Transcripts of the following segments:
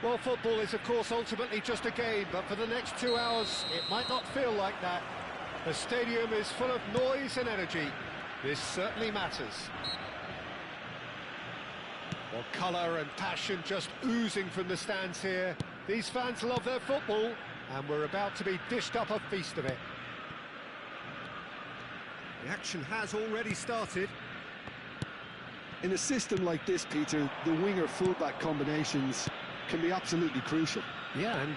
Well, football is, of course, ultimately just a game, but for the next 2 hours, it might not feel like that. The stadium is full of noise and energy. This certainly matters. Well, colour and passion just oozing from the stands here. These fans love their football, and we're about to be dished up a feast of it. The action has already started. In a system like this, Peter, the winger-fullback combinations can be absolutely crucial. Yeah, and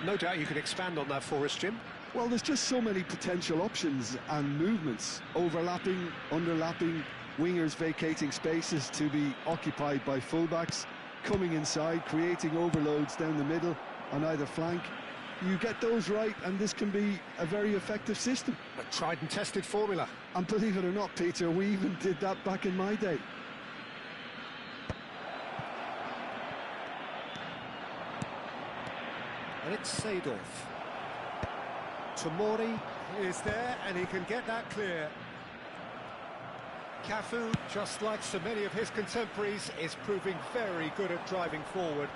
no doubt you could expand on that for us, Jim. Well, there's just so many potential options and movements. Overlapping, underlapping, wingers vacating spaces to be occupied by fullbacks, coming inside, creating overloads down the middle on either flank. You get those right, and this can be a very effective system. A tried and tested formula. And believe it or not, Peter, we even did that back in my day. And it's Aidiv. Tomori is there, and he can get that clear. Cafu, just like so many of his contemporaries, is proving very good at driving forward.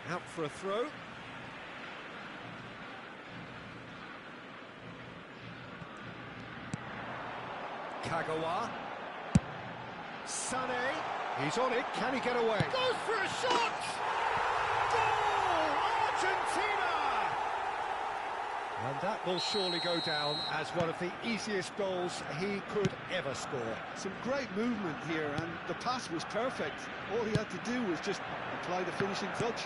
Out for a throw. Kagawa. Sané. He's on it. Can he get away? Goes for a shot! Goal! Argentina! And that will surely go down as one of the easiest goals he could ever score. Some great movement here, and the pass was perfect. All he had to do was just apply the finishing touch.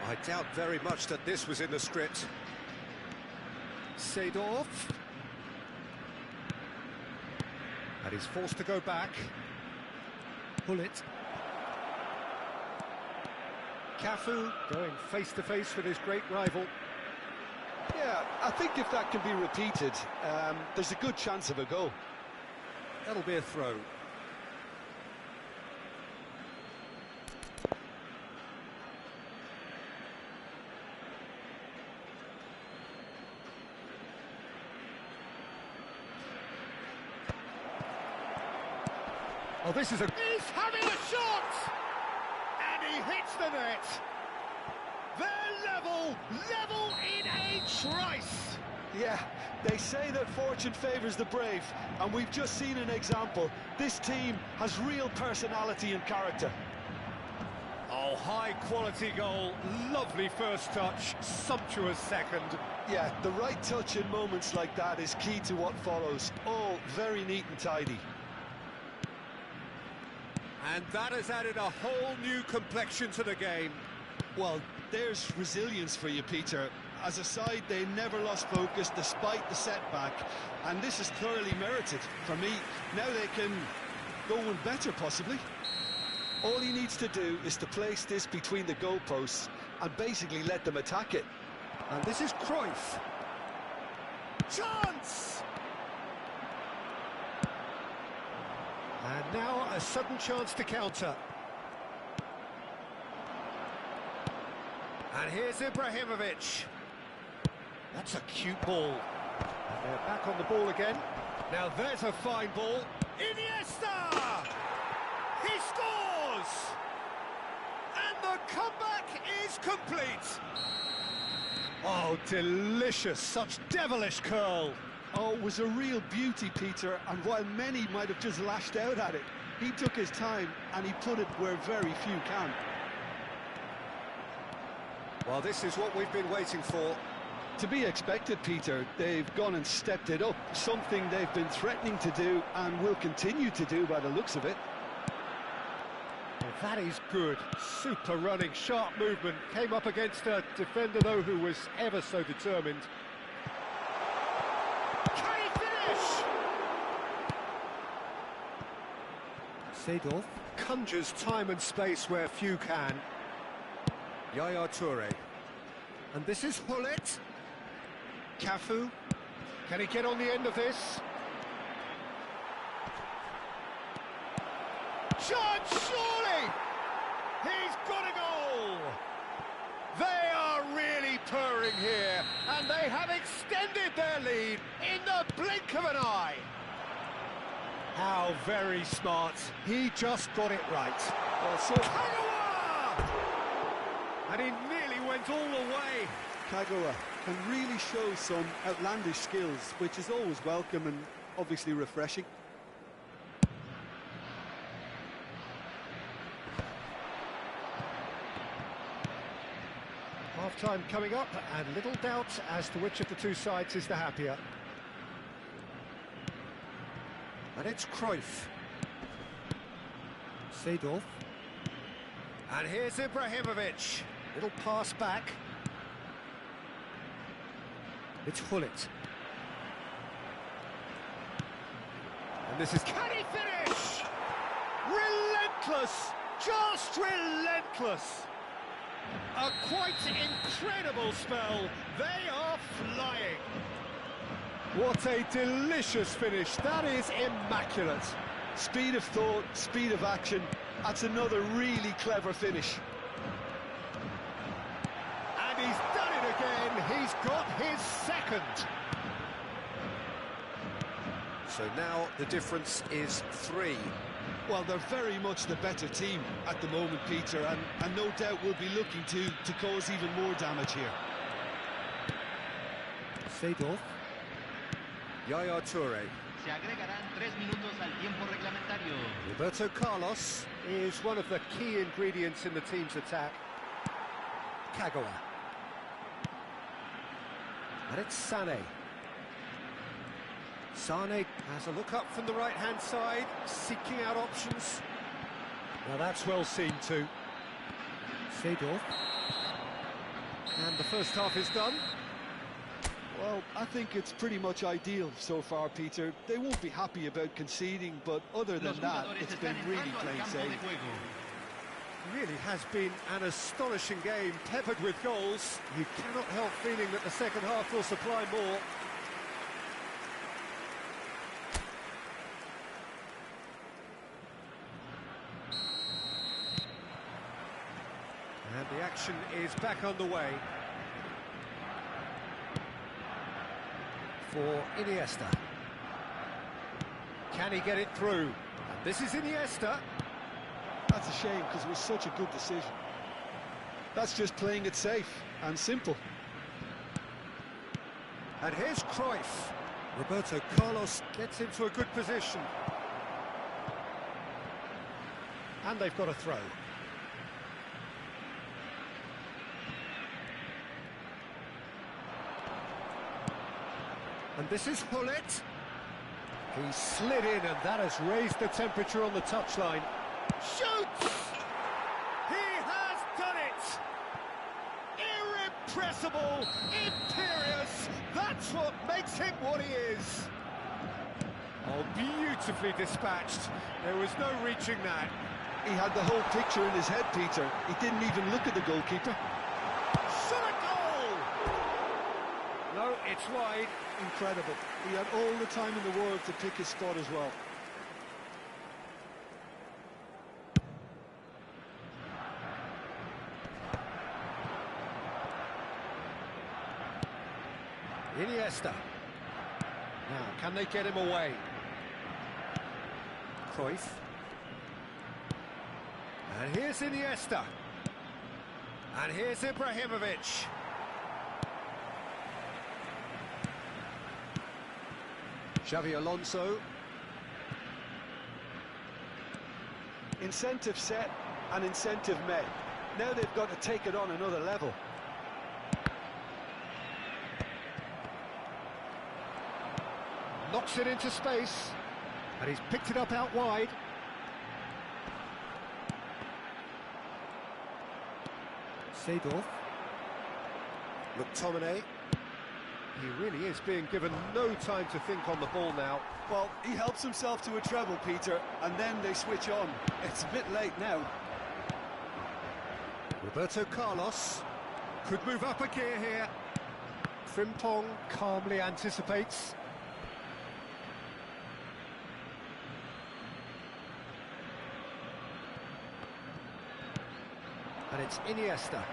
I doubt very much that this was in the script. Aidiv. And he's forced to go back. Pull it. Cafu going face-to-face with his great rival. Yeah, I think if that can be repeated, there's a good chance of a goal. That'll be a throw. Oh, this is a... He's having a shot! And he hits the net! They're level in a trice! Yeah, they say that fortune favours the brave, and we've just seen an example. This team has real personality and character. Oh, high-quality goal, lovely first touch, sumptuous second. Yeah, the right touch in moments like that is key to what follows. All very neat and tidy. And that has added a whole new complexion to the game. Well, there's resilience for you, Peter. As a side, they never lost focus despite the setback, and this is thoroughly merited. For me, now they can go one better, possibly. All he needs to do is to place this between the goalposts and basically let them attack it. And this is Cruyff. Chance! And now a sudden chance to counter. And here's Ibrahimovic. That's a cute ball. And they're back on the ball again. Now there's a fine ball. Iniesta! He scores! And the comeback is complete. Oh, delicious. Such devilish curl. Oh, it was a real beauty, Peter, and while many might have just lashed out at it, he took his time and he put it where very few can. Well, this is what we've been waiting for. To be expected, Peter. They've gone and stepped it up, something they've been threatening to do and will continue to do by the looks of it. Well, that is good. Super running, sharp movement. Came up against a defender, though, who was ever so determined. Aidiv conjures time and space where few can. Yaya Toure. And this is Hullet. Cafu. Can he get on the end of this? Chance, surely! He's got a goal! They are really purring here, and they have extended their lead in the blink of an eye. How very smart. He just got it right. Well, so Kagawa! And he nearly went all the way. Kagawa can really show some outlandish skills, which is always welcome and obviously refreshing. Half-time coming up, and little doubt as to which of the two sides is the happier. And it's Cruyff. Seedorf. And here's Ibrahimovic. Little pass back. It's Hullet. And this is... Can he finish? Relentless! Just relentless! A quite incredible spell. They are flying. What a delicious finish. That is immaculate. Speed of thought, speed of action. That's another really clever finish. And he's done it again. He's got his second. So now the difference is 3. Well, they're very much the better team at the moment, Peter, and no doubt will be looking to cause even more damage here. Seedorf. Yaya Toure. Se agregarán 3 minutos al tiempo reglamentario. Roberto Carlos is one of the key ingredients in the team's attack. Kagawa. And it's Sané. Sané has a look up from the right-hand side, seeking out options. Now that's well seen too. Seedorf. And the first half is done. Well, I think it's pretty much ideal so far, Peter. They won't be happy about conceding, but other than that, it's been really plain sailing. Really has been an astonishing game, peppered with goals. You cannot help feeling that the second half will supply more. And the action is back underway. For Iniesta. Can he get it through? And this is Iniesta. That's a shame, because it was such a good decision. That's just playing it safe and simple. And here's Cruyff. Roberto Carlos gets into a good position. And they've got a throw. And this is Hullet. He slid in, and that has raised the temperature on the touchline. Shoots! He has done it! Irrepressible, imperious, that's what makes him what he is. Oh, beautifully dispatched. There was no reaching that. He had the whole picture in his head, Peter. He didn't even look at the goalkeeper. Shot a goal! No, it's wide. Incredible. He had all the time in the world to pick his spot as well. Iniesta. Now, can they get him away? Cruyff. And here's Iniesta. And here's Ibrahimovic. Xavi Alonso. Incentive set and incentive met. Now they've got to take it on another level. Knocks it into space. And he's picked it up out wide. Seedorf. McTominay. He really is being given no time to think on the ball now. Well, he helps himself to a treble, Peter, and then they switch on. It's a bit late now. Roberto Carlos could move up a gear here. Frimpong calmly anticipates. And it's Iniesta.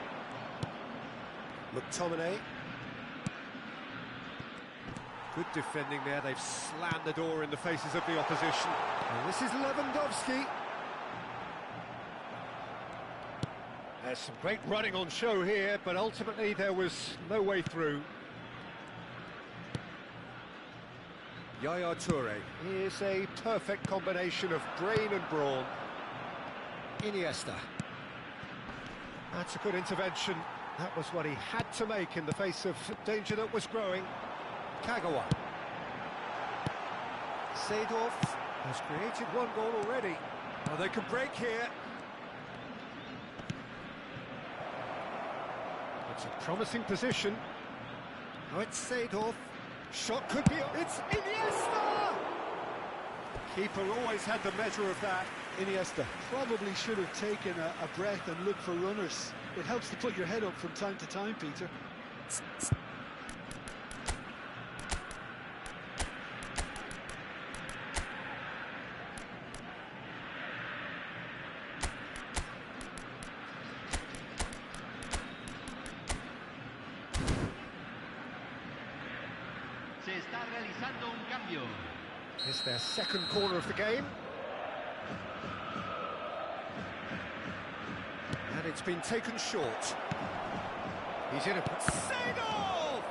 Good defending there, they've slammed the door in the faces of the opposition. And this is Lewandowski. There's some great running on show here, but ultimately there was no way through. Yaya Toure is a perfect combination of brain and brawn. Iniesta. That's a good intervention. That was what he had to make in the face of danger that was growing. Kagawa. Seedorf has created one goal already. Well, they can break here. It's a promising position. Now it's Seedorf. Shot could be... It's Iniesta! Keeper always had the measure of that. Iniesta probably should have taken a breath and looked for runners. It helps to put your head up from time to time, Peter. Se está realizando un cambio. It's their second corner of the game. And it's been taken short. He's in a... Seedorf!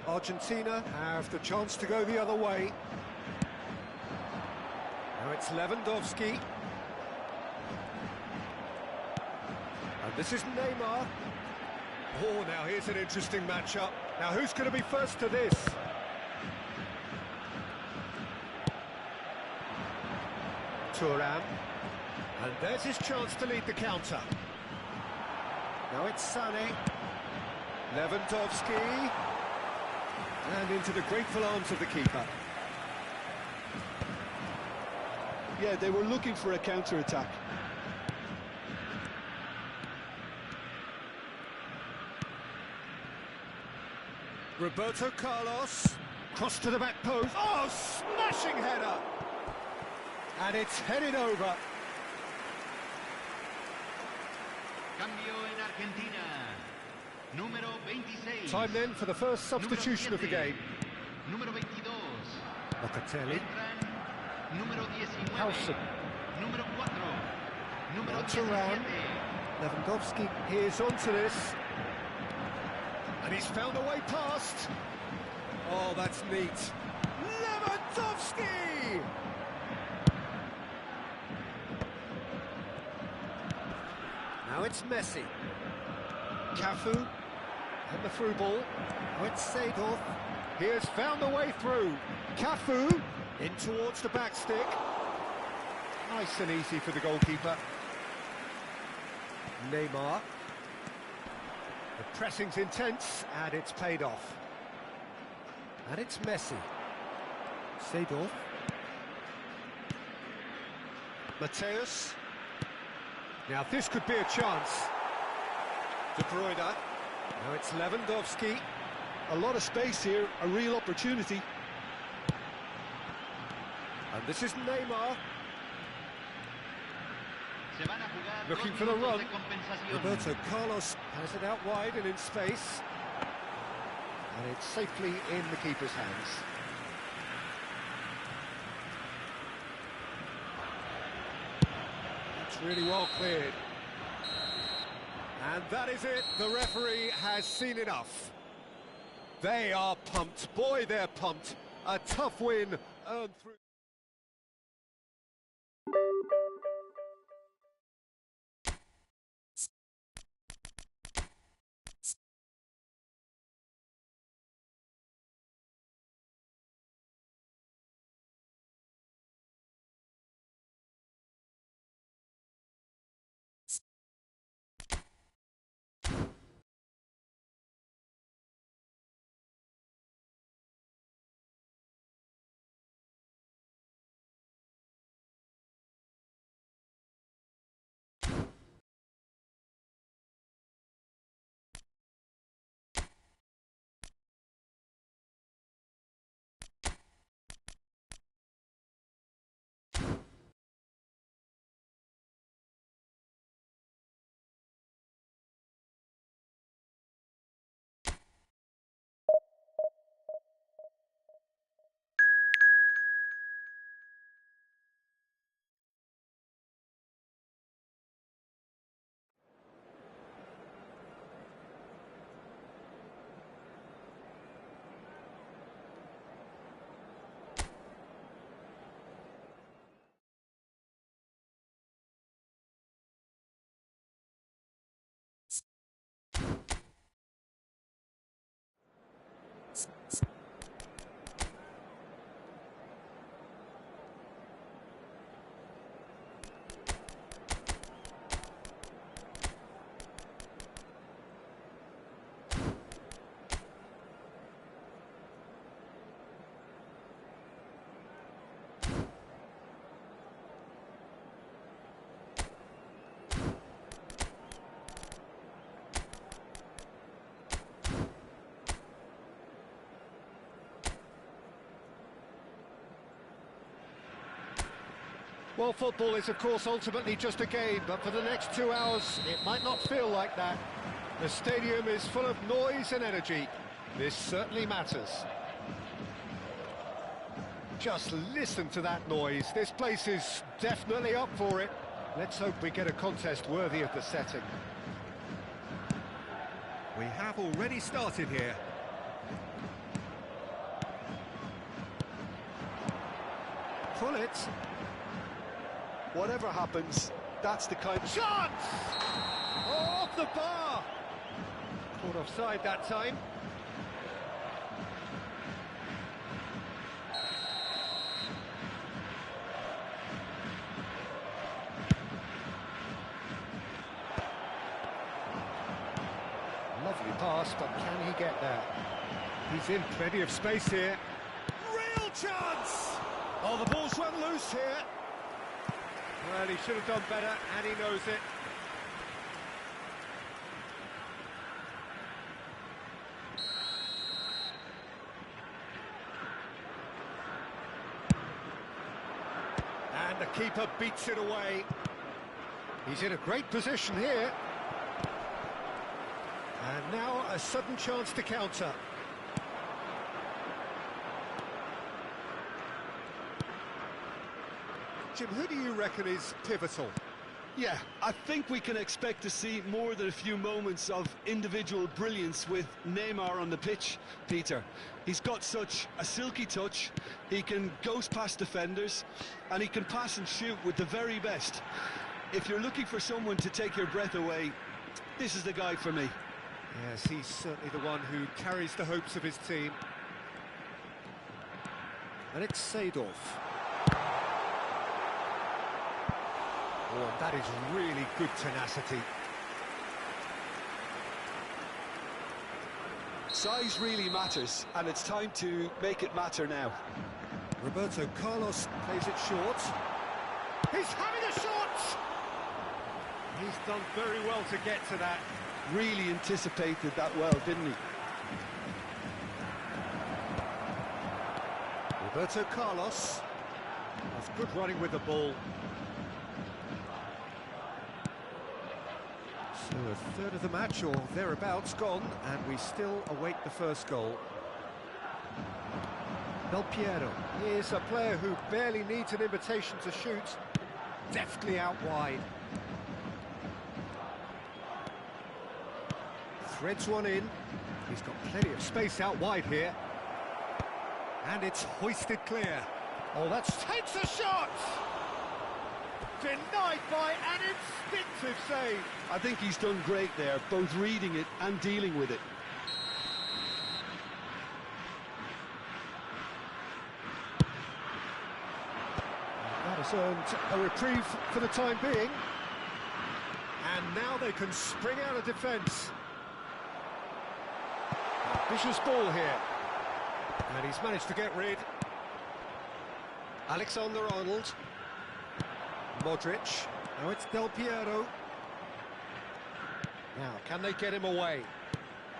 Argentina have the chance to go the other way. Now it's Lewandowski. And this is Neymar. Oh, now here's an interesting matchup. Now who's going to be first to this? Thuram. And there's his chance to lead the counter. Now it's Sané. Lewandowski. And into the grateful arms of the keeper. Yeah, they were looking for a counter-attack. Roberto Carlos, cross to the back post. Oh, smashing header! And it's headed over. Cambio en Argentina. Número 26. Time then for the first substitution of the game. Número 22. Locatelli. Entran número 19. Howson. Número 4. Número Thuram. 17. Lewandowski here's onto this. And he's found a way past. Oh, that's neat. Lewandowski! Now it's Messi. Cafu. And the through ball. Now it's Seedorf. He has found a way through. Cafu. In towards the back stick. Nice and easy for the goalkeeper. Neymar. The pressing's intense, and it's paid off. And it's Messi. Seedorf. Mateus. Now this could be a chance. De Bruyne. Now it's Lewandowski. A lot of space here, a real opportunity. And this is Neymar. Se van a jugar Looking dos for the minutos run. de compensación. Roberto Carlos has it out wide and in space. And it's safely in the keeper's hands. It's really well cleared. And that is it. The referee has seen enough. They are pumped. Boy, they're pumped. A tough win earned through... Well, football is, of course, ultimately just a game, but for the next 2 hours, it might not feel like that. The stadium is full of noise and energy. This certainly matters. Just listen to that noise. This place is definitely up for it. Let's hope we get a contest worthy of the setting. We have already started here. Pull it. Whatever happens, that's the kind of... Chance! Oh, off the bar! Caught offside that time. Lovely pass, but can he get there? He's in plenty of space here. Real chance! Oh, the ball's run loose here. Well, he should have done better, and he knows it. And the keeper beats it away. He's in a great position here. And now a sudden chance to counter. Jim, who do you reckon is pivotal? Yeah, I think we can expect to see more than a few moments of individual brilliance with Neymar on the pitch, Peter. He's got such a silky touch, he can ghost past defenders, and he can pass and shoot with the very best. If you're looking for someone to take your breath away, this is the guy for me. Yes, he's certainly the one who carries the hopes of his team. And it's Seedorf. Oh, that is really good tenacity. Size really matters, and it's time to make it matter now. Roberto Carlos plays it short. He's having a shot! He's done very well to get to that. Really anticipated that well, didn't he? Roberto Carlos. That's good running with the ball. So a third of the match, or thereabouts, gone, and we still await the first goal. Del Piero is a player who barely needs an invitation to shoot. Deftly out wide. Threads one in. He's got plenty of space out wide here. And it's hoisted clear. Oh, that takes a shot! Denied by an instinctive save. I think he's done great there, both reading it and dealing with it. That has earned a reprieve for the time being. And now they can spring out of defence. Vicious ball here. And he's managed to get rid. Alexander-Arnold. Modric. Now it's Del Piero. Now, can they get him away?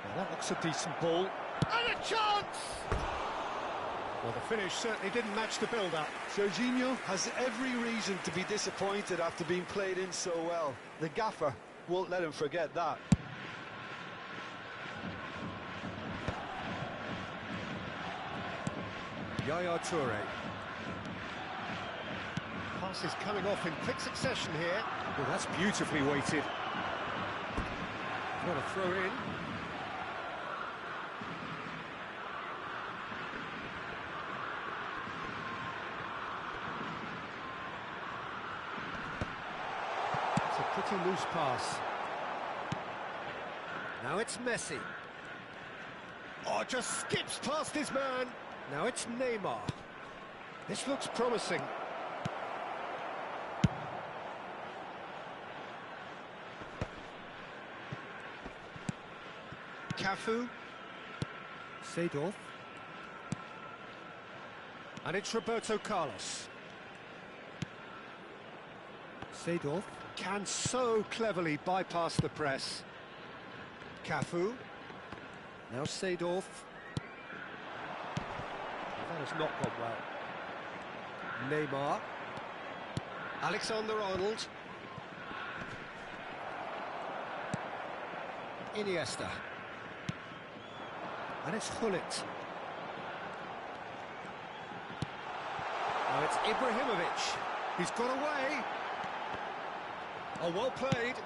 Well, that looks a decent ball. And a chance! Well, the finish certainly didn't match the build-up. Jorginho has every reason to be disappointed after being played in so well. The gaffer won't let him forget that. Yaya Toure. Pass is coming off in quick succession here. Oh, that's beautifully weighted. What a throw in. It's a pretty loose pass. Now it's Messi. Oh, just skips past his man. Now it's Neymar. This looks promising. Cafu. Seedorf. And it's Roberto Carlos. Seedorf can so cleverly bypass the press. Cafu. Now Seedorf. That has not gone well. Neymar. Alexander-Arnold. Iniesta. And it's Hullet. Now it's Ibrahimovic. He's got away. Oh, well played.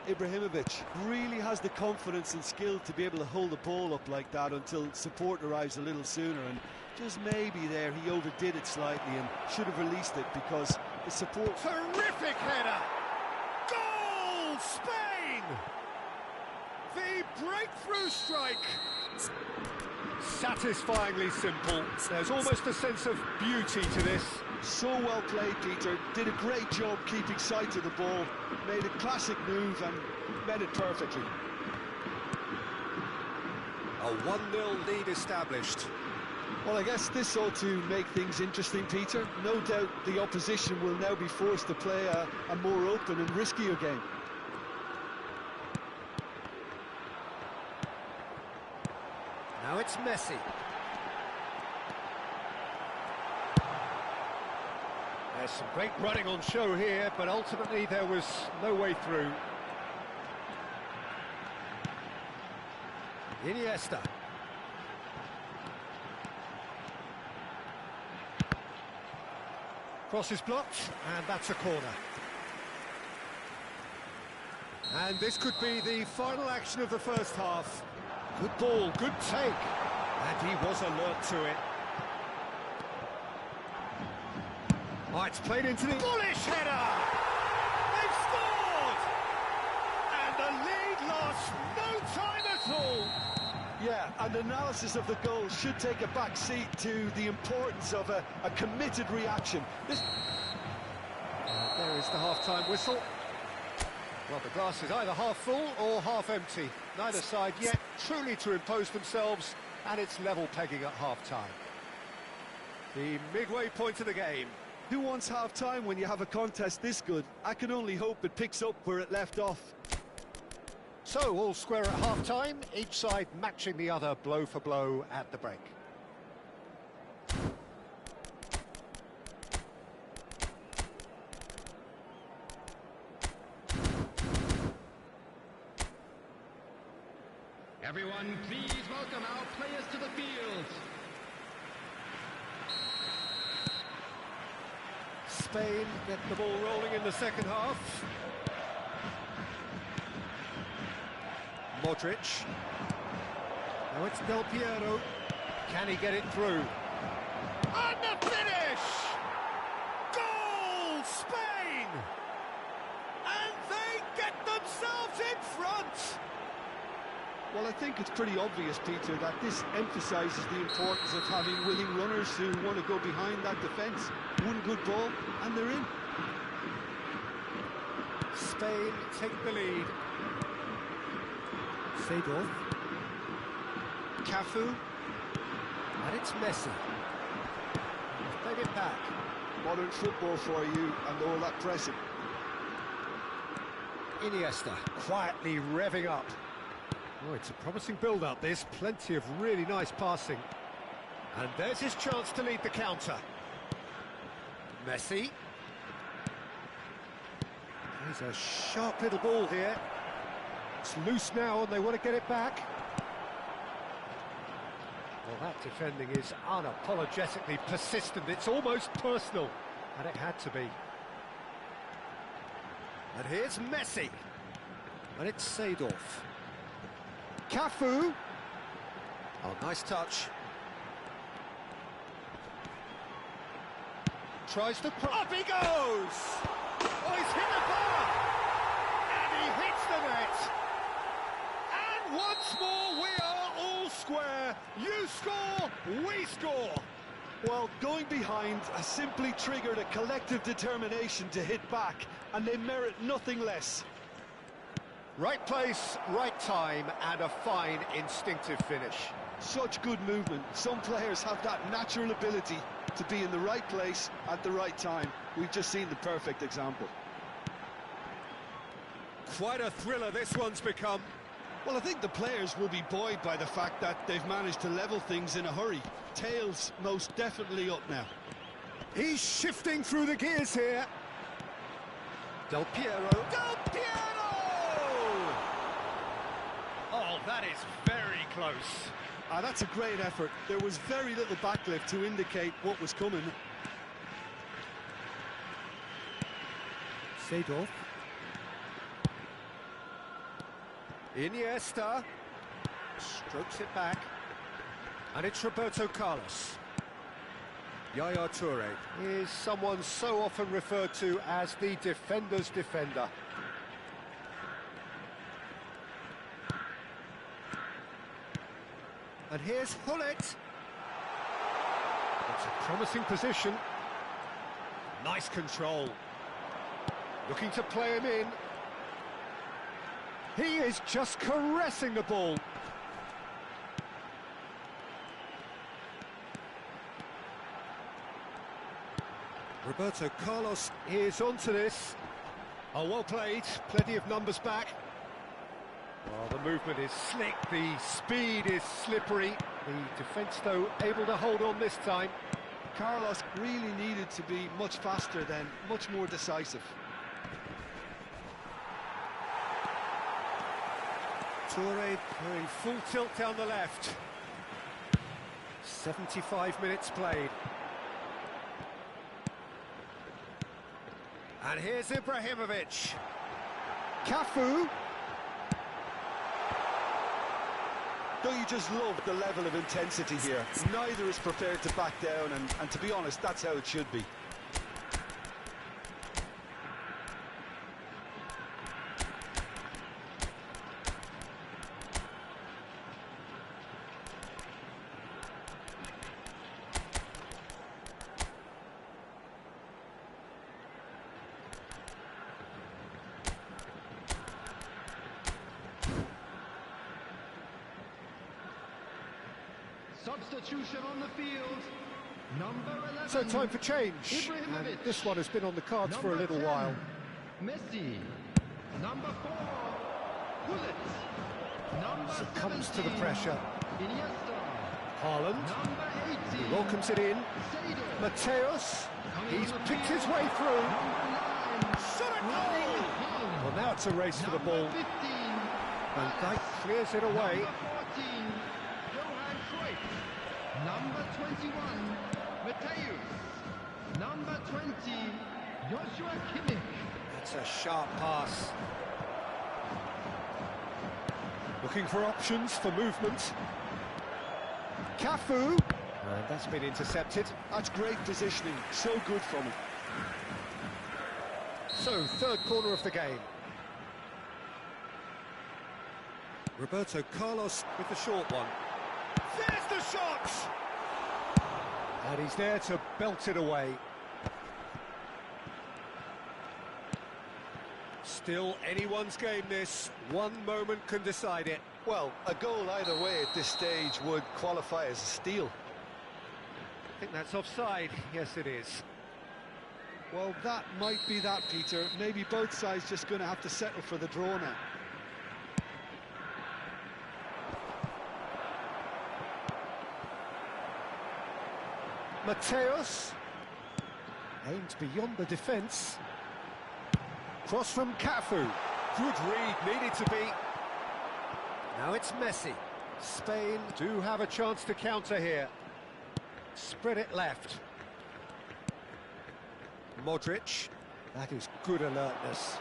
Ibrahimovic really has the confidence and skill to be able to hold the ball up like that until support arrives a little sooner, and just maybe there he overdid it slightly and should have released it because the support... Terrific header! Goal, Spain! The breakthrough strike! Satisfyingly simple. There's almost a sense of beauty to this. So well played, Peter. Did a great job keeping sight of the ball. Made a classic move and met it perfectly. A 1-0 lead established. Well, I guess this ought to make things interesting, Peter. No doubt the opposition will now be forced to play a more open and riskier game. Now it's Messi. There's some great running on show here, but ultimately there was no way through. Iniesta. Cross is blocked, and that's a corner. And this could be the final action of the first half. Good ball, good take. And he was alert to it. Oh, it's played into the... Bullish header! They've scored! And the lead lost no time at all. Yeah, and analysis of the goal should take a back seat to the importance of a committed reaction. This... There is the half-time whistle. Well, the glass is either half full or half empty. Neither side yet truly to impose themselves, and it's level pegging at half-time. The midway point of the game. Who wants half-time when you have a contest this good? I can only hope it picks up where it left off. So, all square at half-time, each side matching the other blow for blow at the break. Everyone, please welcome our players to the field. Spain get the ball rolling in the second half. Modric. Now it's Del Piero. Can he get it through? And the finish! Goal, Spain! And they get themselves in front! Well, I think it's pretty obvious, Peter, that this emphasises the importance of having willing runners who want to go behind that defence. One good ball, and they're in. Spain take the lead. Seedorf. Cafu. And it's Messi. He's played it back. Modern football for you, and all that pressing. Iniesta quietly revving up. Oh, it's a promising build-up, this. Plenty of really nice passing. And there's his chance to lead the counter. Messi. There's a sharp little ball here. It's loose now and they want to get it back. Well, that defending is unapologetically persistent. It's almost personal. And it had to be. And here's Messi. And it's Seedorf. Cafu. Oh, nice touch. Tries to... Up he goes! Oh, he's hit the bar! And he hits the net! And once more, we are all square. You score, we score! Well, going behind has simply triggered a collective determination to hit back, and they merit nothing less. Right place, right time, and a fine instinctive finish. Such good movement. Some players have that natural ability to be in the right place at the right time. We've just seen the perfect example. Quite a thriller this one's become. Well, I think the players will be buoyed by the fact that they've managed to level things in a hurry. Tails most definitely up now. He's shifting through the gears here. Del Piero. Del Piero! Oh, that is very close. That's a great effort. There was very little backlift to indicate what was coming. Seedorf. Iniesta. Strokes it back. And it's Roberto Carlos. Yaya Toure is someone so often referred to as the defender's defender. And here's Hullet. It's a promising position. Nice control. Looking to play him in. He is just caressing the ball. Roberto Carlos is onto this. Oh, well played. Plenty of numbers back. Oh, the movement is slick. The speed is slippery. The defence, though, able to hold on this time. Carlos really needed to be much faster then, much more decisive. Toure going full tilt down the left. 75 minutes played. And here's Ibrahimovic. Cafu. Don't you just love the level of intensity here? Neither is prepared to back down, and to be honest, that's how it should be. Substitution on the field. Number 11. So time for change. And this one has been on the cards for a little 10, while. Messi. Number 4. Hullet. Number Succumbs 17, to the pressure. Iniesta. Haaland. Number 18. He welcomes it in. Seedorf. Mateus. Coming He's on the picked field. his way through. Number 9. Shot it goal! Haaland. Well, now it's a race for the Number ball. 15. Van Dijk clears it away. Number 14. Johan Cruyff. Number 21. Mateus. Number 20. Joshua Kimmich. That's a sharp pass. Looking for options for movement. Cafu. And that's been intercepted. That's great positioning, so good from him. So, third corner of the game. Roberto Carlos with the short one. There's the shot! And he's there to belt it away. Still anyone's game this. One moment can decide it. Well, a goal either way at this stage would qualify as a steal. I think that's offside. Yes, it is. Well, that might be that, Peter. Maybe both sides just going to have to settle for the draw now. Mateus aims beyond the defence. Cross from Cafu. Good read, needed to be. Now it's Messi. Spain do have a chance to counter here. Spread it left. Modric. That is good alertness.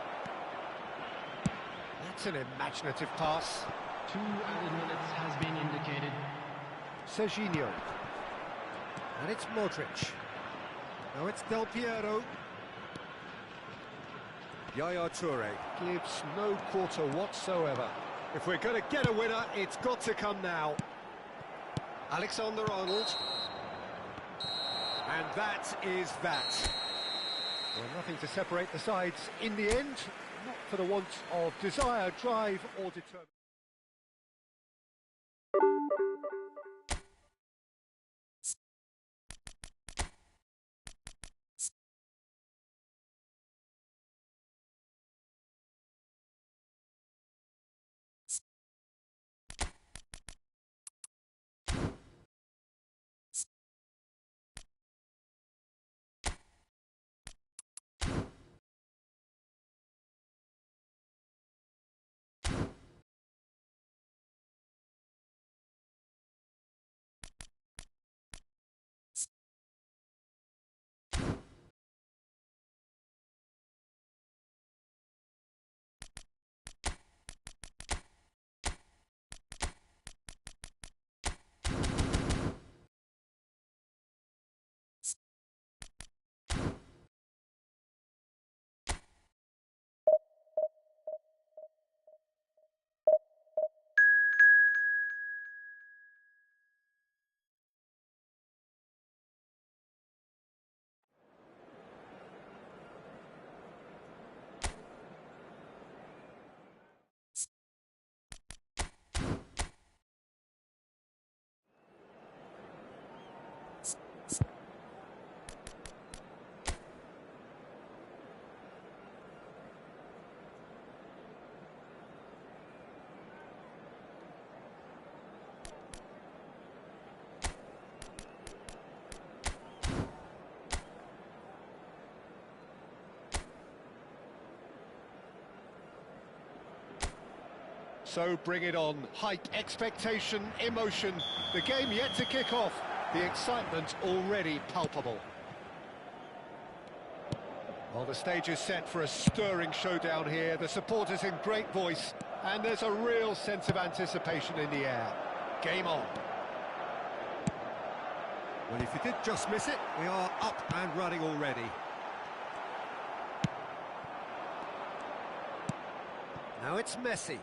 That's an imaginative pass. 2 added minutes has been indicated. Serginho. And it's Modric. Now it's Del Piero. Yaya Toure gives no quarter whatsoever. If we're going to get a winner, it's got to come now. Alexander-Arnold. And that is that. Well, nothing to separate the sides in the end, not for the want of desire, drive or determination. So bring it on. Hype, expectation, emotion. The game yet to kick off. The excitement already palpable. Well, the stage is set for a stirring showdown here. The supporters in great voice, and there's a real sense of anticipation in the air. Game on. Well, if you did just miss it, we are up and running already. Now it's Messi.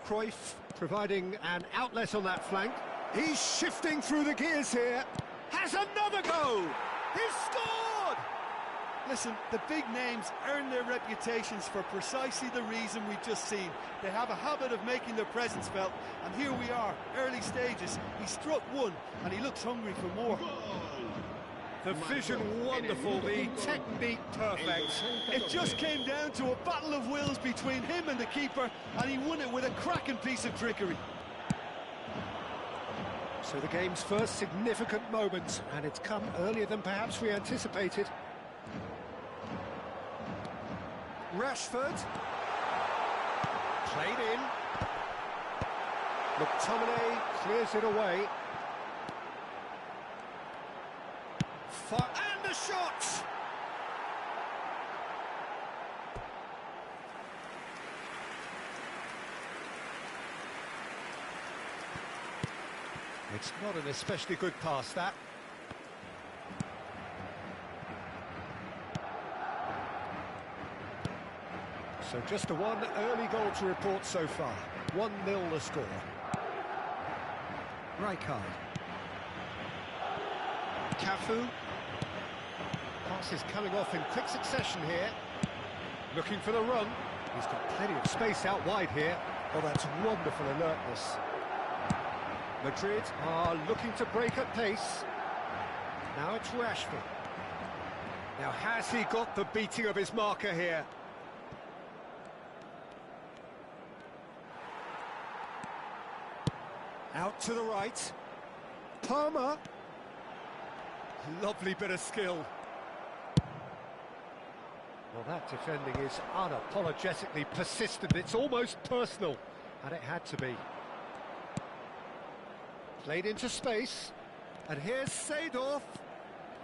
Cruyff providing an outlet on that flank. He's shifting through the gears here. Has another go! He's scored! Listen, the big names earn their reputations for precisely the reason we've just seen. They have a habit of making their presence felt, and here we are, early stages. He struck one, and he looks hungry for more. The vision wonderful, the technique perfect. It just came down to a battle of wills between him and the keeper, and he won it with a cracking piece of trickery. So the game's first significant moment, and it's come earlier than perhaps we anticipated. Rashford. Played in. McTominay clears it away. And the shot! It's not an especially good pass, that. So just a one early goal to report so far. 1-0 the score. Rijkaard. Cafu. Pass is coming off in quick succession here. Looking for the run. He's got plenty of space out wide here. Oh, that's wonderful alertness. Madrid are looking to break at pace. Now it's Rashford. Now has he got the beating of his marker here? Out to the right. Palmer. Lovely bit of skill. Well, that defending is unapologetically persistent. It's almost personal, and it had to be. Played into space, and here's Seedorf.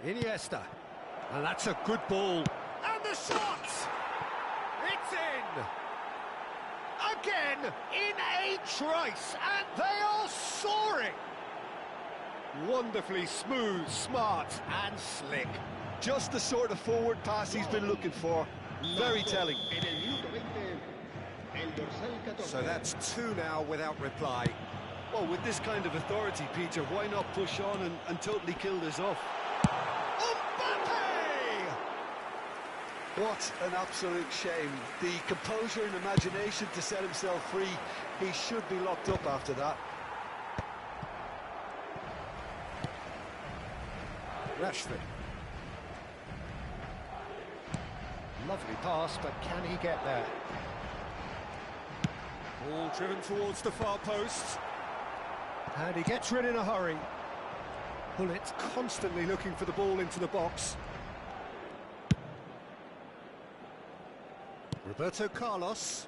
Iniesta, and that's a good ball. And the shot! It's in! Again, in a trice, and they are soaring! Wonderfully smooth, smart, and slick. Just the sort of forward pass he's been looking for. Very telling. So that's two now without reply. Well, with this kind of authority, Peter, why not push on and totally kill this off? Mbappe! What an absolute shame. The composure and imagination to set himself free. He should be locked up after that. Rashford. Lovely pass, but can he get there? Ball driven towards the far post. And he gets rid in a hurry. Bullet constantly looking for the ball into the box. Roberto Carlos.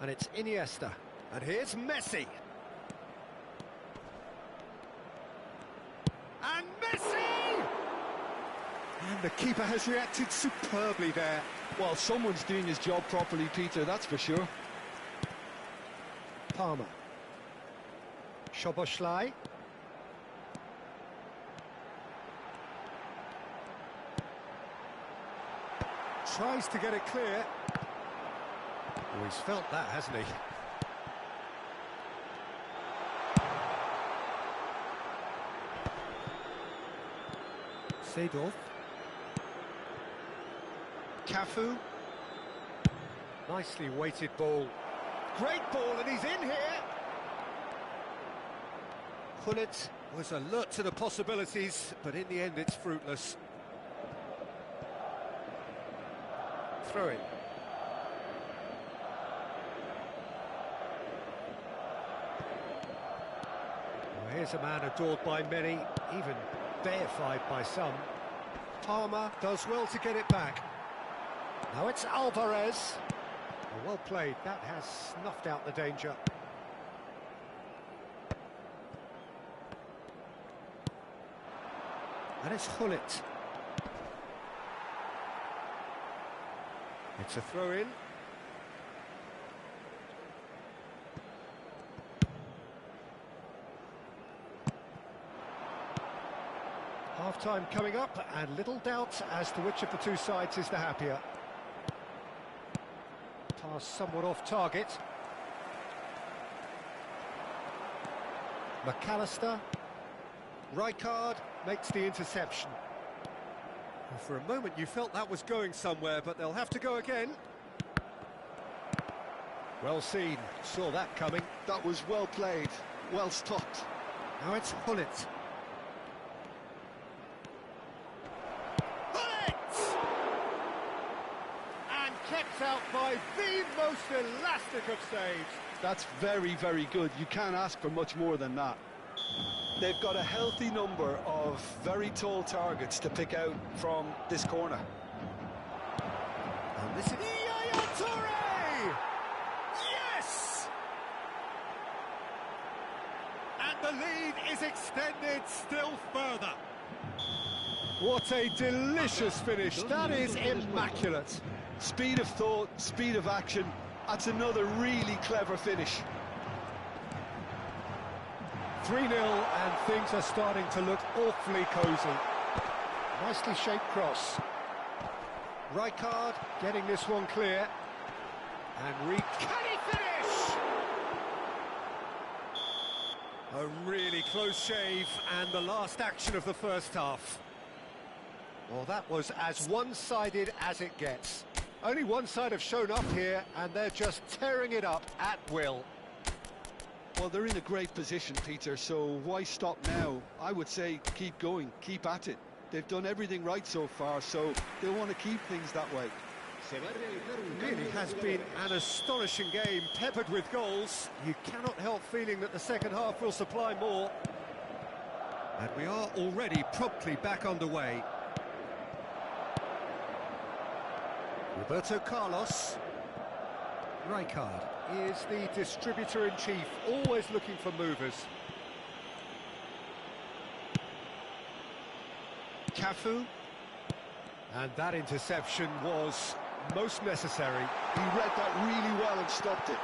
And it's Iniesta. And here's Messi. And Messi! And the keeper has reacted superbly there. Well, someone's doing his job properly, Peter, that's for sure. Palmer. Szoboszlai. Tries to get it clear. Oh, he's felt that, hasn't he? Seedorf. Cafu. Nicely weighted ball. Great ball, and he's in here. Gullit was alert to the possibilities, but in the end it's fruitless. Throw it. Well, here's a man adored by many, even deified by some. Palmer does well to get it back. Now it's Alvarez. Well played, that has snuffed out the danger. And it's Hullet. It's a throw-in. Half-time coming up, and little doubt as to which of the two sides is the happier. Pass somewhat off target. McAllister. Rijkaard makes the interception. And for a moment you felt that was going somewhere, but they'll have to go again. Well seen, saw that coming. That was well played, well stopped. Now it's Hullet. Hullet! And kept out by the most elastic of saves. That's very, very good. You can't ask for much more than that. They've got a healthy number of very tall targets to pick out from this corner. And this is Yaya Toure! Yes! And the lead is extended still further. What a delicious finish. That is immaculate. Speed of thought, speed of action. That's another really clever finish. 3-0 and things are starting to look awfully cosy. Nicely shaped cross. Rijkaard getting this one clear. And can he finish? A really close shave and the last action of the first half. Well, that was as one-sided as it gets. Only one side have shown up here and they're just tearing it up at will. Well, they're in a great position, Peter, so why stop now? I would say keep going, keep at it. They've done everything right so far, so they want to keep things that way. It really has been an astonishing game, peppered with goals. You cannot help feeling that the second half will supply more. And we are already promptly back underway. Roberto Carlos. Rijkaard is the distributor-in-chief, always looking for movers. Cafu. And that interception was most necessary. He read that really well and stopped it.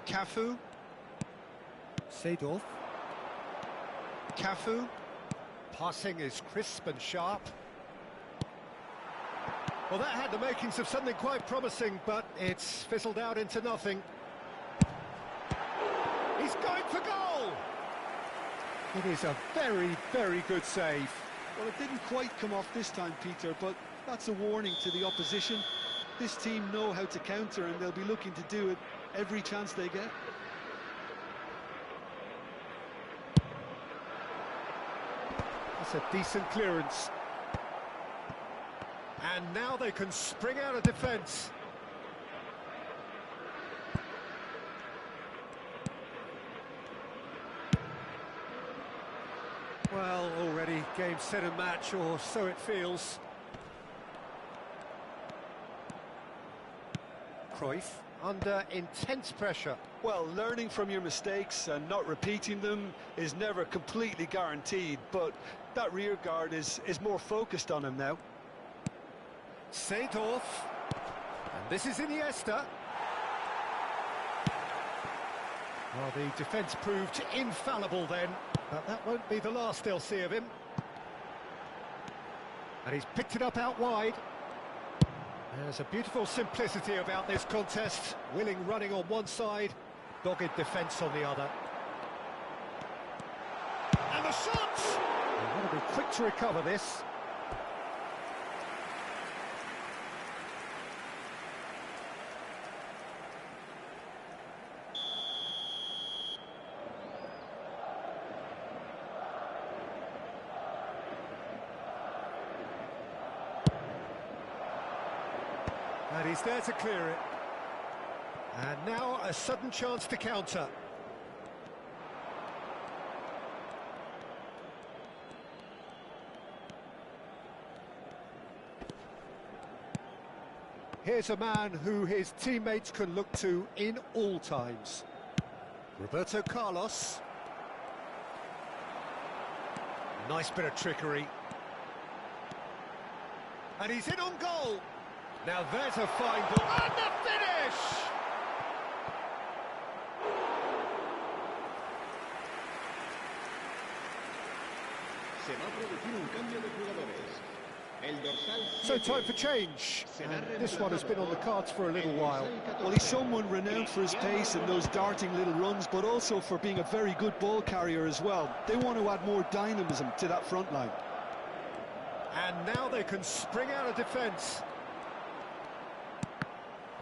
Cafu. Seedorf. Cafu. Passing is crisp and sharp. Well, that had the makings of something quite promising, but it's fizzled out into nothing. He's going for goal! It is a very, very good save. Well, it didn't quite come off this time, Peter, but that's a warning to the opposition. This team know how to counter, and they'll be looking to do it every chance they get. That's a decent clearance. And now they can spring out of defence. Well, already game, set and match, or so it feels. Cruyff under intense pressure. Well, learning from your mistakes and not repeating them is never completely guaranteed, but that rear guard is more focused on him now. Seedorf. And this is Iniesta. Well, the defence proved infallible then, but that won't be the last they'll see of him. And he's picked it up out wide. There's a beautiful simplicity about this contest. Willing running on one side, dogged defence on the other. And the shot! They want to be quick to recover this. And he's there to clear it. And now a sudden chance to counter. Here's a man who his teammates can look to in all times. Roberto Carlos. Nice bit of trickery. And he's in on goal. Now there's a fine ball. And the finish! Se va a producir un cambio de jugadores. So time for change. This one has been on the cards for a little while. Well, he's someone renowned for his pace and those darting little runs, but also for being a very good ball carrier as well. They want to add more dynamism to that front line. And now they can spring out of defence.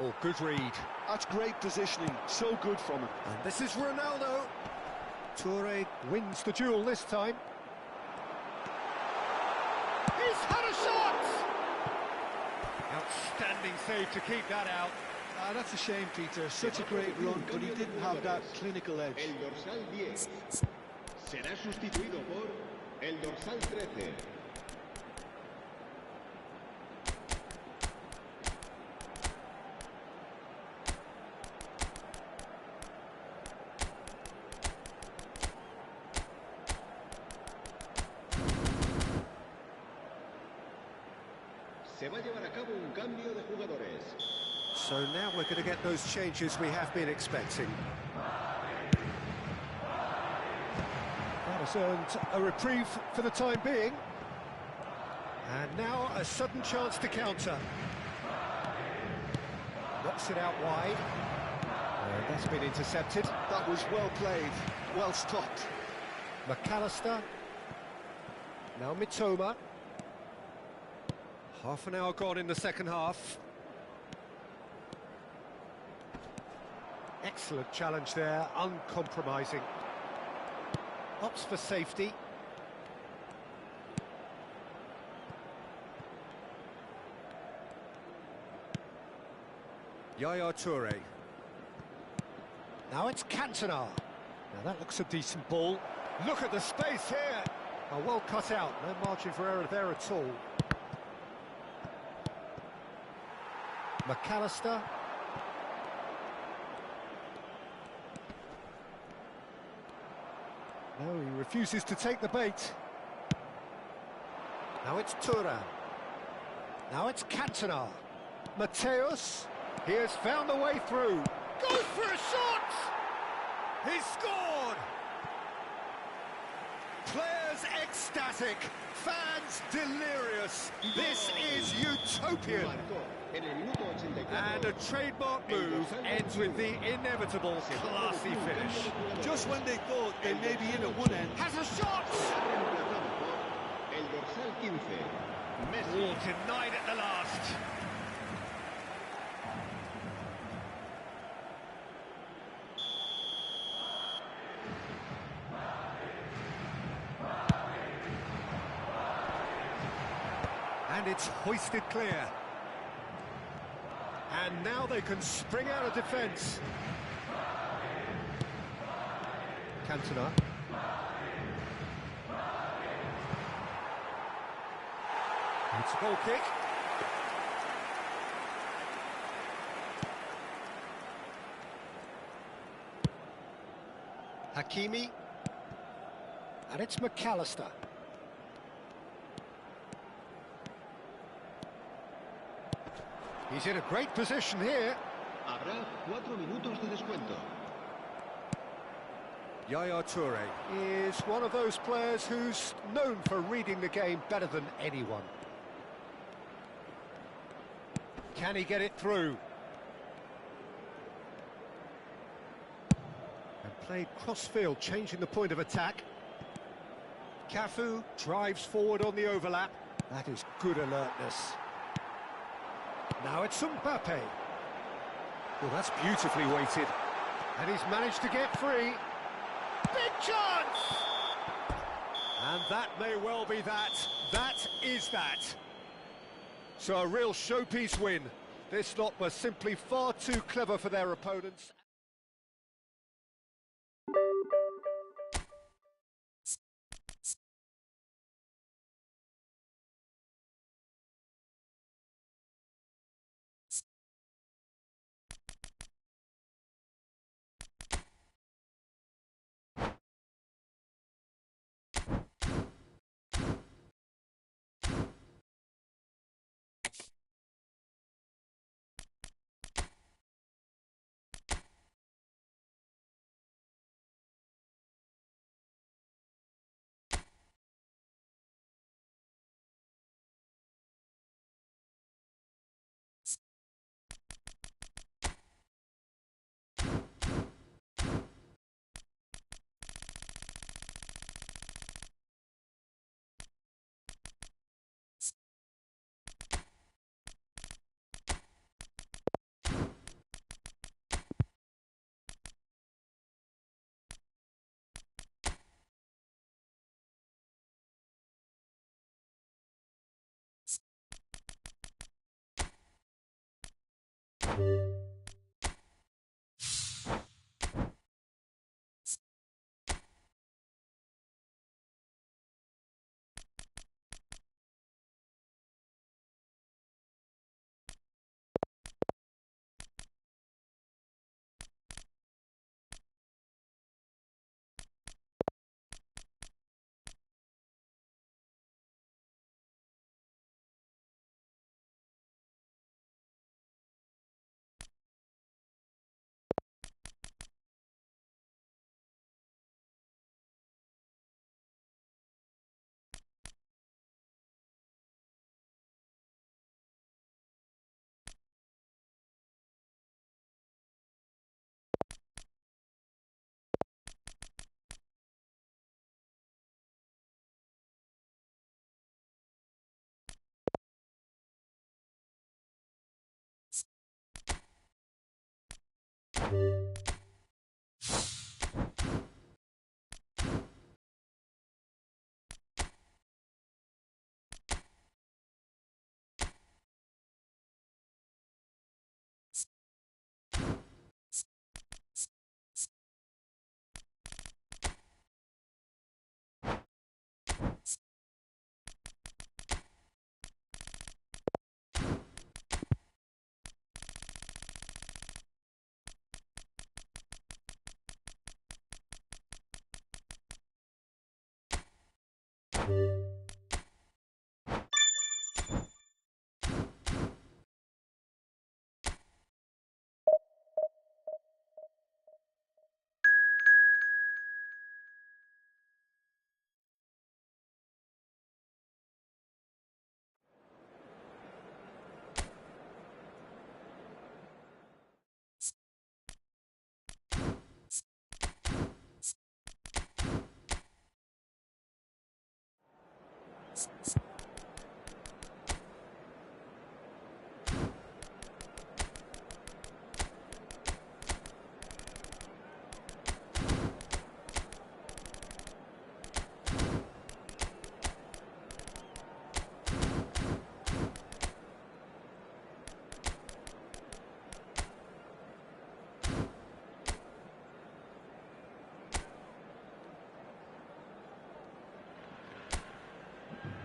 Oh, good read. That's great positioning, so good from him. And this is Ronaldo. Toure wins the duel this time. He's had a shot! Outstanding save to keep that out. That's a shame, Peter. Such a great run, but he didn't have that clinical edge. El dorsal 10 será sustituido por el dorsal 13. Se va a llevar a cabo un cambio de jugadores. So now we're going to get those changes we have been expecting. That has earned a reprieve for the time being. And now a sudden chance to counter. Knocks it out wide. And that's been intercepted. That was well played, well stopped. McAllister. Now Mitoma. Half an hour gone in the second half. Excellent challenge there, uncompromising. Opts for safety. Yaya Toure. Now it's Cantona. Now that looks a decent ball. Look at the space here. Oh, well cut out, no margin for error there at all. McAllister. No, he refuses to take the bait. Now it's Thuram. Now it's Cantona. Mateus. He has found a way through. Goes for a shot! He scored! Players ecstatic, fans delirious. This is utopian. And a trademark move ends with the inevitable classy finish. Just when they thought they may be in at one end. Has a shot! El dorsal 15. Oh, denied at the last. And it's hoisted clear. And now they can spring out of defence. Cantona. It's a goal kick. Hakimi. And it's McAllister. He's in a great position here. Habrá 4 minutos de descuento. Yaya Toure is one of those players who's known for reading the game better than anyone. Can he get it through? And played cross-field, changing the point of attack. Cafu drives forward on the overlap. That is good alertness. Now it's Mbappe. Well, that's beautifully weighted. And he's managed to get free. Big chance! And that may well be that. That is that. So a real showpiece win. This lot were simply far too clever for their opponents.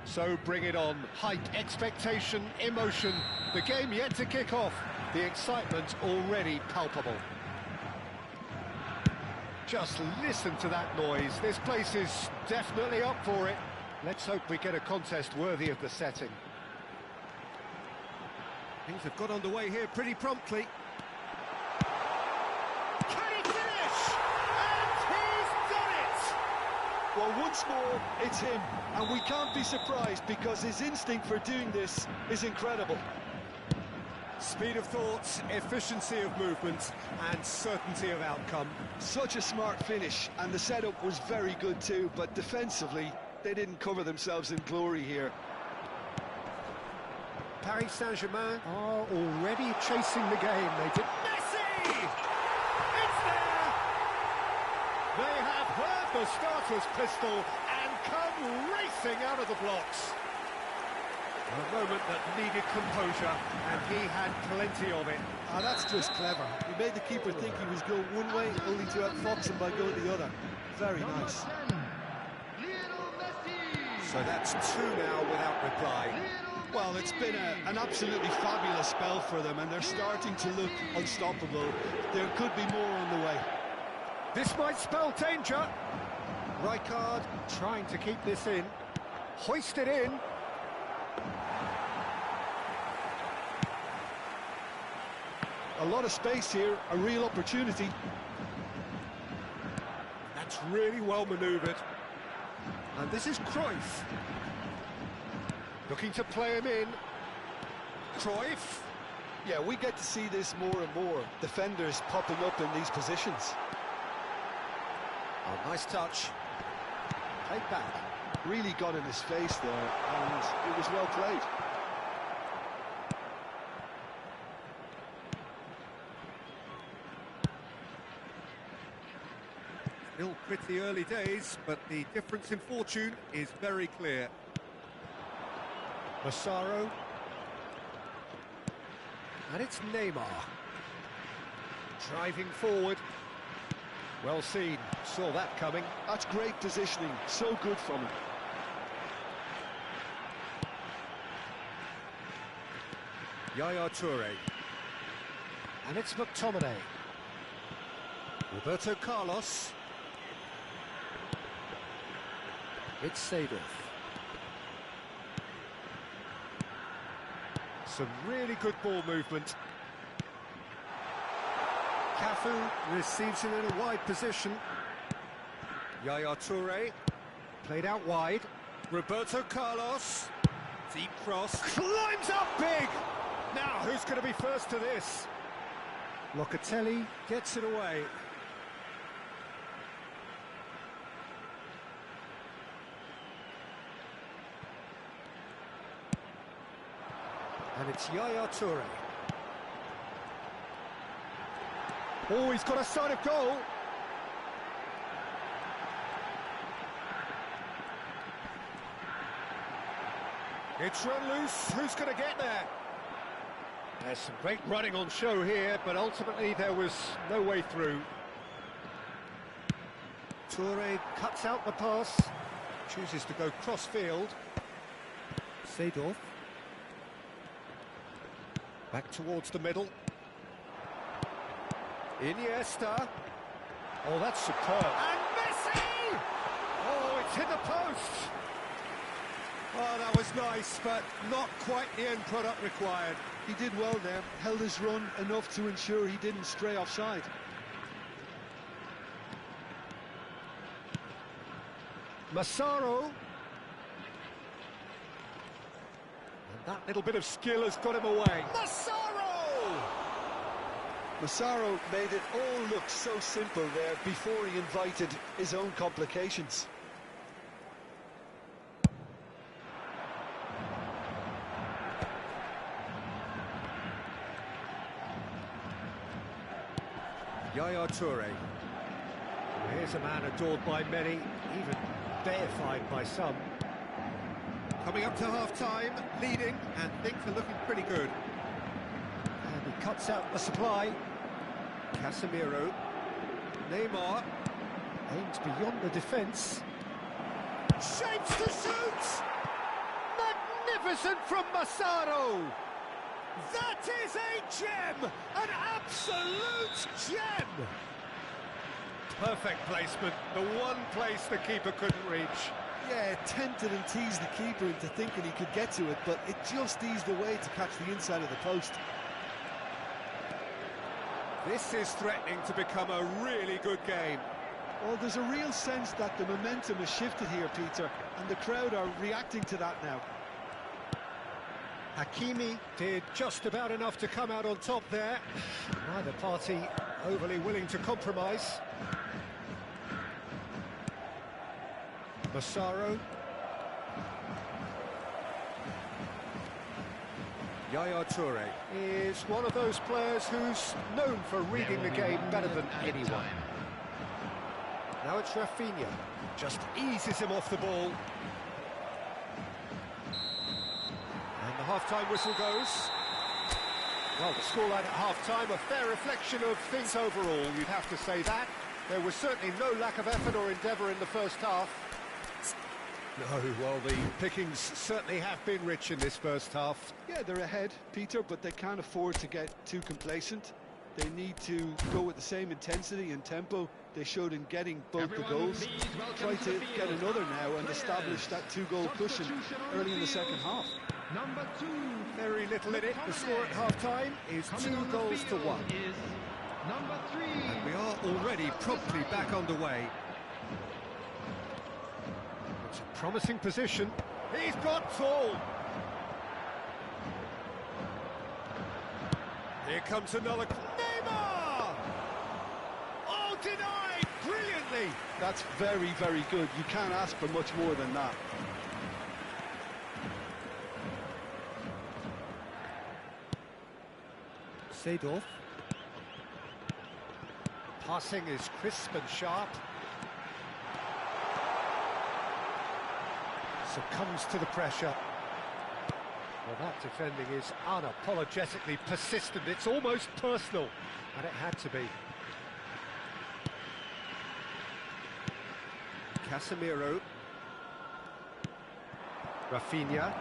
So bring it on. Hype, expectation, emotion. The game yet to kick off. The excitement already palpable. Just listen to that noise. This place is definitely up for it. Let's hope we get a contest worthy of the setting. Things have got underway here pretty promptly. Can he finish? And he's done it! Well, once more, it's him. And we can't be surprised because his instinct for doing this is incredible. Speed of thought, efficiency of movement, and certainty of outcome. Such a smart finish, and the setup was very good too, but defensively, they didn't cover themselves in glory here. Paris Saint-Germain are already chasing the game. They did. Messi! It's there! They have heard the starter's pistol and come racing out of the blocks. A moment that needed composure, and he had plenty of it. Ah, that's just clever. He made the keeper think he was going one way, only to outfox him by going the other. Very nice. So that's two now without reply. Well, it's been an absolutely fabulous spell for them, and they're starting to look unstoppable. There could be more on the way. This might spell danger. Rijkaard trying to keep this in. Hoist it in. A lot of space here, a real opportunity. That's really well manoeuvred. And this is Cruyff. Looking to play him in. Cruyff. Yeah, we get to see this more and more. Defenders popping up in these positions. Oh, nice touch. Played back. Really got in his face there, and it was well played. Still pretty early days, but the difference in fortune is very clear. Massaro. And it's Neymar. Driving forward. Well seen, saw that coming. That's great positioning, so good from him. Yaya Toure. And it's McTominay. Roberto Carlos. It's Aidiv. Some really good ball movement. Cafu receives it in a wide position. Yaya Toure, played out wide. Roberto Carlos, deep cross, climbs up big! Now, who's going to be first to this? Locatelli gets it away. And it's Yaya Toure. Oh, he's got a sight of goal. It's run loose. Who's going to get there? There's some great running on show here, but ultimately there was no way through. Toure cuts out the pass, chooses to go cross-field. Aidiv. Back towards the middle. Iniesta. Oh, that's superb. And Messi! Oh, it's hit the post. Oh, that was nice, but not quite the end product required. He did well there, held his run enough to ensure he didn't stray offside. Massaro. And that little bit of skill has got him away. Massaro! Massaro made it all look so simple there before he invited his own complications. Yaya Toure. Here's a man adored by many, even deified by some. Coming up to half-time, leading, and things are looking pretty good. And he cuts out the supply. Casemiro. Neymar. Aims beyond the defence. Shapes to shoot! Magnificent from Massaro! That is a gem! An absolute gem! Perfect placement, the one place the keeper couldn't reach. Yeah, tempted and teased the keeper into thinking he could get to it, but it just eased away to catch the inside of the post. This is threatening to become a really good game. Well, there's a real sense that the momentum has shifted here, Peter, and the crowd are reacting to that now. Hakimi did just about enough to come out on top there. Neither party overly willing to compromise. Massaro. Yaya Toure is one of those players who's known for reading the game better than anyone. Now it's Rafinha. Just eases him off the ball. And the half-time whistle goes. Well, the scoreline at half-time, a fair reflection of things overall, you'd have to say that. There was certainly no lack of effort or endeavour in the first half. No, well, the pickings certainly have been rich in this first half. Yeah, they're ahead, Peter, but they can't afford to get too complacent. They need to go with the same intensity and tempo they showed in getting both the goals. Try to get another now and establish that two-goal cushion early in the second half. Number 2. Very little in it. The score at half-time is 2-1. Number 3. And we are already promptly back underway. It's a promising position. He's got full. Here comes another. Neymar! Oh, denied brilliantly. That's very, very good. You can't ask for much more than that. Aidiv. Passing is crisp and sharp. Succumbs to the pressure. Well, that defending is unapologetically persistent. It's almost personal, and it had to be. Casemiro. Rafinha.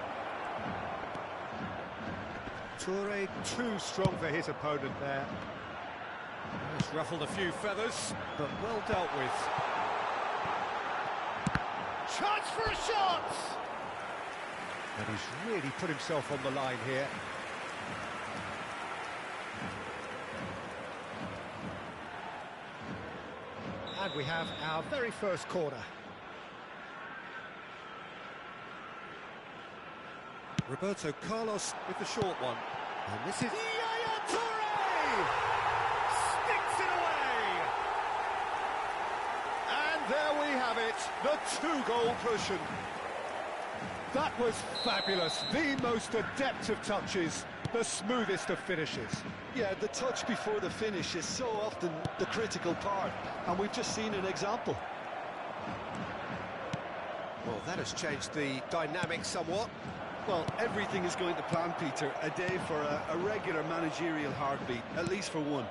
Toure too strong for his opponent there. He's ruffled a few feathers, but well dealt with. Chance for a shot! And he's really put himself on the line here. And we have our very first corner. Roberto Carlos with the short one. And this is Yaya Toure! Sticks it away! And there we have it, the two-goal cushion. That was fabulous, the most adept of touches, the smoothest of finishes. Yeah, the touch before the finish is so often the critical part, and we've just seen an example. Well, that has changed the dynamic somewhat. Well, everything is going to plan, Peter. A day for a regular managerial heartbeat, at least for one.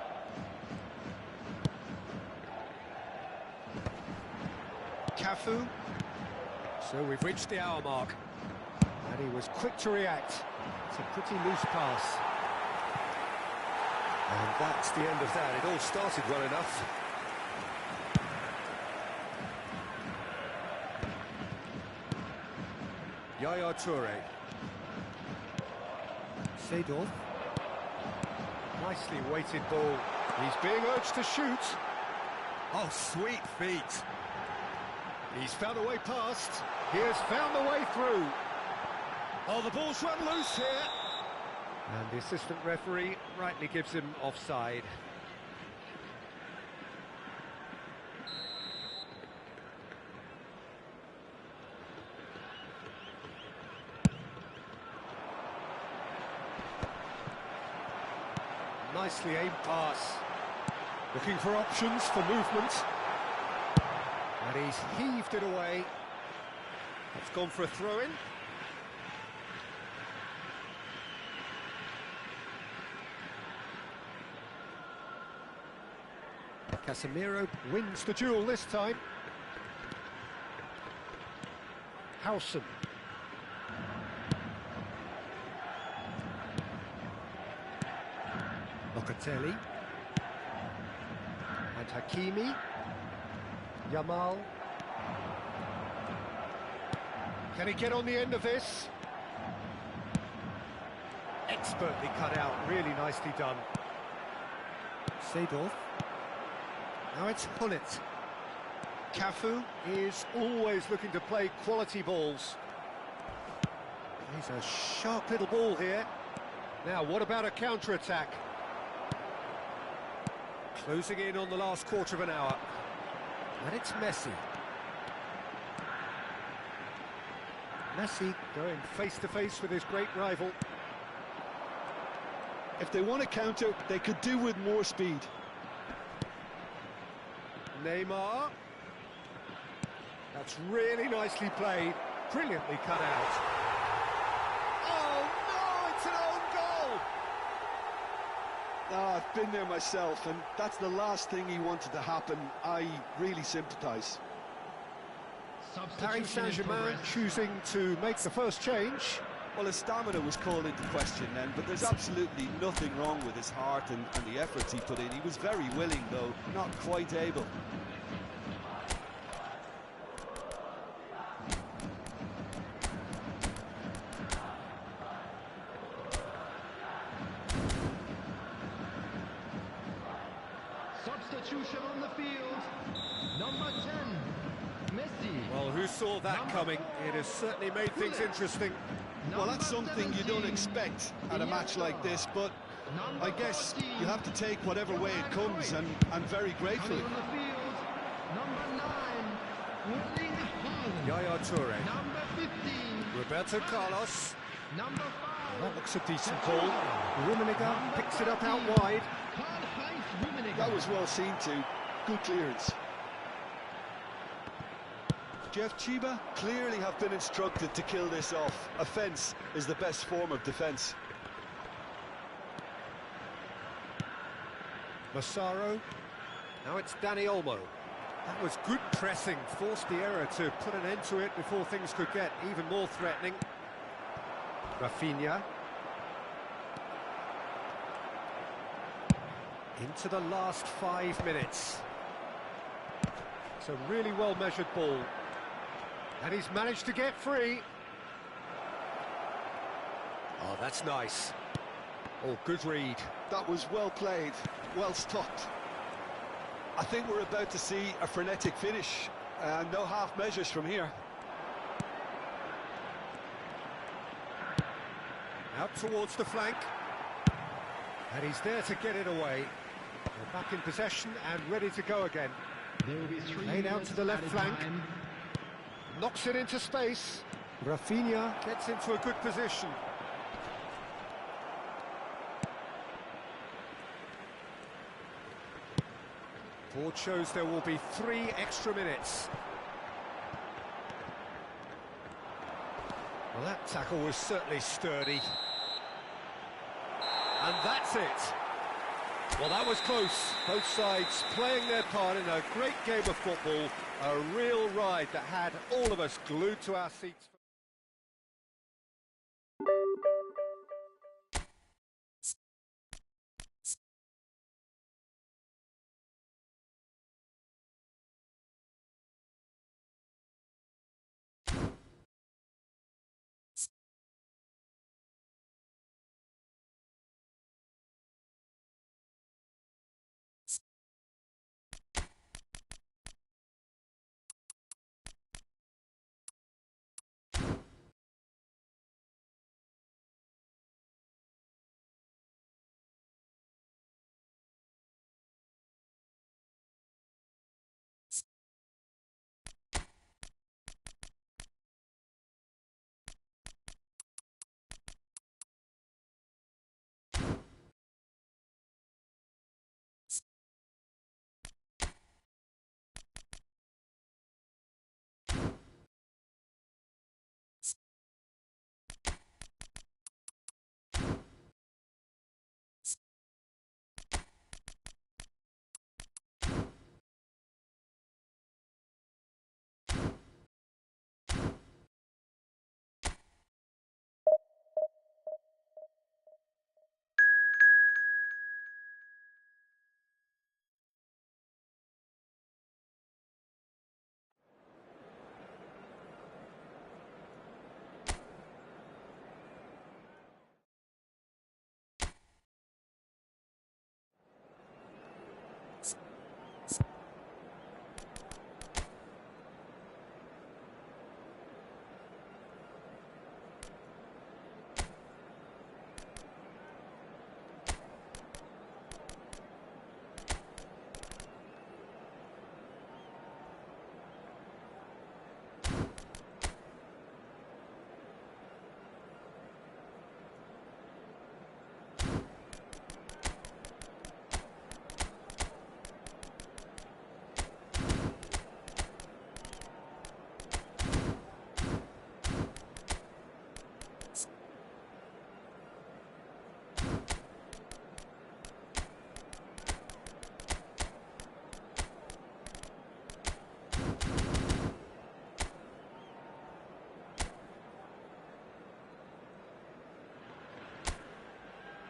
Cafu. So we've reached the hour mark. And he was quick to react. It's a pretty loose pass. And that's the end of that. It all started well enough. Yaya Toure. Aidiv. Nicely weighted ball. He's being urged to shoot. Oh, sweet feet. He's found a way past. He has found the way through. Oh, the ball's run loose here. And the assistant referee rightly gives him offside. Nicely aimed pass. Looking for options for movement. And he's heaved it away. It's gone for a throw-in. Casemiro wins the duel this time. Howson. Locatelli. And Hakimi. Yamal. Can he get on the end of this? Expertly cut out, really nicely done. Aidiv. Now it's Hullet. Cafu is always looking to play quality balls. He's a sharp little ball here. Now, what about a counter-attack? Closing in on the last quarter of an hour. And it's Messi. Messi going face-to-face with his great rival. If they want to counter, they could do with more speed. Neymar. That's really nicely played. Brilliantly cut out. Oh no, it's an own goal! Oh, I've been there myself, and that's the last thing he wanted to happen. I really sympathise. Paris Saint-Germain choosing to make the first change. Well, his stamina was called into question then, but there's absolutely nothing wrong with his heart and the efforts he put in. He was very willing, though, not quite able. Substitution on the field. Number 10, Messi. Well, who saw that coming? It has certainly made things interesting. Well, that's something you don't expect at a match like this, but I guess you have to take whatever way it comes, and very gratefully. Yaya Toure. Number 15. Roberto Carlos. Number 5. That looks a decent ball. Rummenigge picks it up out wide. That was well seen too. Good clearance. Jeff Chiba clearly have been instructed to kill this off. Offence is the best form of defence. Massaro. Now it's Dani Olmo. That was good pressing, forced the error to put an end to it before things could get even more threatening. Rafinha. Into the last 5 minutes. It's a really well-measured ball. And he's managed to get free. Oh, that's nice. Oh, good read. That was well played, well stopped. I think we're about to see a frenetic finish, and no half measures from here. Out towards the flank. And he's there to get it away. They're back in possession and ready to go again. There will be 3 Laid out minutes to the left added flank. time. Knocks it into space. Rafinha gets into a good position. Board shows there will be 3 extra minutes. Well, that tackle was certainly sturdy. And that's it. Well, that was close. Both sides playing their part in a great game of football. A real ride that had all of us glued to our seats.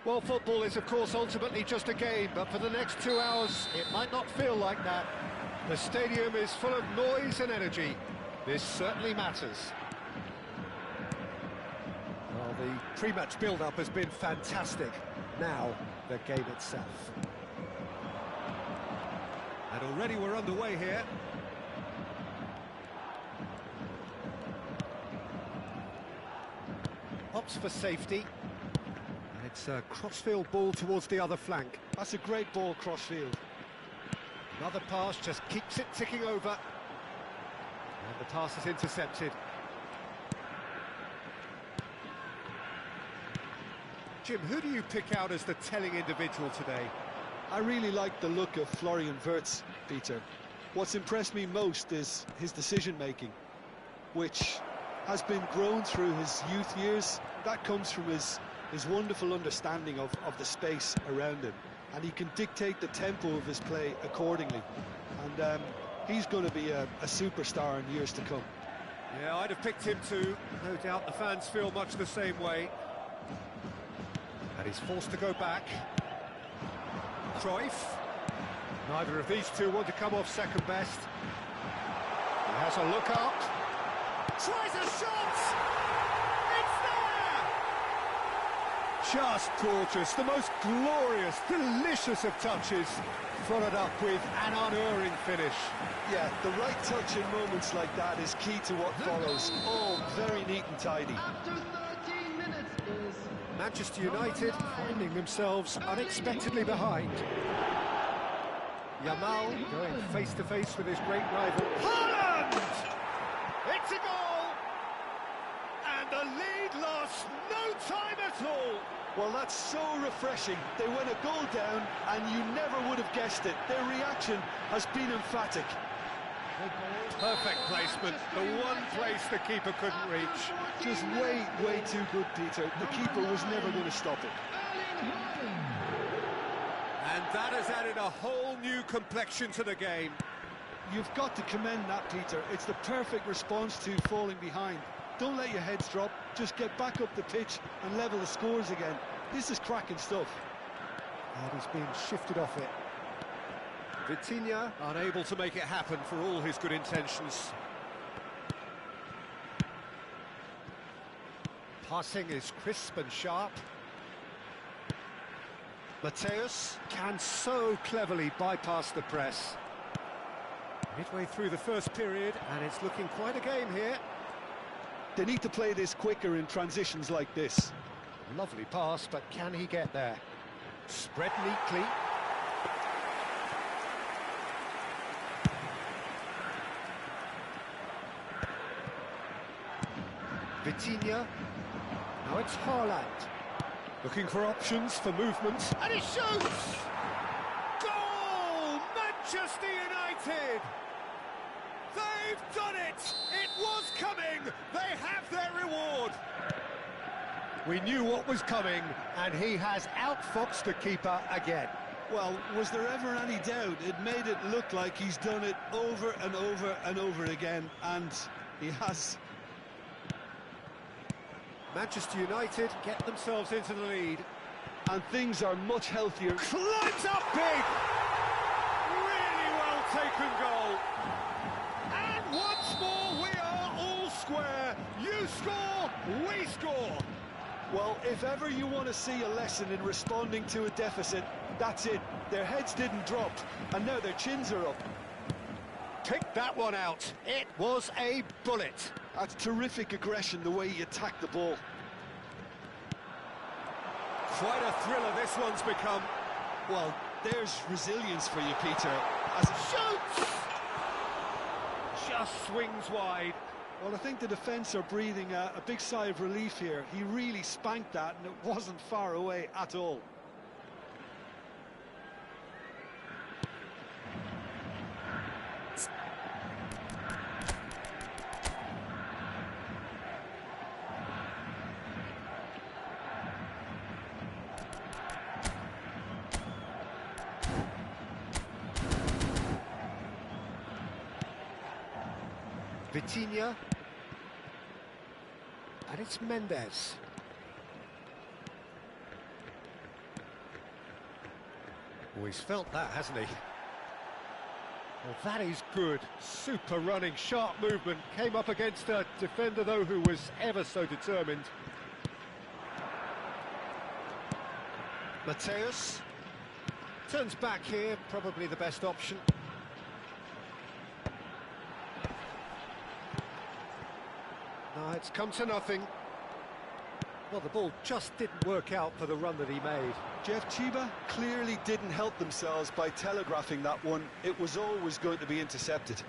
Well, football is, of course, ultimately just a game, but for the next 2 hours, it might not feel like that. The stadium is full of noise and energy. This certainly matters. Well, the pre-match build-up has been fantastic. Now, the game itself. And already we're underway here. Opts for safety. It's a crossfield ball towards the other flank. That's a great ball crossfield. Another pass just keeps it ticking over. And the pass is intercepted. Jim, who do you pick out as the telling individual today? I really like the look of Florian Wirtz, Peter. What's impressed me most is his decision-making. which has been grown through his youth years. That comes from his wonderful understanding of the space around him, and he can dictate the tempo of his play accordingly. And he's going to be a superstar in years to come. Yeah, I'd have picked him too. No doubt the fans feel much the same way. And he's forced to go back. Cruyff. Neither of these two want to come off second best. He has a look up. Tries a shot! It's there! Just gorgeous. The most glorious, delicious of touches. Followed up with an unerring finish. Yeah, the right touch in moments like that is key to what follows. All very neat and tidy. After 13 minutes is Manchester United finding themselves unexpectedly behind. Yamal going face-to-face with his great rival. Haaland! It's a goal! And the lead lost no time at all. Well, that's so refreshing. They went a goal down, and you never would have guessed it. Their reaction has been emphatic. Perfect placement, the one place the keeper couldn't reach. Just way, way too good, Peter. The keeper was never going to stop it. And that has added a whole new complexion to the game. You've got to commend that, Peter. It's the perfect response to falling behind. Don't let your heads drop, just get back up the pitch and level the scores again. This is cracking stuff. And he's being shifted off it. Vitinha unable to make it happen for all his good intentions. Passing is crisp and sharp. Mateus can so cleverly bypass the press. Midway through the first period, and it's looking quite a game here. They need to play this quicker in transitions like this. Lovely pass, but can he get there? Spread neatly. Vitinha. Now it's Haaland. Looking for options for movement. And he shoots! Goal! Manchester United! They've done it! It was coming! They have their reward! We knew what was coming, and he has outfoxed the keeper again. Well, was there ever any doubt? It made it look like he's done it over and over and over again, and he has. Manchester United get themselves into the lead. And things are much healthier. Climbs up big! Really well taken goal. And once more, we are all square. You score, we score. Well, if ever you want to see a lesson in responding to a deficit, that's it. Their heads didn't drop, and now their chins are up. Pick that one out. It was a bullet. That's terrific aggression, the way he attacked the ball. Quite a thriller this one's become. Well, there's resilience for you, Peter. As it Shoots! Just swings wide. Well, I think the defence are breathing a big sigh of relief here. He really spanked that, and it wasn't far away at all. Vitinha. And it's Mendes. Oh, he's felt that, hasn't he? Well, that is good. Super running, sharp movement. Came up against a defender, though, who was ever so determined. Mateus. Turns back here, probably the best option. No, it's come to nothing. Well, the ball just didn't work out for the run that he made. Jeff, Chiba clearly didn't help themselves by telegraphing that one. It was always going to be intercepted.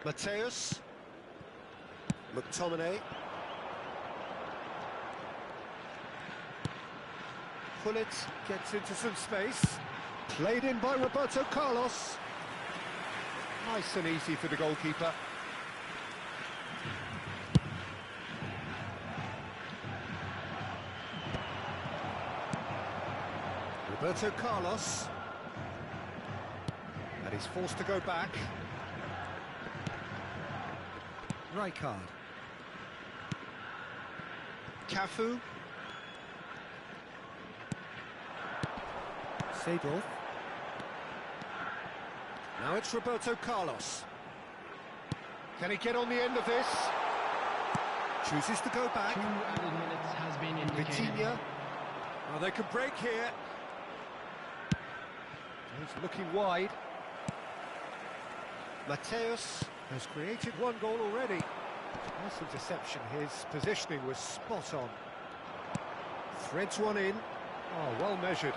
Mateus. McTominay. Pullet gets into some space. Played in by Roberto Carlos. Nice and easy for the goalkeeper. Roberto Carlos. And he's forced to go back. Rijkaard. Cafu. Seedorf. Now it's Roberto Carlos. Can he get on the end of this? Chooses to go back. 2 added minutes has been indicated. Vitinha. Oh, they could break here. He's looking wide. Mateus has created 1 goal already. Nice interception. His positioning was spot on. Threads one in. Oh, well measured.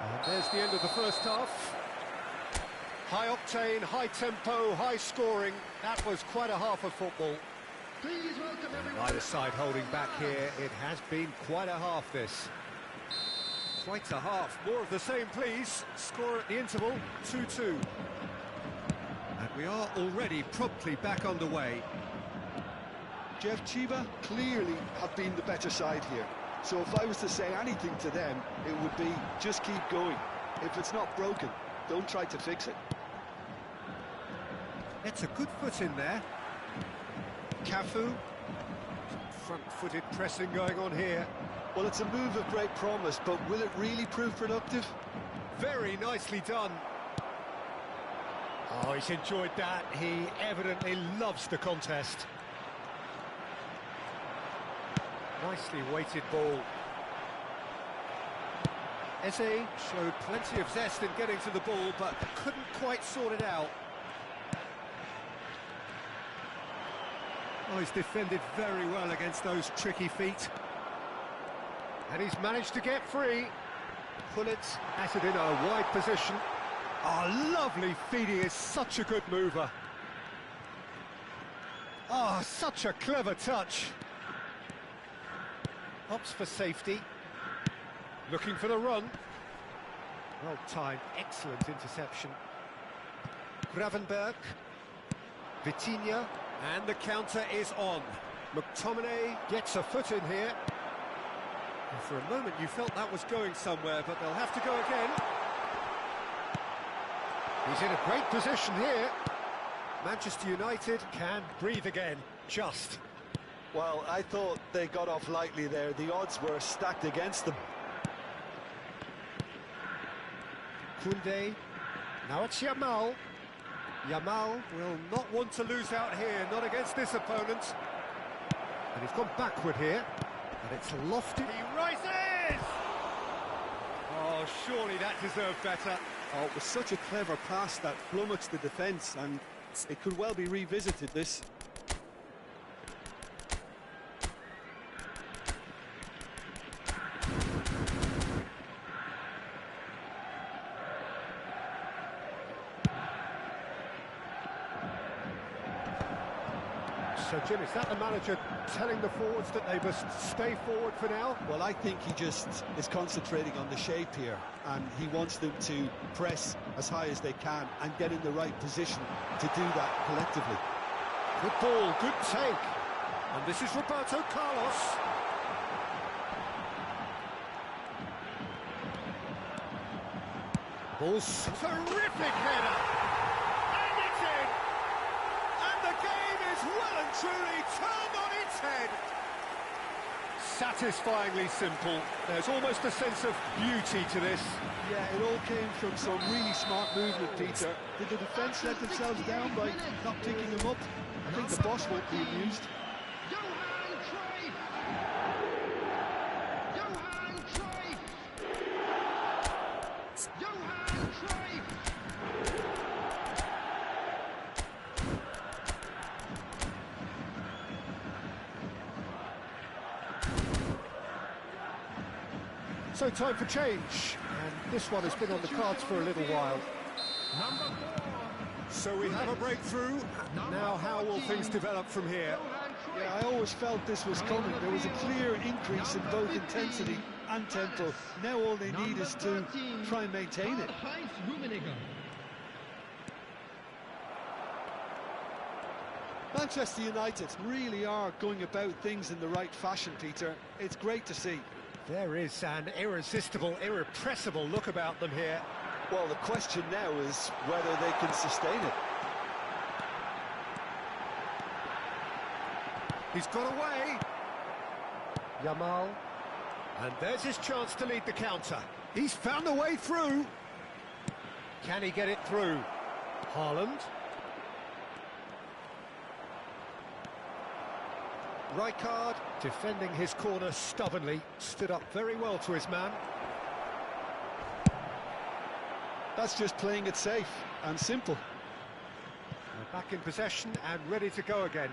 And there's the end of the first half. High octane, high tempo, high scoring. That was quite a half of football. Please welcome everyone. Neither side holding back here. It has been quite a half, this. Quite a half. More of the same, please. Score at the interval, 2-2. And we are already promptly back underway. Jeff, Chiba clearly have been the better side here. So if I was to say anything to them, it would be just keep going. If it's not broken, don't try to fix it. It's a good foot in there. Cafu. Front-footed pressing going on here. Well, it's a move of great promise, but will it really prove productive? Very nicely done. Oh, he's enjoyed that. He evidently loves the contest. Nicely weighted ball. Eze showed plenty of zest in getting to the ball, but couldn't quite sort it out. Oh, he's defended very well against those tricky feet. And he's managed to get free. Pullet at it in a wide position. Oh, lovely feeding, is such a good mover. Oh, such a clever touch. Opts for safety. Looking for the run. Well timed, excellent interception. Gravenberg. Vitinha. And the counter is on. McTominay gets a foot in here. And for a moment you felt that was going somewhere, but they'll have to go again. He's in a great position here. Manchester United can breathe again, just. Well, I thought they got off lightly there. The odds were stacked against them. Koundé. Now it's Yamal. Yamal will not want to lose out here, not against this opponent. And he's gone backward here. And it's lofty. He rises! Oh, surely that deserved better. Oh, it was such a clever pass that flummoxed the defence, and it could well be revisited, this. So, Jim, is that the manager telling the forwards that they must stay forward for now? Well, I think he just is concentrating on the shape here, and he wants them to press as high as they can and get in the right position to do that collectively. Good ball, good take. And this is Roberto Carlos. Ball's terrific header. And it's in. And the game is well and truly turned on its head. Satisfyingly simple. There's almost a sense of beauty to this. Yeah, it all came from some really smart movement, Peter. Did the defence let themselves down by not picking them up? I think the boss won't be amused. Johan Cruyff! Johan Cruyff! Johan Cruyff! So time for change. And this one has been on the cards for a little while. Number 4. So we have a breakthrough. Now how will things develop from here? Johan Cruyff! Yeah, I always felt this was coming. There was a clear increase in both intensity and tempo. Now all they need is to try and maintain it. Manchester United really are going about things in the right fashion, Peter. It's great to see. There is an irresistible, irrepressible look about them here. Well, the question now is whether they can sustain it. He's got away. Yamal. And there's his chance to lead the counter. He's found a way through. Can he get it through? Haaland. Rijkaard, defending his corner stubbornly, stood up very well to his man. That's just playing it safe and simple. They're back in possession and ready to go again.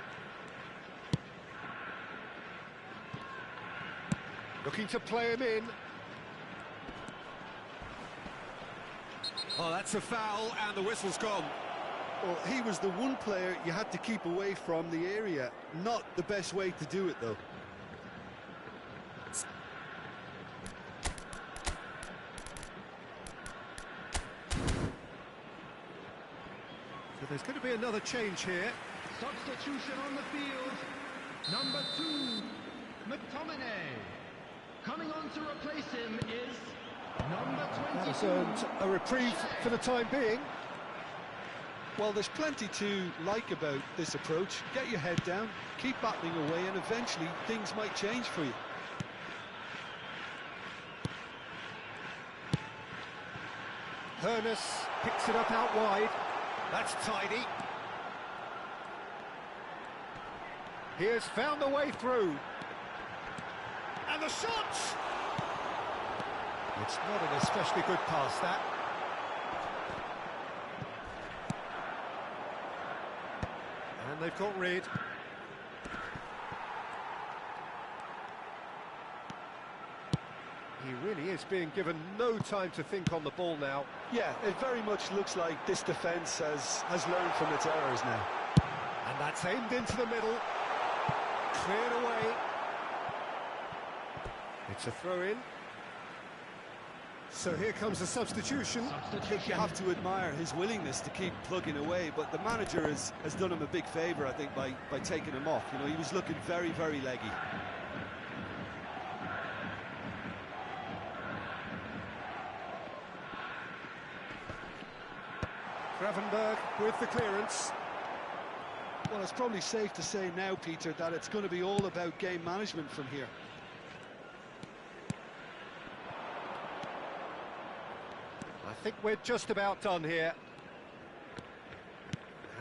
Looking to play him in. Oh, that's a foul, and the whistle's gone. Well, he was the one player you had to keep away from the area. Not the best way to do it, though. So there's going to be another change here. Substitution on the field. Number 2, McTominay. Coming on to replace him is number 22. That's earned a reprieve for the time being. Well, there's plenty to like about this approach. Get your head down, keep battling away, and eventually things might change for you. Hernus picks it up out wide. That's tidy. He has found a way through. And the shot! It's not an especially good pass, that. And they've got rid. He really is being given no time to think on the ball now. Yeah, it very much looks like this defence has learned from its errors now. And that's aimed into the middle. Cleared away. It's a throw-in. So here comes the substitution. I think you have to admire his willingness to keep plugging away, but the manager has done him a big favour, I think, by taking him off. You know, he was looking very, very leggy. Gravenberg with the clearance. Well, it's probably safe to say now, Peter, that it's going to be all about game management from here. I think we're just about done here.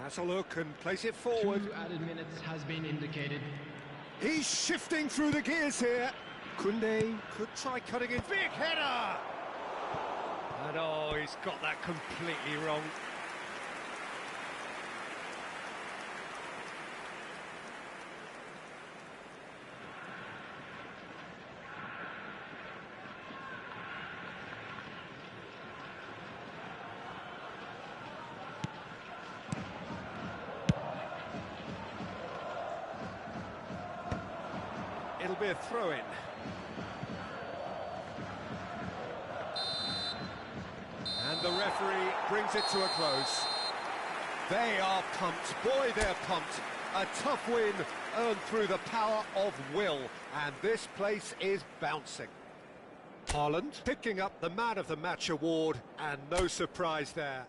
Has a look and plays it forward. 2 added minutes has been indicated. He's shifting through the gears here. Koundé could try cutting in. Big header! And oh, he's got that completely wrong. It'll be a throw-in. And the referee brings it to a close. They are pumped. Boy, they're pumped. A tough win earned through the power of will. And this place is bouncing. Haaland picking up the Man of the Match award, and no surprise there.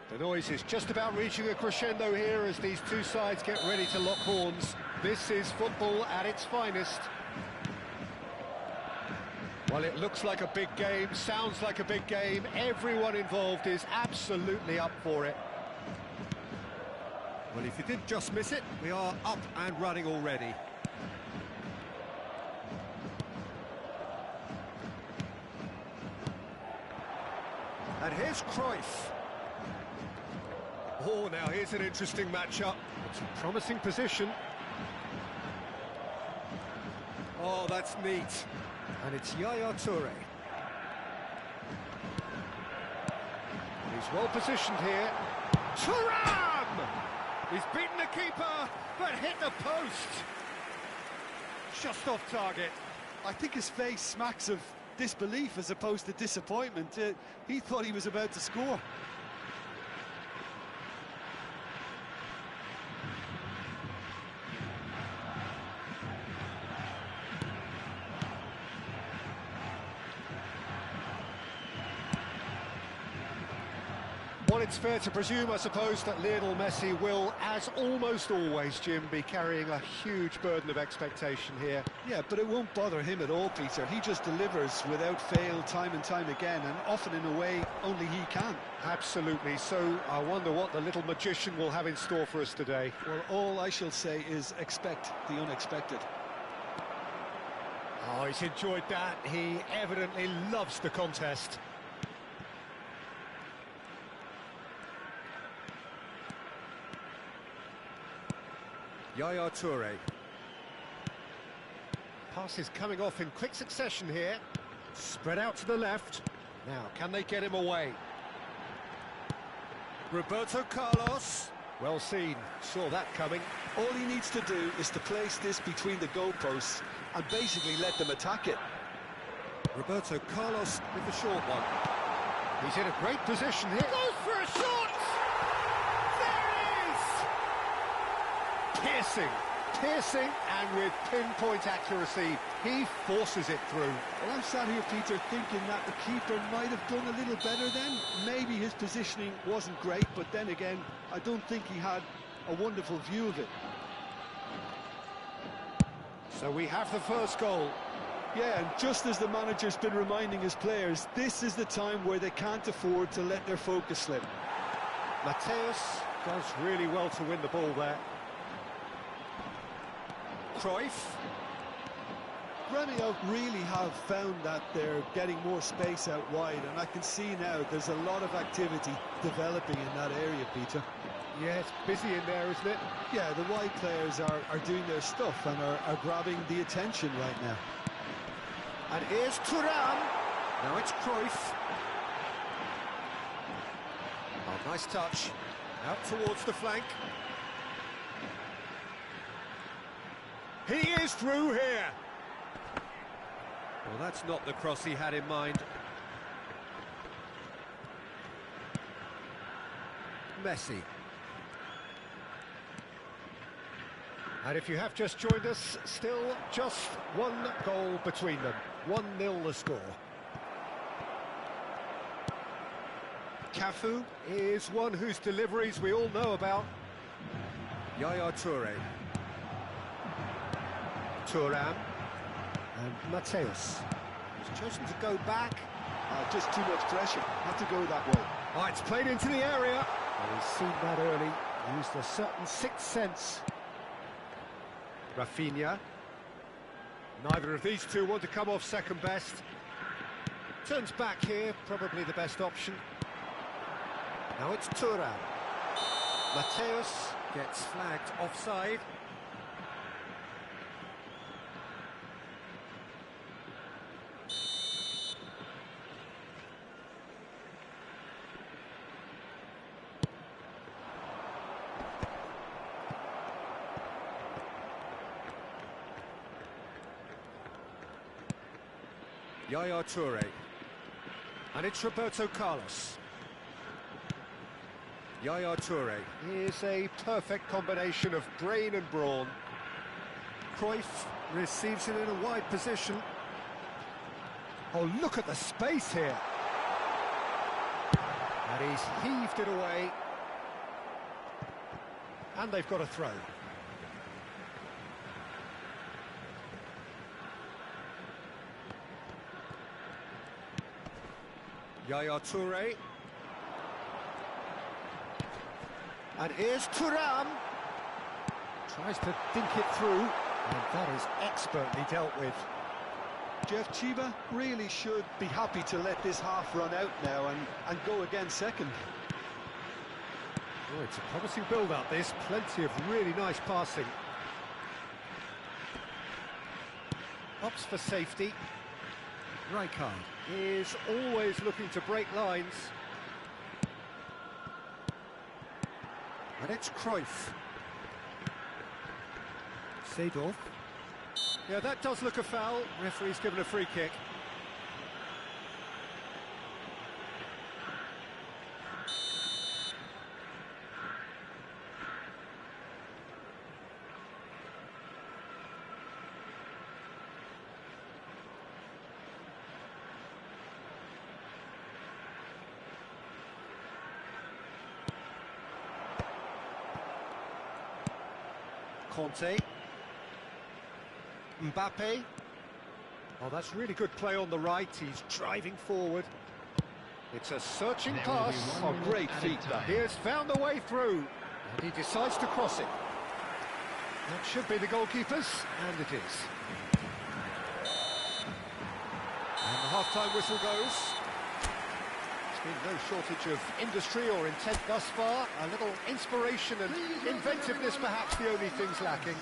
The noise is just about reaching a crescendo here as these two sides get ready to lock horns. This is football at its finest. Well, it looks like a big game, sounds like a big game. Everyone involved is absolutely up for it. Well, if you did just miss it, we are up and running already. And here's Cruyff. Oh, now here's an interesting matchup. It's a promising position. Oh, that's neat. And it's Yaya Toure. He's well positioned here. Thuram! He's beaten the keeper, but hit the post. Just off target. I think his face smacks of disbelief as opposed to disappointment. He thought he was about to score. Well, it's fair to presume, I suppose, that Lionel Messi will, as almost always, Jim, be carrying a huge burden of expectation here. Yeah, but it won't bother him at all, Peter. He just delivers without fail time and time again, and often in a way only he can. Absolutely. So I wonder what the little magician will have in store for us today. Well, all I shall say is expect the unexpected. Oh, he's enjoyed that. He evidently loves the contest. Yaya Toure. Pass is coming off in quick succession here. Spread out to the left. Now, can they get him away? Roberto Carlos. Well seen. Saw that coming. All he needs to do is to place this between the goalposts and basically let them attack it. Roberto Carlos with the short one. He's in a great position here. Goes for a shot! Piercing, and with pinpoint accuracy, he forces it through. Well, I'm sat here, Peter, thinking that the keeper might have done a little better then. Maybe his positioning wasn't great, but then again, I don't think he had a wonderful view of it. So we have the first goal. Yeah, and just as the manager's been reminding his players, this is the time where they can't afford to let their focus slip. Mateus does really well to win the ball there. Cruyff. Gremio really have found that they're getting more space out wide, and I can see now there's a lot of activity developing in that area, Peter. Yeah, it's busy in there, isn't it? Yeah, the wide players are doing their stuff and are grabbing the attention right now. And here's Thuram. Now it's Cruyff. Oh, nice touch. Out towards the flank. He is through here. Well, that's not the cross he had in mind. Messi. And if you have just joined us, still just one goal between them. 1-0 the score. Cafu is one whose deliveries we all know about. Yaya Toure. Thuram and Mateus. He's chosen to go back. Just too much pressure. Had to go that way. Oh, it's played into the area. Well, he's seen that early. Used a certain sixth sense. Rafinha. Neither of these two want to come off second best. Turns back here, probably the best option. Now it's Thuram. Mateus gets flagged offside. Yaya Toure. And it's Roberto Carlos. Yaya Toure. Here's a perfect combination of brain and brawn. Cruyff receives it in a wide position. Oh, look at the space here. And he's heaved it away. And they've got a throw. Yaya Toure. And here's Thuram. Tries to dink it through, and that is expertly dealt with. Jeff, Chiba really should be happy to let this half run out now and go again second. Oh, it's a promising build-up, this. Plenty of really nice passing. Opts for safety. Rijkaard is always looking to break lines. And it's Cruyff. Seedorf. Yeah, that does look a foul. Referee's given a free kick. Conte. Mbappe. Oh, that's really good play on the right. He's driving forward. It's a searching pass. Oh, great feet that. He has found a way through, and he decides to cross it. That should be the goalkeeper's, and it is. And the half-time whistle goes. There's been no shortage of industry or intent thus far. A little inspiration and inventiveness, perhaps the only things lacking.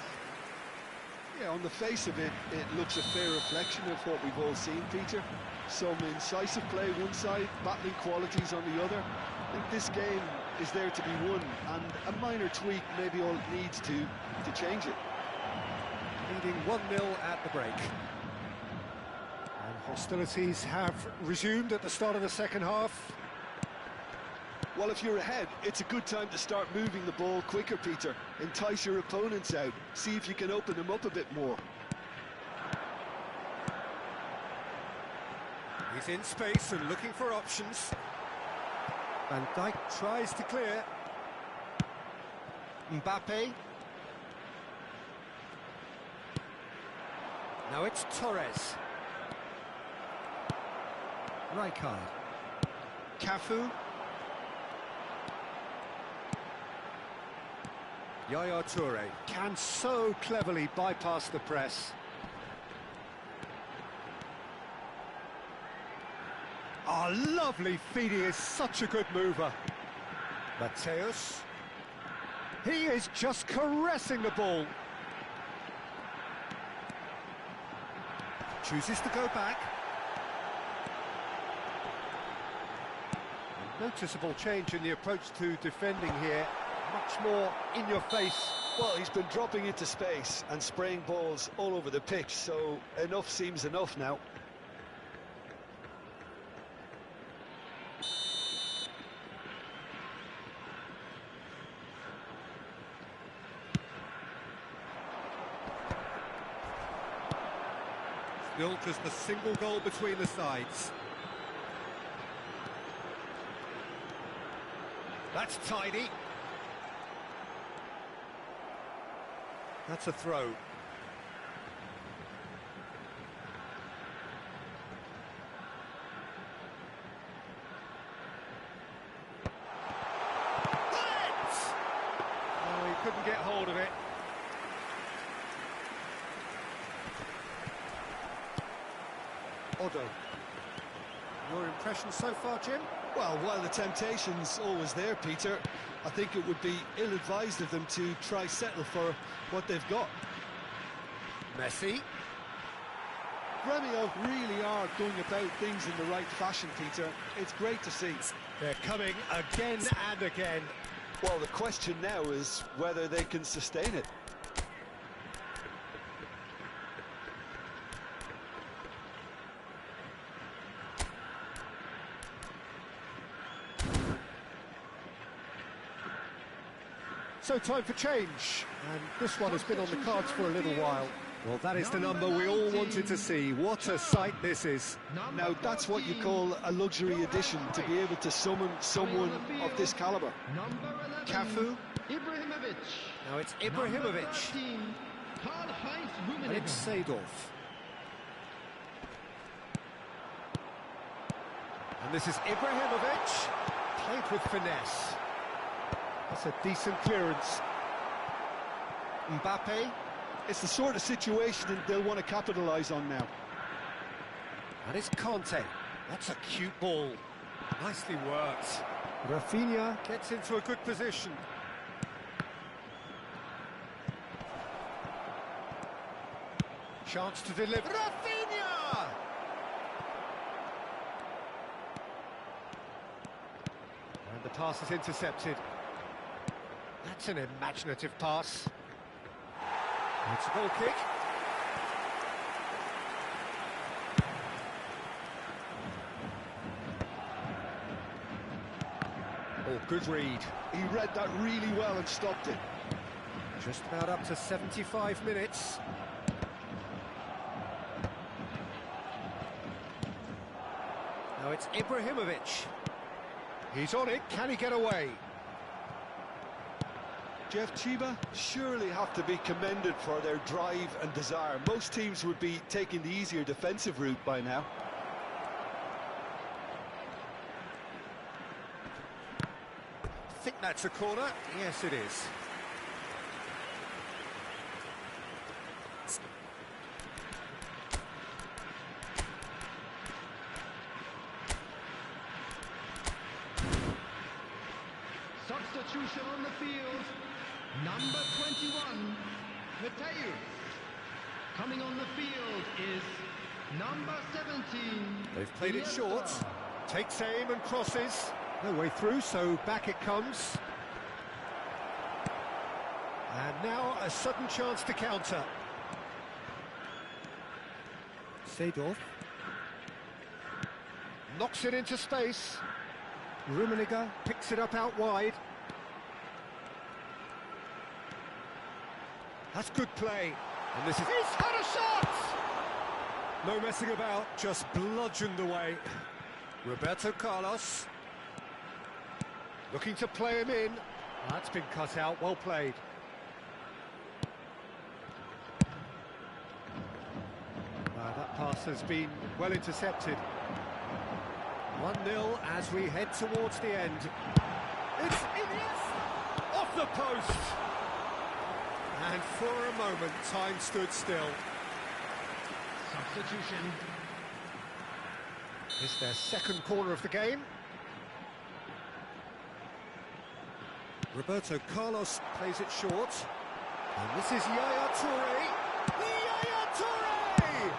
Yeah, on the face of it, it looks a fair reflection of what we've all seen, Peter. Some incisive play one side, battling qualities on the other. I think this game is there to be won, and a minor tweak may be all it needs to change it. Leading 1-0 at the break. And hostilities have resumed at the start of the second half. Well, if you're ahead, it's a good time to start moving the ball quicker, Peter. Entice your opponents out. See if you can open them up a bit more. He's in space and looking for options. Van Dijk tries to clear. Mbappe. Now it's Torres. Rijkaard. Cafu. Yaya Toure can so cleverly bypass the press. Oh, lovely feet, he is such a good mover. Mateus. He is just caressing the ball. Chooses to go back. A noticeable change in the approach to defending here. Much more in your face. Well, he's been dropping into space and spraying balls all over the pitch, so enough seems enough now. Still just a single goal between the sides. That's tidy. That's a throw. Oh, he couldn't get hold of it. Odo. Your impression so far, Jim? Well, while the temptation's always there, Peter, I think it would be ill-advised of them to try settle for what they've got. Messi. Gremio really are going about things in the right fashion, Peter. It's great to see. They're coming again and again. Well, the question now is whether they can sustain it. So time for change, and this one has been on the cards for a little while. Well, that is the number we all wanted to see. What a sight this is. Now, that's what you call a luxury addition, to be able to summon someone of this calibre. Cafu. Ibrahimovic. Now it's Ibrahimovic. And it's Seedorf. And this is Ibrahimovic. Played with finesse. That's a decent clearance. Mbappe. It's the sort of situation they'll want to capitalise on now. And it's Conte. That's a cute ball. Nicely worked. Rafinha gets into a good position. Chance to deliver. Rafinha! And the pass is intercepted. That's an imaginative pass. It's a goal kick. Oh, good read. He read that really well and stopped it. Just about up to 75 minutes. Now it's Ibrahimovic. He's on it. Can he get away? Jeff, Chiba surely have to be commended for their drive and desire. Most teams would be taking the easier defensive route by now. I think that's a corner. Yes, it is. Substitution on the field. Number 21, Aidiv. Coming on the field is number 17. They've played it short. Takes aim and crosses. No way through, so back it comes. And now a sudden chance to counter. Seedorf. Knocks it into space. Rummenigge picks it up out wide. That's good play. And this is... He's had a shot! No messing about, just bludgeoned away. Roberto Carlos. Looking to play him in. That's been cut out, well played. That pass has been well intercepted. 1-0 as we head towards the end. It's Iniesta! Off the post! And for a moment, time stood still. Substitution. It's their second corner of the game. Roberto Carlos plays it short. And this is Yaya Toure. Yaya Toure!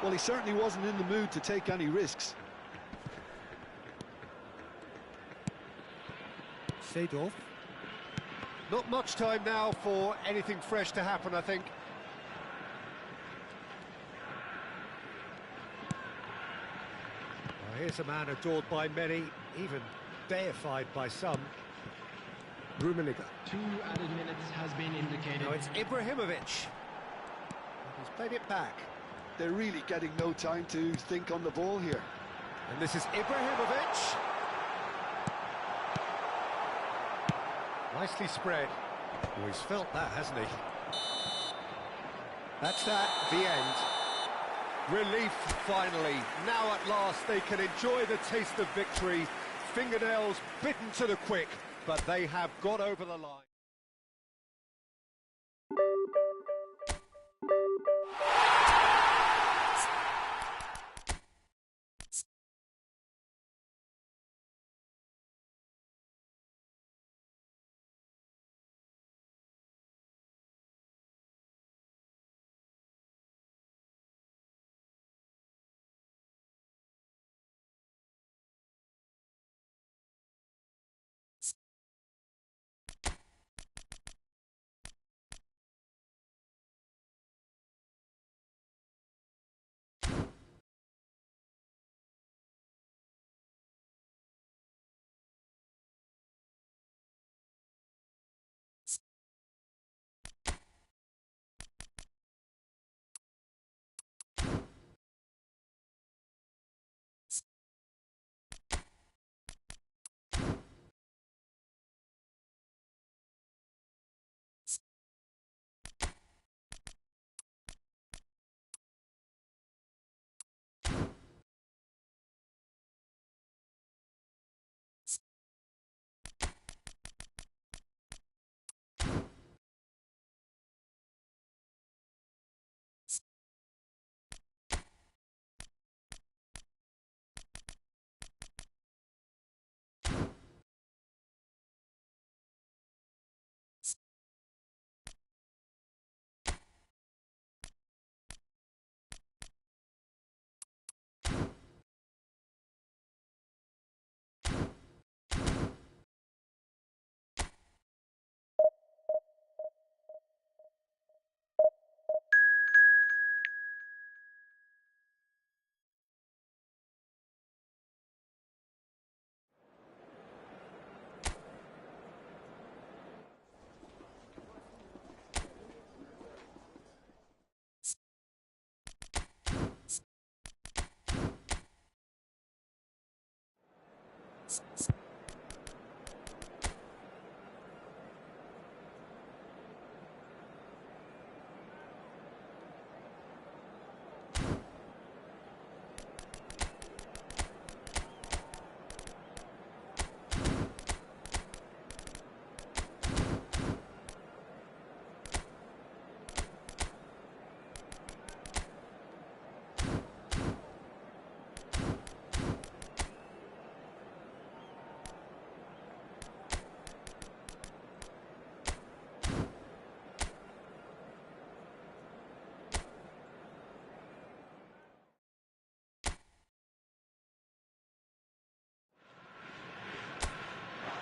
Well, he certainly wasn't in the mood to take any risks. Seedorf. Not much time now for anything fresh to happen, I think. Well, here's a man adored by many, even deified by some. Rummenigge. 2 added minutes has been indicated. Now it's Ibrahimovic. He's played it back. They're really getting no time to think on the ball here. And this is Ibrahimovic. Nicely spread. Oh, he's felt that, hasn't he? That's that, the end. Relief, finally. Now at last they can enjoy the taste of victory. Fingernails bitten to the quick, but they have got over the line.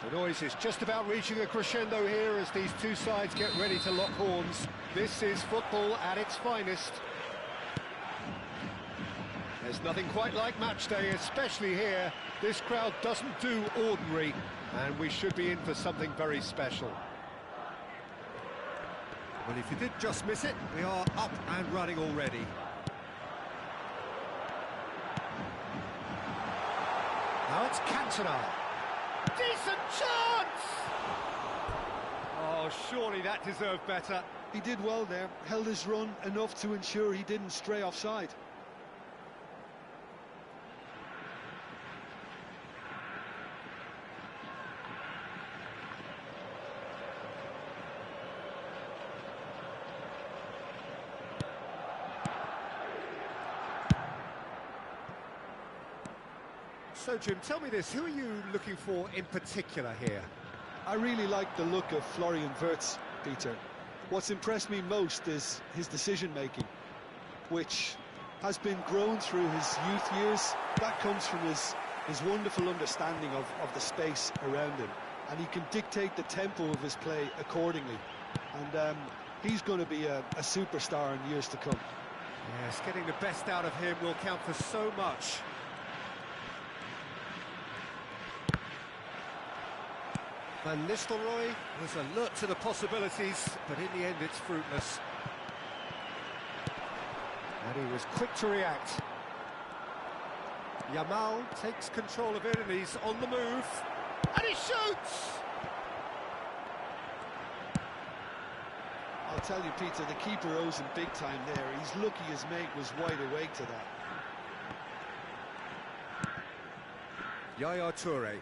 The noise is just about reaching a crescendo here as these two sides get ready to lock horns. This is football at its finest. There's nothing quite like match day, especially here. This crowd doesn't do ordinary, and we should be in for something very special. Well, if you did just miss it, we are up and running already. Now it's Cantona. Decent chance! Oh, surely that deserved better. He did well there, held his run enough to ensure he didn't stray offside. So, Jim, tell me this, who are you looking for in particular here? I really like the look of Florian Wirtz, Peter. What's impressed me most is his decision-making, which has been grown through his youth years. That comes from his wonderful understanding of the space around him, and he can dictate the tempo of his play accordingly. And he's going to be a superstar in years to come. Yes, getting the best out of him will count for so much. Van Nistelrooy was alert to the possibilities, but in the end it's fruitless. And he was quick to react. Yamal takes control of it and he's on the move. And he shoots! I'll tell you, Peter, the keeper owes him big time there. He's lucky his mate was wide awake to that. Yaya Toure.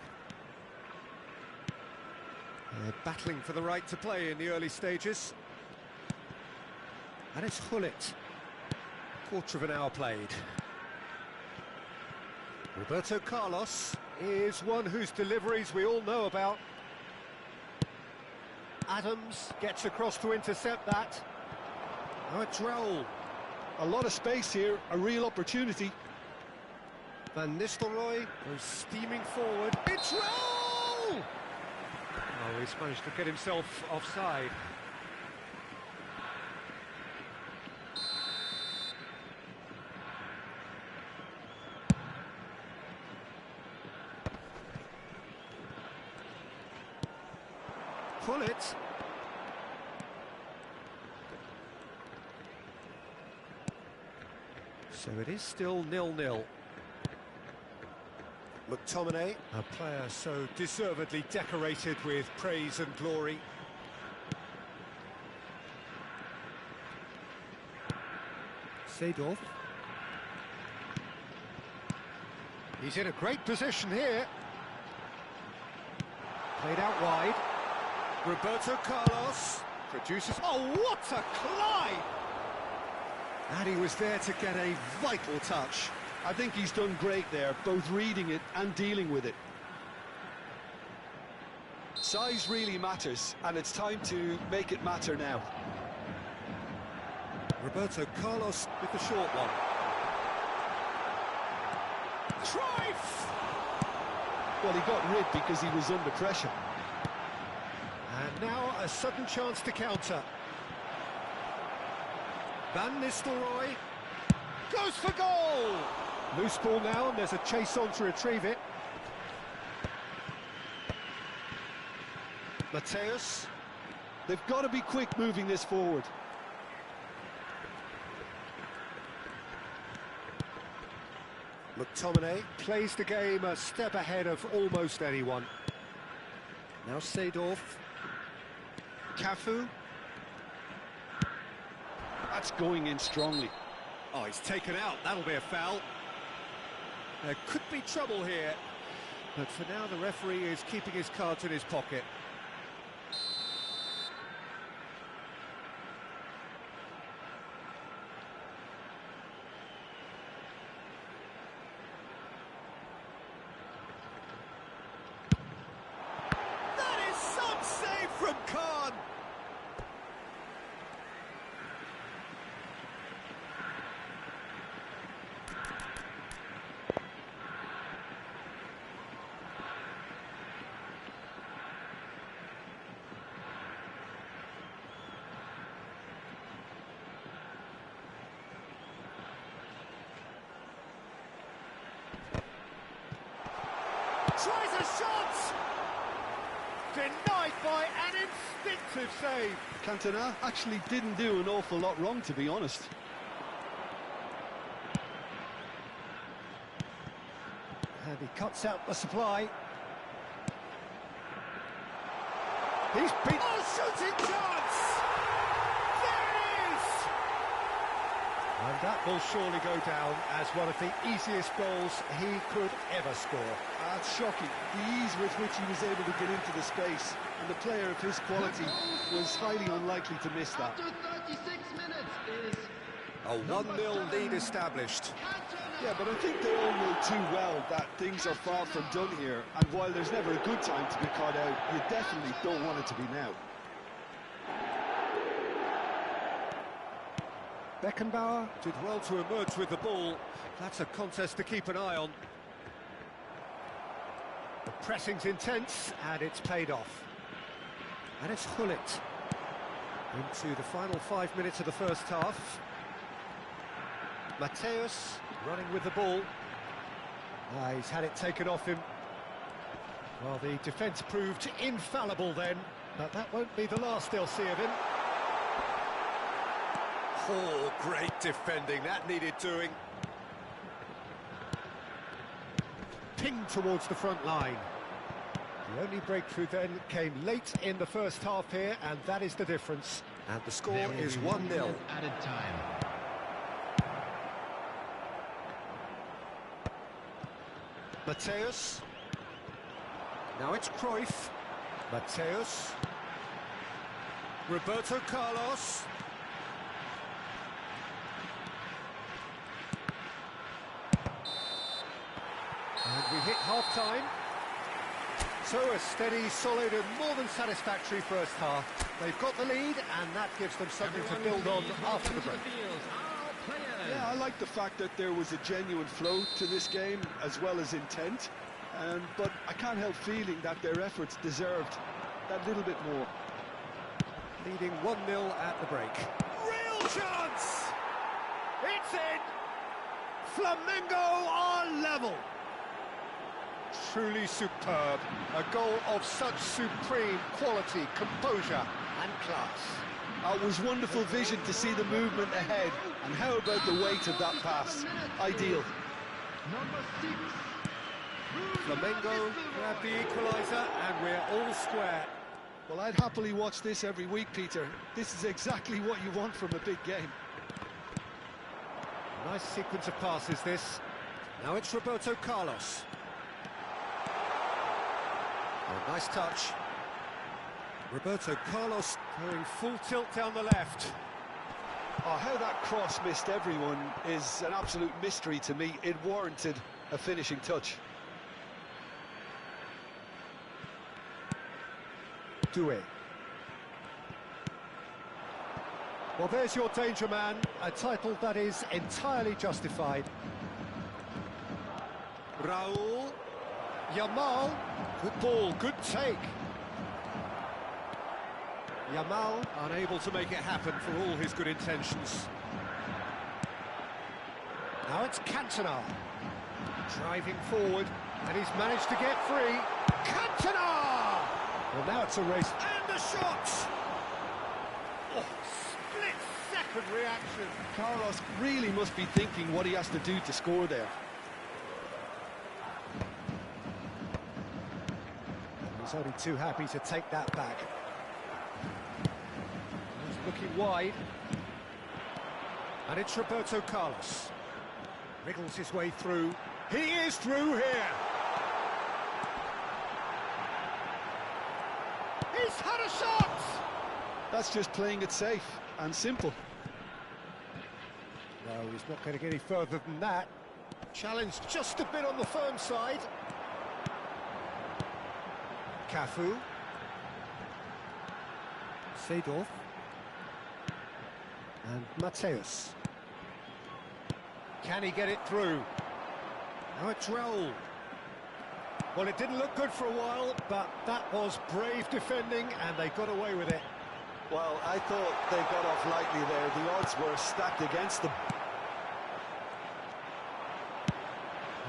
They're battling for the right to play in the early stages. And it's Hullet. Quarter of an hour played. Roberto Carlos is one whose deliveries we all know about. Adams gets across to intercept that. Now it's Raul. A lot of space here, a real opportunity. Van Nistelrooy goes steaming forward. It's Raul! Oh, he's managed to get himself offside. Pull it. So it is still 0-0. McTominay, a player so deservedly decorated with praise and glory. Seedorf. He's in a great position here. Played out wide. Roberto Carlos produces... Oh, what a climb! And he was there to get a vital touch. I think he's done great there, both reading it and dealing with it. Size really matters, and it's time to make it matter now. Roberto Carlos with the short one. Cruyff! Well, he got rid because he was under pressure. And now a sudden chance to counter. Van Nistelrooy goes for goal! Loose ball now, and there's a chase on to retrieve it. Mateus. They've got to be quick moving this forward. McTominay plays the game a step ahead of almost anyone. Now Seedorf. Cafu. That's going in strongly. Oh, he's taken out. That'll be a foul. There could be trouble here. But for now, the referee is keeping his cards in his pocket. That is some save from Khan. Tries a shot! Denied by an instinctive save. Cantona actually didn't do an awful lot wrong, to be honest. And he cuts out the supply. He's beat. Oh, shooting chance! There it is! And that will surely go down as one of the easiest goals he could ever score. That's shocking. The ease with which he was able to get into the space, and the player of his quality was highly unlikely to miss that. After 36 minutes is A 1-0 lead established. Yeah, but I think they all know too well that things are far from done here, and while there's never a good time to be caught out, you definitely don't want it to be now. Beckenbauer did well to emerge with the ball. That's a contest to keep an eye on. The pressing's intense, and it's paid off. And it's Hullet into the final 5 minutes of the first half. Mateus running with the ball. He's had it taken off him. Well, the defence proved infallible then, but that won't be the last they'll see of him. Oh, great defending, that needed doing. Pinged towards the front line. The only breakthrough then came late in the first half here, and that is the difference. And the score is 1-0. added time. Mateus. Now it's Cruyff. Mateus. Roberto Carlos. And we hit half-time. So a steady, solid and more than satisfactory first half. They've got the lead and that gives them something to build on after the break. Yeah, I like the fact that there was a genuine flow to this game as well as intent, but I can't help feeling that their efforts deserved that little bit more. Leading 1-0 at the break. Real chance! It's in! Flamengo are level! Truly superb. A goal of such supreme quality, composure and class. It was wonderful vision to see the movement ahead, and how about the weight of that pass? Ideal. Number 6. Flamengo grab the equaliser and we're all square. Well, I'd happily watch this every week, Peter. This is exactly what you want from a big game. Nice sequence of passes this. Now it's Roberto Carlos. Oh, nice touch. Roberto Carlos going full tilt down the left. Oh, how that cross missed everyone is an absolute mystery to me. It warranted a finishing touch. Doué. Well, there's your danger man, a title that is entirely justified. Raul. Yamal. Good ball, good take. Yamal unable to make it happen for all his good intentions. Now it's Cantona. Driving forward, and he's managed to get free. Cantona! Well, now it's a race. And the shot! Oh, split-second reaction. Carlos really must be thinking what he has to do to score there. He's only too happy to take that back. He's looking wide. And it's Roberto Carlos. Wriggles his way through. He is through here! He's had a shot! That's just playing it safe and simple. No, he's not going to get any further than that. Challenge just a bit on the firm side. Cafu. Seedorf. And Mateus. Can he get it through? Now it's Raul. Well, it didn't look good for a while, but that was brave defending, and they got away with it. Well, I thought they got off lightly there. The odds were stacked against them.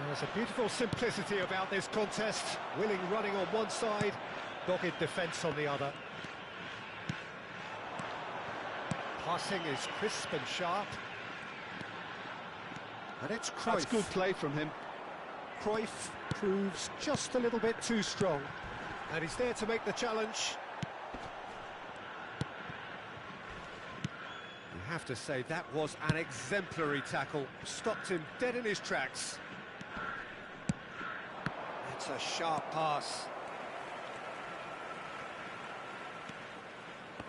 There's a beautiful simplicity about this contest. Willing running on one side, dogged defence on the other. Passing is crisp and sharp. And it's Cruyff. That's good play from him. Cruyff proves just a little bit too strong. And he's there to make the challenge. You have to say that was an exemplary tackle. Stopped him dead in his tracks. It's a sharp pass.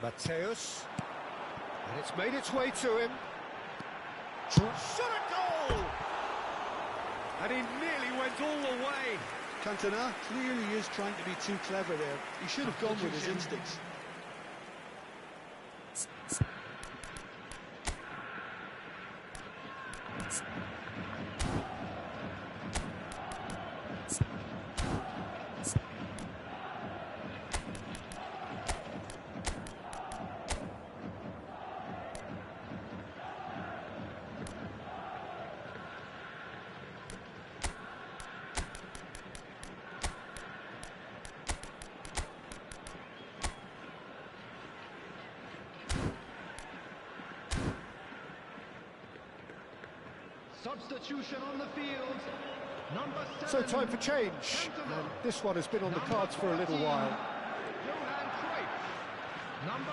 Mateus. And it's made its way to him. Shot a goal! And he nearly went all the way. Cantona clearly is trying to be too clever there. He should have gone with his instincts. Substitution on the field. Number 7. So time for change. And this one has been on the cards for a little while. Johan Cruyff. Number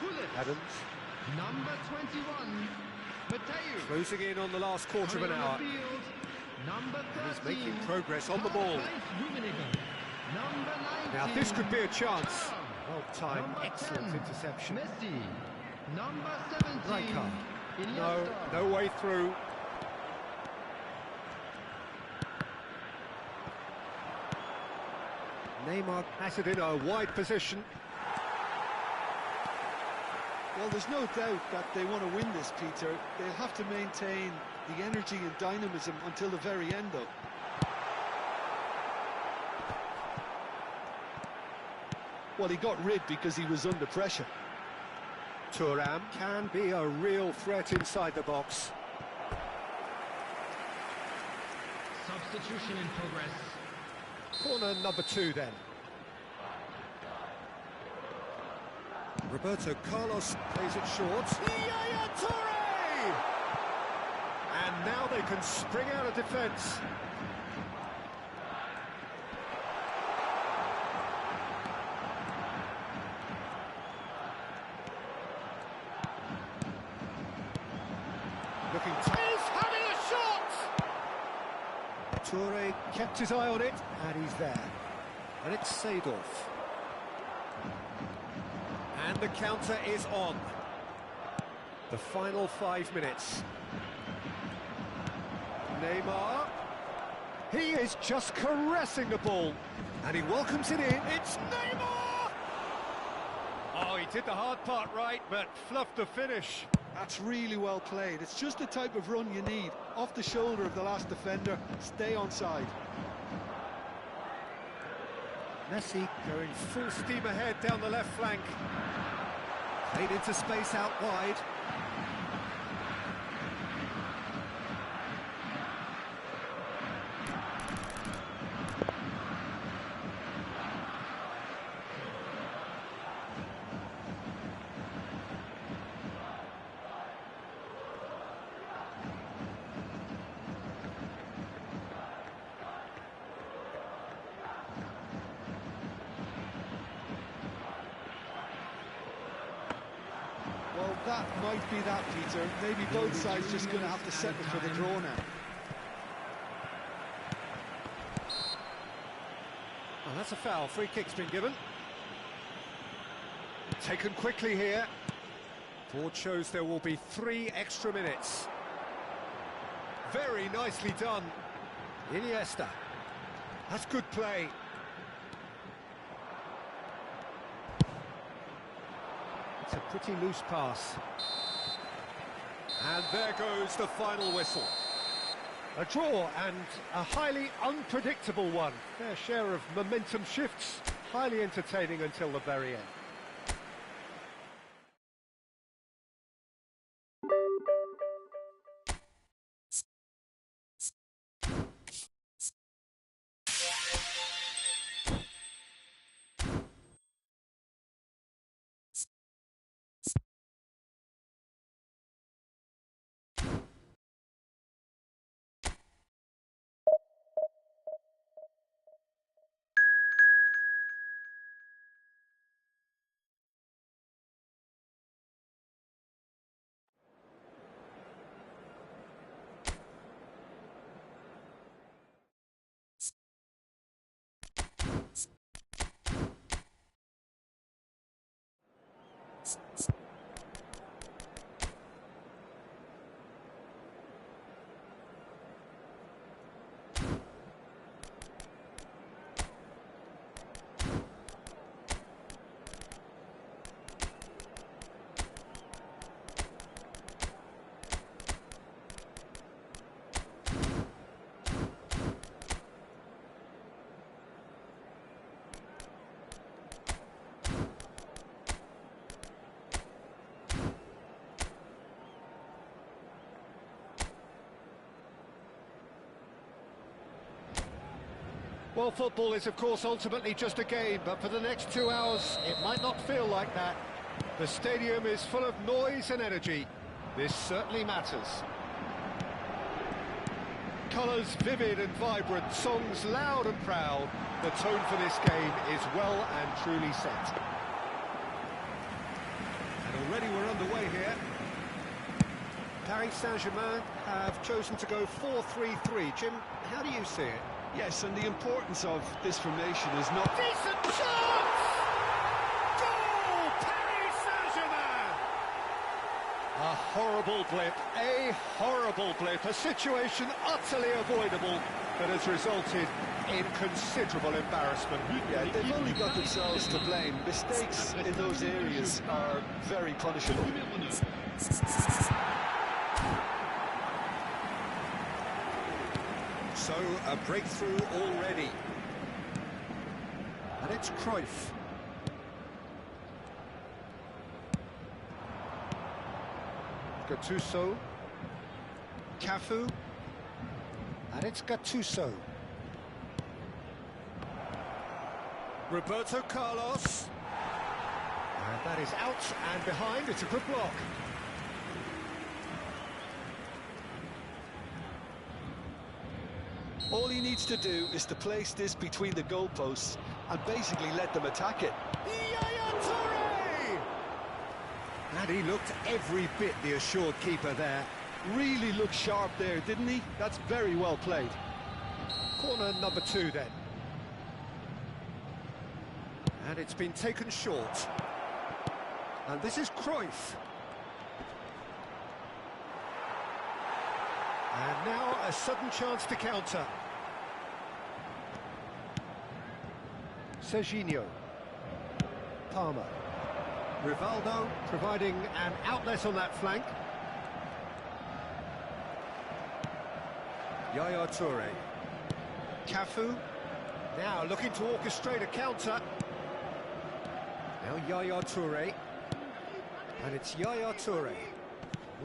4. Gullit. Adams. Number 21. Mateus. Closing in on the last quarter of an Coming hour. on the field. Number 13. He's making progress on the ball. Number 19. Now this could be a chance. Well timed, Number excellent 10. interception. Messi. Number 17. Rijkaard. No, Iniesta. no way through. Neymar has it in a wide position. Well, there's no doubt that they want to win this, Peter. They'll have to maintain the energy and dynamism until the very end, though. Well, he got rid because he was under pressure. Thuram can be a real threat inside the box. Substitution in progress. Corner number 2 then. Roberto Carlos plays it short. Yaya Toure! And now they can spring out of defence. Looking he's having a shot! Toure kept his eye on it, and he's there. And it's Seedorf. And the counter is on. The final 5 minutes. Neymar. He is just caressing the ball. And he welcomes it in. It's Neymar! Oh, he did the hard part right, but fluffed the finish. That's really well played. It's just the type of run you need. Off the shoulder of the last defender, stay onside. Messi going full steam ahead down the left flank. Played into space out wide. that might be that, Peter. Maybe both sides just going to have to settle for the draw now. Oh, that's a foul. Free kick's been given. Taken quickly here. Board shows there will be 3 extra minutes. Very nicely done. Iniesta. That's good play. It's a pretty loose pass. And there goes the final whistle. A draw, and a highly unpredictable one. Fair share of momentum shifts, highly entertaining until the very end. Well, football is, of course, ultimately just a game, but for the next 2 hours, it might not feel like that. The stadium is full of noise and energy. This certainly matters. Colours vivid and vibrant, songs loud and proud. The tone for this game is well and truly set. And already we're underway here. Paris Saint-Germain have chosen to go 4-3-3. Jim, how do you see it? Yes, and the importance of this formation is not... Decent chance! Goal! Paris Saint-Germain! A horrible blip, a situation utterly avoidable that has resulted in considerable embarrassment. Yeah, they've only got themselves to blame. Mistakes in those areas are very punishable. So, a breakthrough already. And it's Cruyff. Gattuso. Cafu. And it's Gattuso. Roberto Carlos. And that is out and behind. It's a good block. All he needs to do is to place this between the goalposts and basically let them attack it. Yaya Toure! And he looked every bit the assured keeper there. Really looked sharp there, didn't he? That's very well played. Corner number 2 then. And it's been taken short. And this is Cruyff. And now a sudden chance to counter. Serginho. Palmer. Rivaldo providing an outlet on that flank. Yaya Toure. Cafu. Now looking to orchestrate a counter. Now Yaya Toure. And it's Yaya Toure.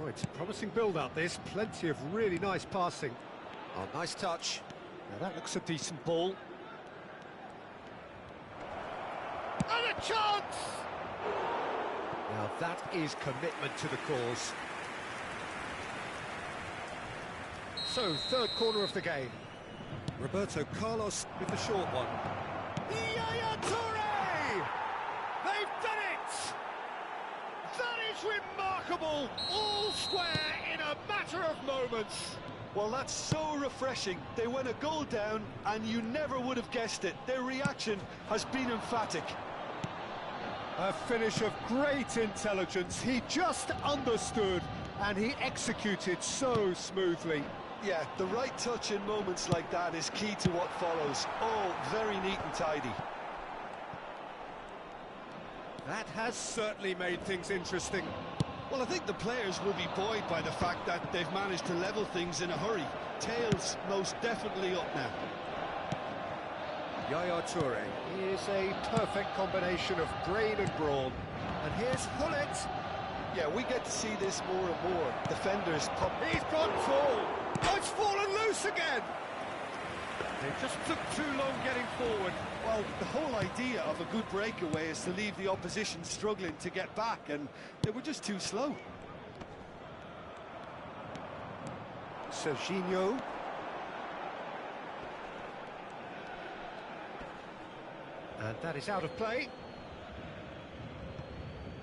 Oh, it's a promising build-up, this. Plenty of really nice passing. Oh, nice touch. Now that looks a decent ball. And a chance! Now that is commitment to the cause. So, third corner of the game. Roberto Carlos with the short one. Yaya Toure! They've done it! That is remarkable! remarkable, all square in a matter of moments. Well, that's so refreshing. They went a goal down, and you never would have guessed it. Their reaction has been emphatic. A finish of great intelligence. He just understood, and he executed so smoothly. Yeah, the right touch in moments like that is key to what follows. All very neat and tidy. That has certainly made things interesting. Well, I think the players will be buoyed by the fact that they've managed to level things in a hurry. Tails most definitely up now. Yaya Toure is a perfect combination of brain and brawn. And here's Hullet. Yeah, we get to see this more and more. Defenders pop. He's gone full. Oh, it's fallen loose again. They just took too long getting forward. Well, the whole idea of a good breakaway is to leave the opposition struggling to get back, and they were just too slow. Serginho. And that is out of play.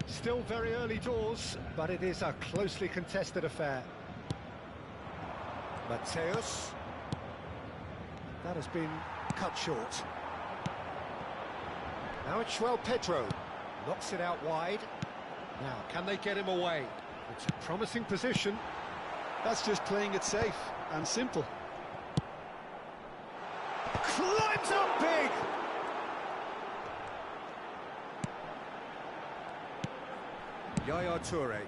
Still very early doors, but it is a closely contested affair. Mateus. That has been cut short. Now it's Pedro. Knocks it out wide. Now, can they get him away? It's a promising position. That's just playing it safe and simple. Climbs up big! Yaya Toure.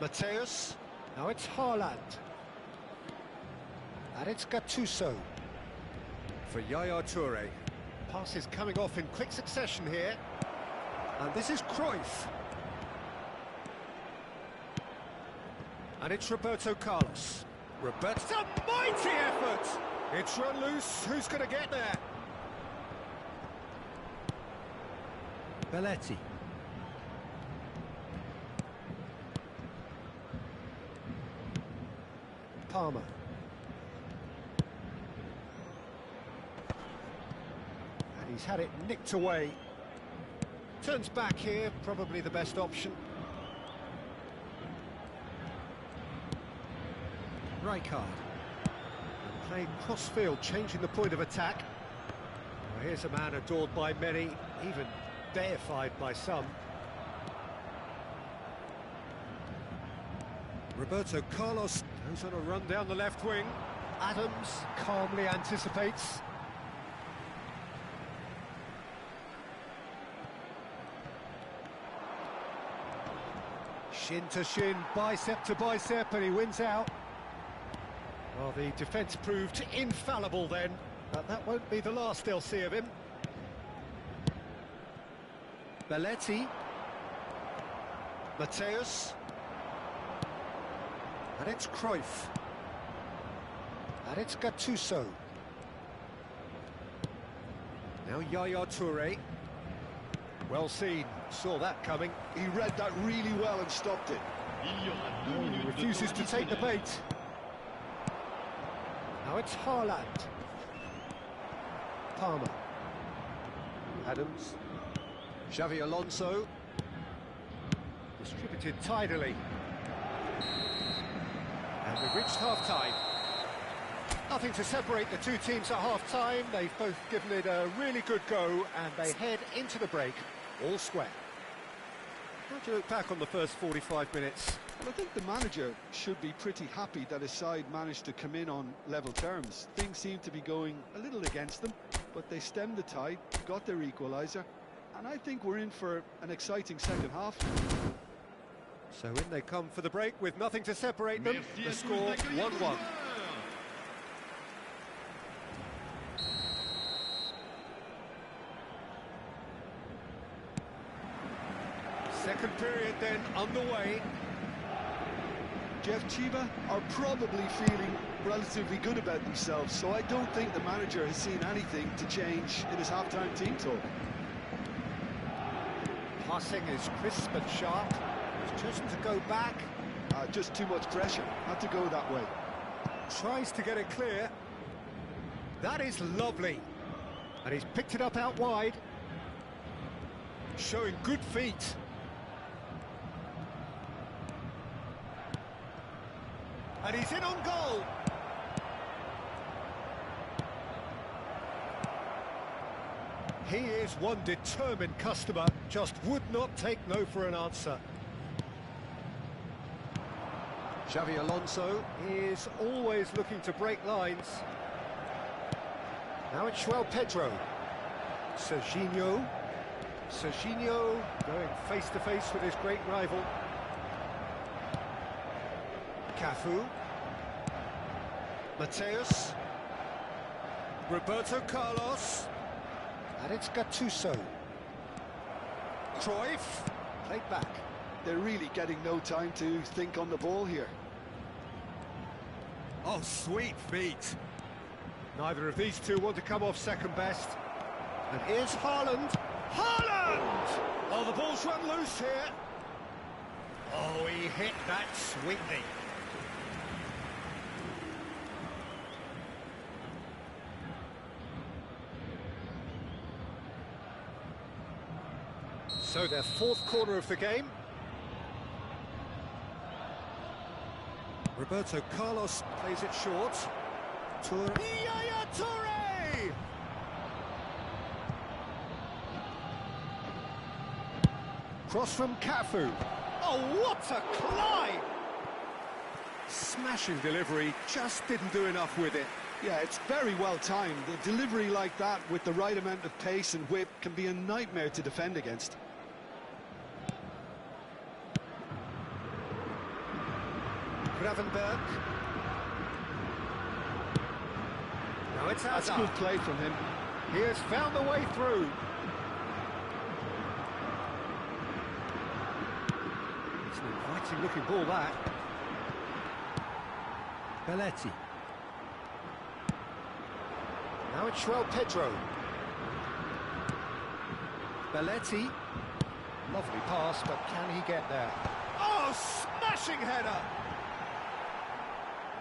Mateus. Now it's Haaland. And it's Gattuso. For Yaya Toure. Pass is coming off in quick succession here. And this is Cruyff. And it's Roberto Carlos. It's a mighty effort! It's run loose. Who's going to get there? Belletti. Palmer. And he's had it nicked away. Turns back here, probably the best option. Rijkaard. And playing cross-field, changing the point of attack. Well, here's a man adored by many, even deified by some. Roberto Carlos goes on a run down the left wing. Adams calmly anticipates. Shin to shin, bicep to bicep, and he wins out. Well, the defence proved infallible then, but that won't be the last they'll see of him. Belletti. Mateus. And it's Cruyff. And it's Gattuso. Now Yaya Toure. Well seen, saw that coming. He read that really well and stopped it. He refuses to take the bait. Now it's Haaland. Palmer. Adams. Xavi Alonso. Distributed tidily. And we've reached half-time. Nothing to separate the two teams at half-time. They've both given it a really good go, and they head into the break all square. How do you look back on the first 45 minutes? Well, I think the manager should be pretty happy that his side managed to come in on level terms. Things seem to be going a little against them, but they stemmed the tide, got their equaliser, and I think we're in for an exciting second half. So in they come for the break with nothing to separate them. The score 1-1. Second period then underway. Jeff Chiba are probably feeling relatively good about themselves, so I don't think the manager has seen anything to change in his half-time team talk. Passing is crisp and sharp. He's chosen to go back. Just too much pressure, had to go that way. Tries to get it clear. That is lovely. And he's picked it up out wide. Showing good feet. And he's in on goal. He is one determined customer, just would not take no for an answer. Xavi Alonso is always looking to break lines. Now it's João Pedro. Serginho. Serginho going face-to-face with his great rival. Cafu. Mateus. Roberto Carlos. And it's Gattuso. Cruyff. Played back. They're really getting no time to think on the ball here. Oh, sweet feet. Neither of these two want to come off second best. And here's Haaland. Haaland! Oh, the ball's run loose here. Oh, he hit that sweetly. So their fourth corner of the game. Roberto Carlos plays it short. Toure. Yaya Toure! Cross from Cafu. Oh, what a climb! Smashing delivery, just didn't do enough with it. Yeah, it's very well timed. The delivery like that with the right amount of pace and whip can be a nightmare to defend against. Gravenberg. Now it's That's Hazard. good play from him. He has found the way through. It's an inviting looking ball, that. Belletti. Now it's João Pedro. Belletti. Lovely pass, but can he get there? Oh, smashing header!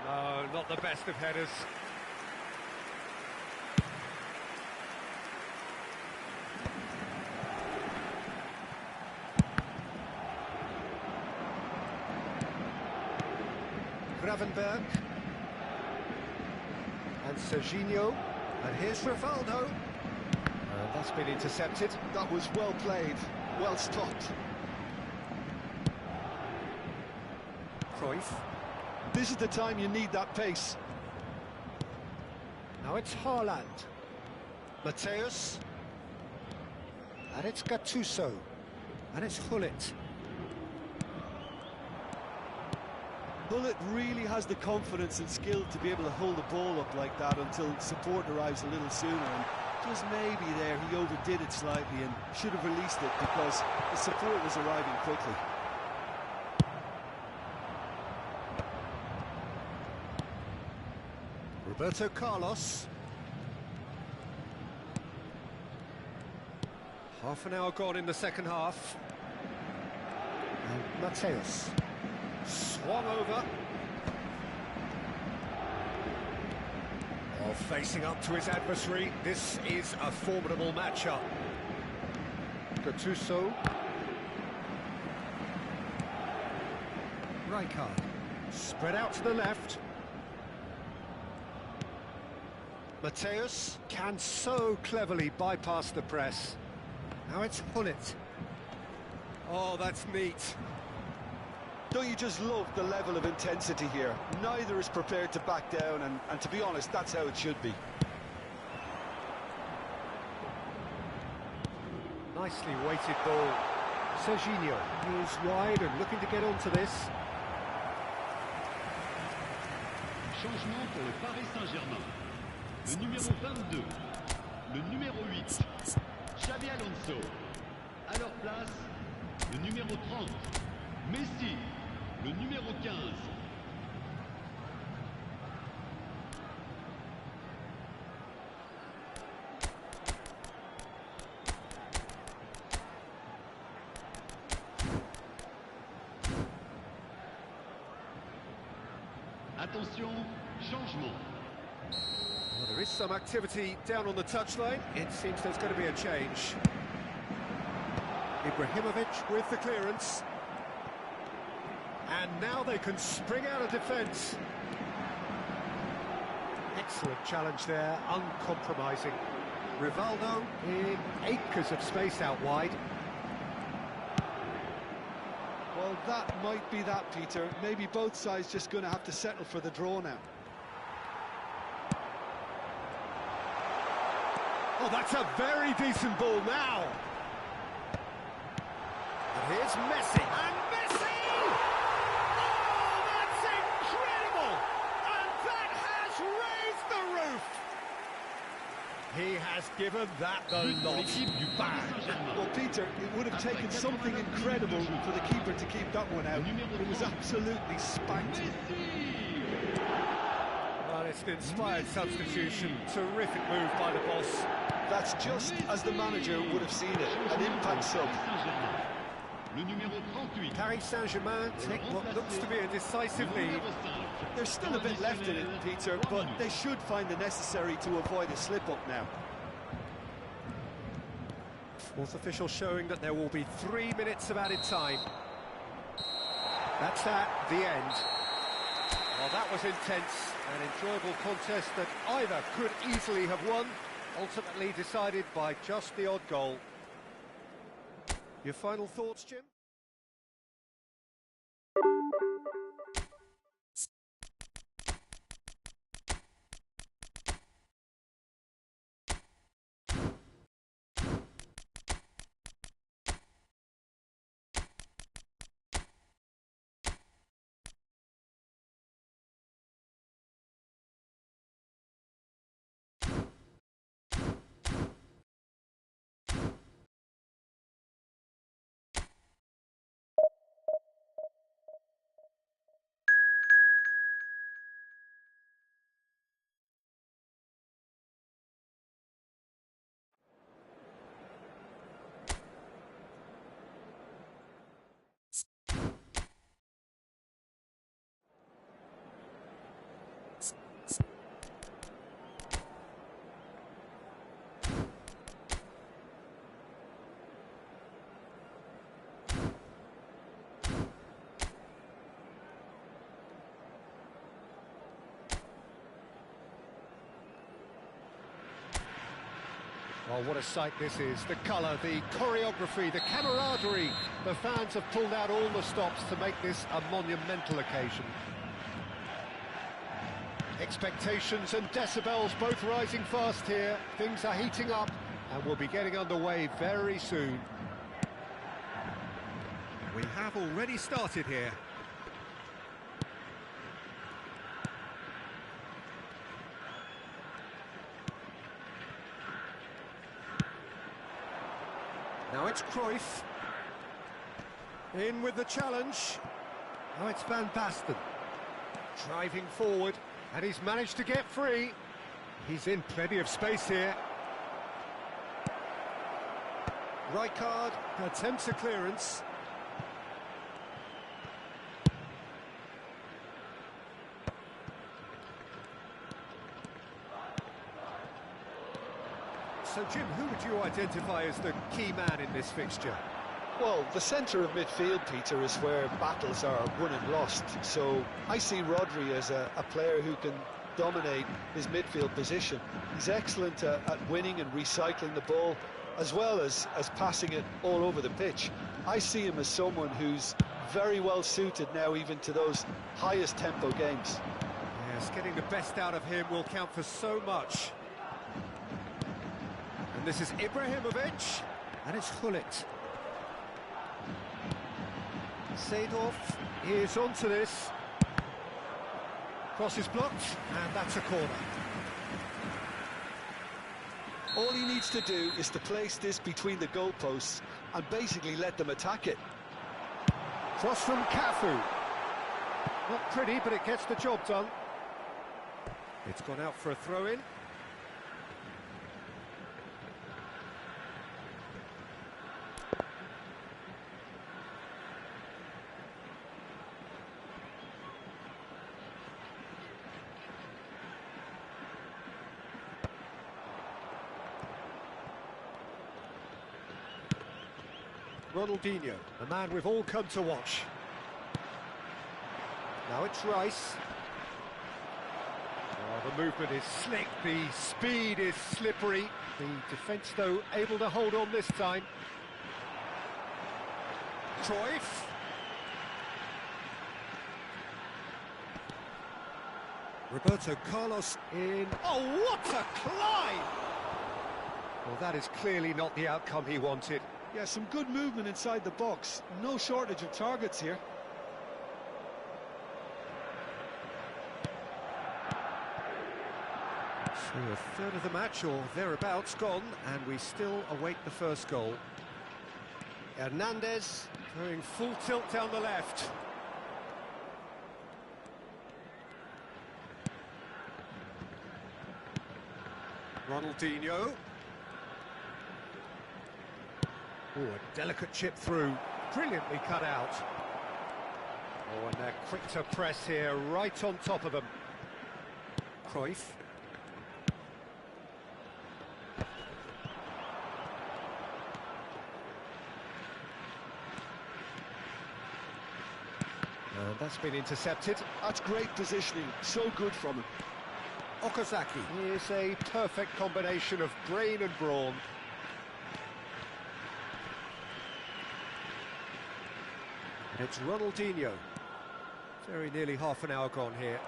No, not the best of headers. Gravenberg. And Serginho. And here's Rivaldo. And that's been intercepted. That was well played, well stopped. Cruyff. This is the time you need that pace. Now it's Haaland. Mateus. And it's Gattuso. And it's Gullit. Gullit really has the confidence and skill to be able to hold the ball up like that until support arrives a little sooner. And just maybe there he overdid it slightly and should have released it because the support was arriving quickly. Roberto Carlos. Half an hour gone in the second half. And Mateus. Swung over. Oh, facing up to his adversary. This is a formidable matchup. Gattuso. Rijkaard. Spread out to the left. Mateus can so cleverly bypass the press. Now it's Gullit. Oh, that's neat. Don't you just love the level of intensity here? Neither is prepared to back down, and to be honest, that's how it should be. Nicely weighted ball. Serginho is wide and looking to get onto this. Changement pour le Paris Saint-Germain. Le numéro 22, le numéro 8, Xavi Alonso. À leur place, le numéro 30, Messi, le numéro 15. Attention, changement. Well, there is some activity down on the touchline. It seems there's going to be a change. Ibrahimovic with the clearance. And now they can spring out of defence. Excellent challenge there, uncompromising. Rivaldo in acres of space out wide. Well, that might be that, Peter. Maybe both sides just going to have to settle for the draw now. Oh, that's a very decent ball now. And here's Messi. And Messi! Oh, that's incredible! And that has raised the roof. He has given that the lot back. Well, Peter, it would have taken something incredible for the keeper to keep that one out. It was absolutely spanked. Well, it's an inspired substitution. Terrific move by the boss. That's just as the manager would have seen it, an impact sub. Paris Saint-Germain take what looks to be a decisive lead. There's still a bit left in it, Peter, but they should find the necessary to avoid a slip-up now. Fourth official showing that there will be 3 minutes of added time. That's that, the end. Well, that was intense, an enjoyable contest that either could easily have won, ultimately decided by just the odd goal. Your final thoughts, Jim? Oh, what a sight this is. The colour, the choreography, the camaraderie. The fans have pulled out all the stops to make this a monumental occasion. Expectations and decibels both rising fast here. Things are heating up and we'll be getting underway very soon. We have already started here. Now it's Cruyff. In with the challenge. Now it's Van Basten. Driving forward, and he's managed to get free. He's in plenty of space here. Rijkaard attempts a clearance. So, Jim, who would you identify as the key man in this fixture? Well, the centre of midfield, Peter, is where battles are won and lost. So I see Rodri as a player who can dominate his midfield position. He's excellent at winning and recycling the ball, as well as passing it all over the pitch. I see him as someone who's very well suited now even to those highest tempo games. Yes, getting the best out of him will count for so much. And this is Ibrahimovic, and it's Gullit. Seedorf is onto this. Cross is blocked, and that's a corner. All he needs to do is to place this between the goalposts and basically let them attack it. Cross from Cafu. Not pretty, but it gets the job done. It's gone out for a throw-in. Ronaldinho, the man we've all come to watch. Now it's Rice. Oh, the movement is slick, the speed is slippery. The defence, though, able to hold on this time. Cruyff. Roberto Carlos in. Oh, what a climb! Well, that is clearly not the outcome he wanted. Yeah, some good movement inside the box. No shortage of targets here. So a third of the match or thereabouts gone, and we still await the first goal. Hernandez going full tilt down the left. Ronaldinho. Oh, a delicate chip through, brilliantly cut out. Oh, and they're quick to press here, right on top of them. Cruyff. And that's been intercepted. That's great positioning, so good from him. Okazaki is a perfect combination of brain and brawn. And it's Ronaldinho. Very nearly half an hour gone here.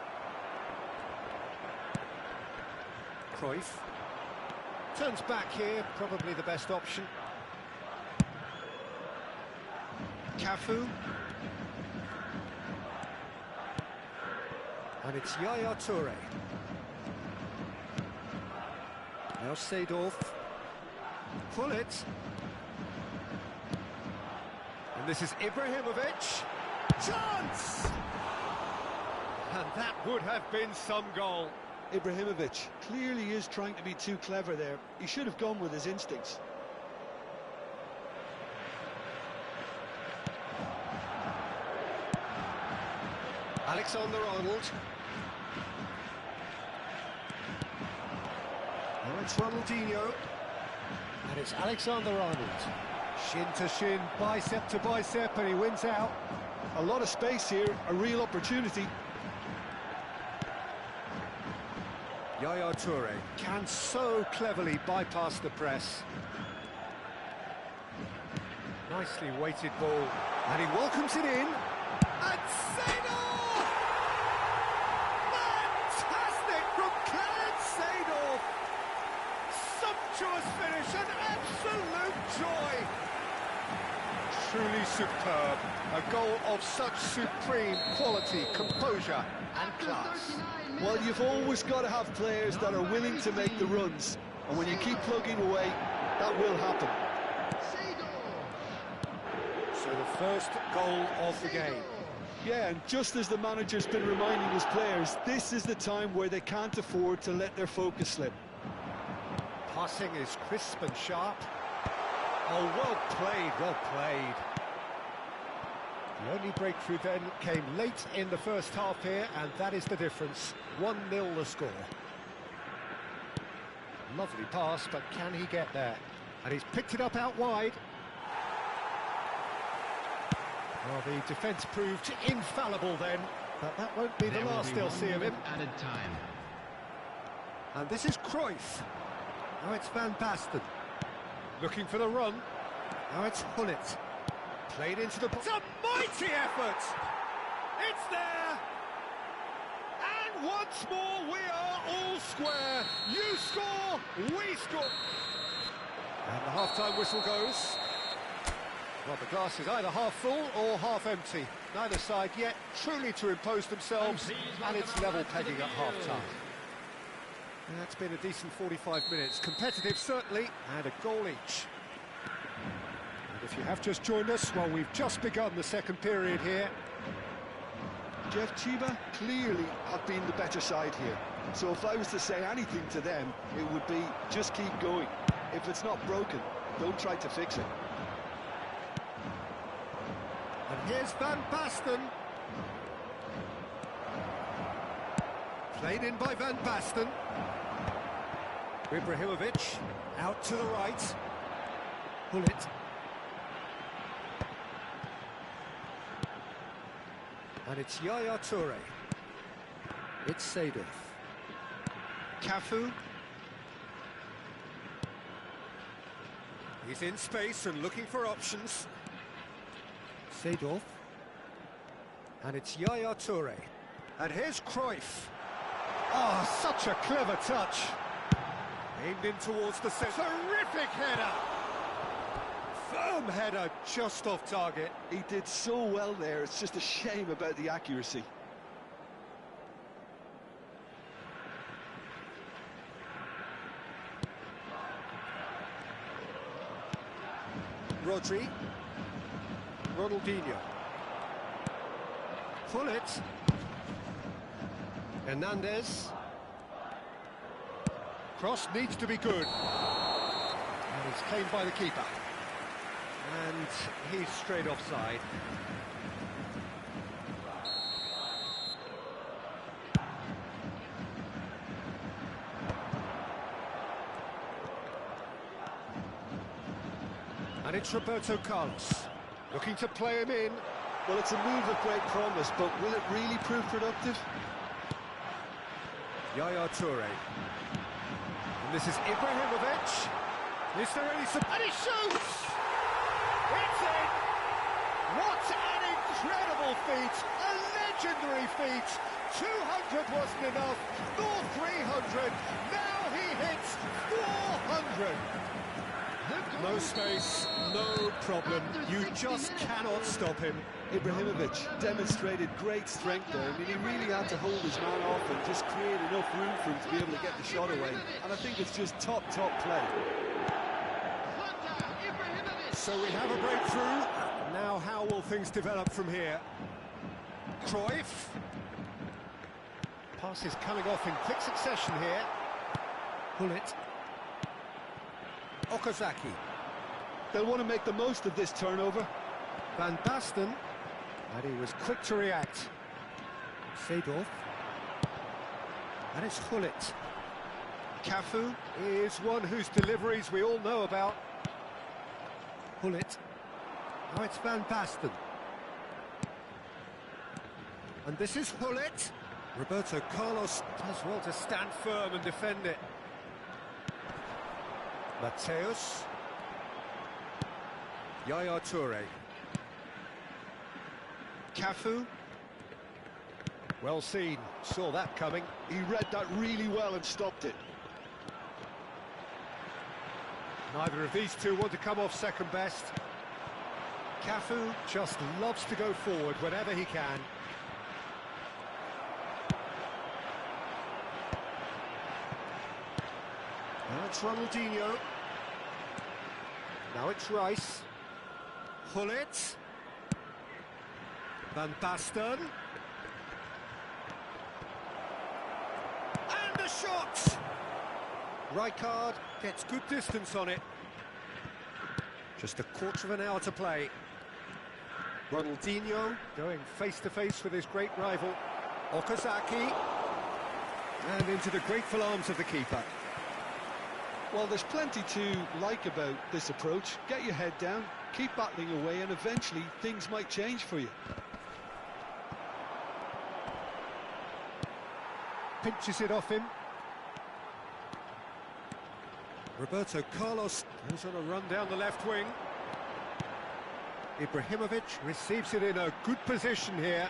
Cruyff. Turns back here, probably the best option. Cafu. And it's Yaya Toure. Now Seedorf. Pull it. And this is Ibrahimovic. Chance! And that would have been some goal. Ibrahimovic clearly is trying to be too clever there. He should have gone with his instincts. Alexander-Arnold. Now it's Ronaldinho. And it's Alexander-Arnold. Shin to shin, bicep to bicep, and he wins out. A lot of space here, a real opportunity. Yaya Toure can so cleverly bypass the press. Nicely weighted ball, and he welcomes it in. And Seedorf! Fantastic from Clarence Seedorf! Sumptuous finish, an absolute joy! Truly superb. A goal of such supreme quality, composure and class. Well, you've always got to have players that are willing to make the runs. And when you keep plugging away, that will happen. So the first goal of the game. Yeah, and just as the manager's been reminding his players, this is the time where they can't afford to let their focus slip. Passing is crisp and sharp. Oh, well played, well played. The only breakthrough then came late in the first half here, and that is the difference. 1-0 the score. Lovely pass, but can he get there? And he's picked it up out wide. Well, the defence proved infallible then, but that won't be the last they'll see of him. Added time. And this is Cruyff. Now it's Van Basten. Looking for the run. Now it's Hullet. Played into the... It's a mighty effort! It's there! And once more we are all square. You score, we score. And the half-time whistle goes. Well, the glass is either half full or half empty. Neither side yet truly to impose themselves, and it's level pegging at half-time. That's been a decent 45 minutes. Competitive, certainly, and a goal each. And if you have just joined us, well, we've just begun the second period here. Jeff, Chiba clearly have been the better side here. So if I was to say anything to them, it would be just keep going. If it's not broken, don't try to fix it. And here's Van Basten. Played in by Van Basten. Ibrahimovic out to the right. Hullet. And it's Yaya Toure. It's Aidiv. Cafu. He's in space and looking for options. Seedorf. And it's Yaya Toure. And here's Cruyff. Oh, such a clever touch. Aimed in towards the centre. Terrific header! Firm header, just off target. He did so well there, it's just a shame about the accuracy. Rodri. Ronaldinho. Pullet. Hernandez. Cross needs to be good. And it's claimed by the keeper. And he's straight offside. And it's Roberto Carlos, looking to play him in. Well, it's a move of great promise, but will it really prove productive? Yaya Toure. And this is Ibrahimovic. Is there any... And he shoots! It's in! What an incredible feat! A legendary feat! 200 wasn't enough, nor 300. Now he hits 400. No space, no problem. You just cannot stop him. Ibrahimovic demonstrated great strength there. I mean, he really had to hold his man off and just create enough room for him to be able to get the shot away. And I think it's just top play. So we have a breakthrough. Now how will things develop from here? Cruyff. Passes coming off in quick succession here. Pullet. Okazaki. They'll want to make the most of this turnover. Van Basten. And he was quick to react. Seedorf. And it's Gullit. Cafu is one whose deliveries we all know about. Gullit. Now it's Van Basten. And this is Gullit. Roberto Carlos does well to stand firm and defend it. Mateus. Yaya Toure. Cafu. Well seen, saw that coming. He read that really well and stopped it. Neither of these two want to come off second best. Cafu just loves to go forward whenever he can. Now it's Ronaldinho. Now it's Rice. Gullit. Van Basten. And the shot! Rijkaard gets good distance on it. Just a quarter of an hour to play. Ronaldinho going face-to-face with his great rival, Okazaki. And into the grateful arms of the keeper. Well, there's plenty to like about this approach. Get your head down, keep battling away, and eventually things might change for you. Pinches it off him. Roberto Carlos goes on a run down the left wing. Ibrahimovic receives it in a good position here.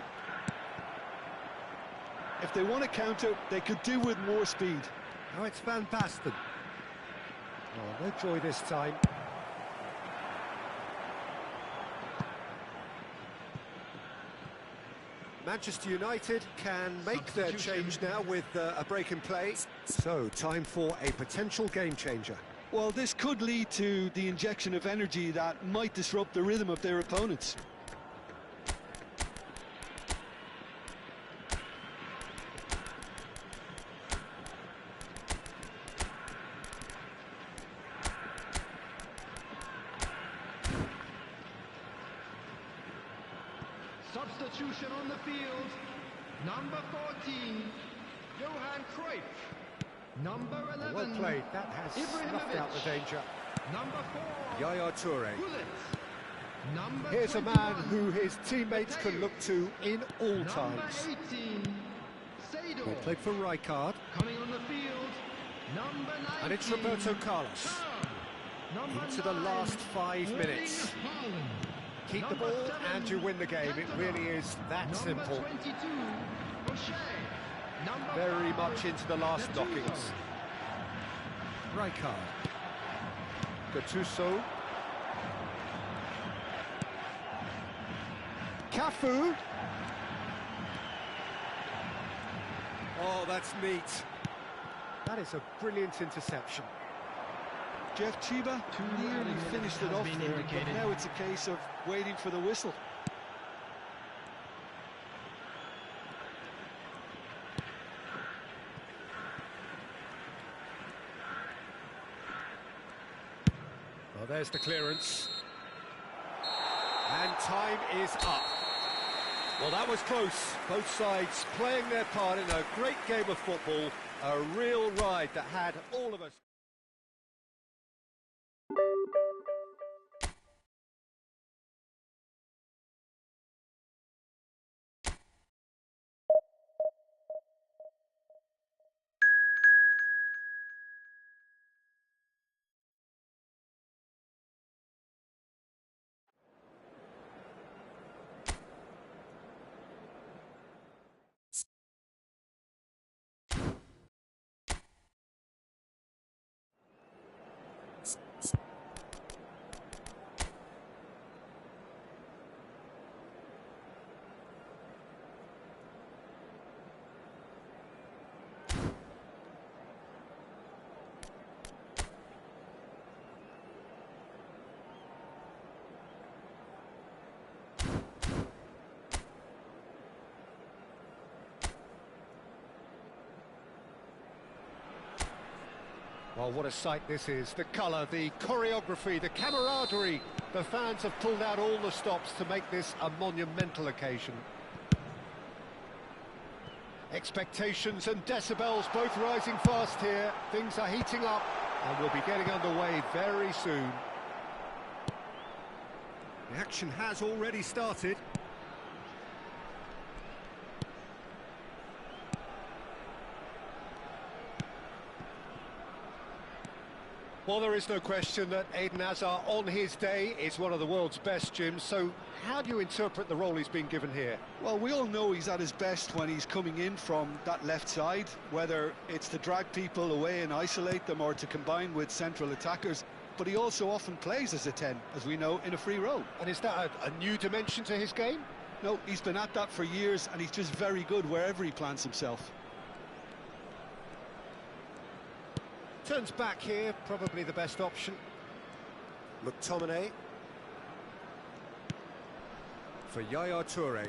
If they want to counter, they could do with more speed. Now it's Van Basten. Oh, no joy this time. Manchester United can make their change now with a break in play. So, time for a potential game changer. Well, this could lead to the injection of energy that might disrupt the rhythm of their opponents. Substitution on the field. Number 14, Johan Cruyff. Number 11, Well played, that has snuffed out the danger. Number 4, Yaya Toure. Gullit. Here's a man who his teammates can look to in all times. They played for Rijkaard. Coming on the field, number 19. And it's Roberto Carlos. Into the last 5 minutes. Keep the ball and you win the game. It really is that simple. Very much into the last knockings. Rijkaard. Gattuso. Cafu. Oh, that's neat. That is a brilliant interception. Jeff Chiba nearly finished it off there, but now it's a case of waiting for the whistle. Well, there's the clearance. And time is up. Well, that was close. Both sides playing their part in a great game of football. A real ride that had all of us. Well, what a sight this is. The colour, the choreography, the camaraderie. The fans have pulled out all the stops to make this a monumental occasion. Expectations and decibels both rising fast here. Things are heating up and we'll be getting underway very soon. The action has already started. Well, there is no question that Eden Hazard, on his day, is one of the world's best, Jim. So how do you interpret the role he's been given here? Well, we all know he's at his best when he's coming in from that left side, whether it's to drag people away and isolate them or to combine with central attackers. But he also often plays as a 10, as we know, in a free role. And is that a new dimension to his game? No, he's been at that for years, and he's just very good wherever he plants himself. Turns back here, probably the best option. McTominay. For Yaya Toure.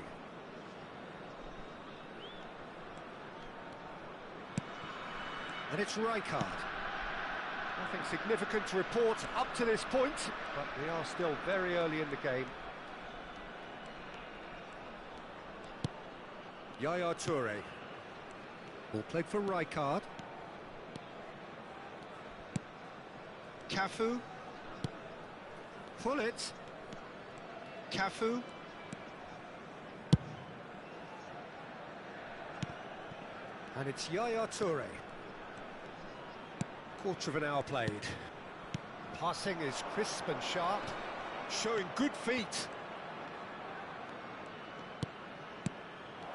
And it's Rijkaard. Nothing significant to report up to this point, but we are still very early in the game. Yaya Toure. Ball played for Rijkaard. Cafu. Pullet. Cafu. And it's Yaya Toure. Quarter of an hour played. Passing is crisp and sharp, showing good feet.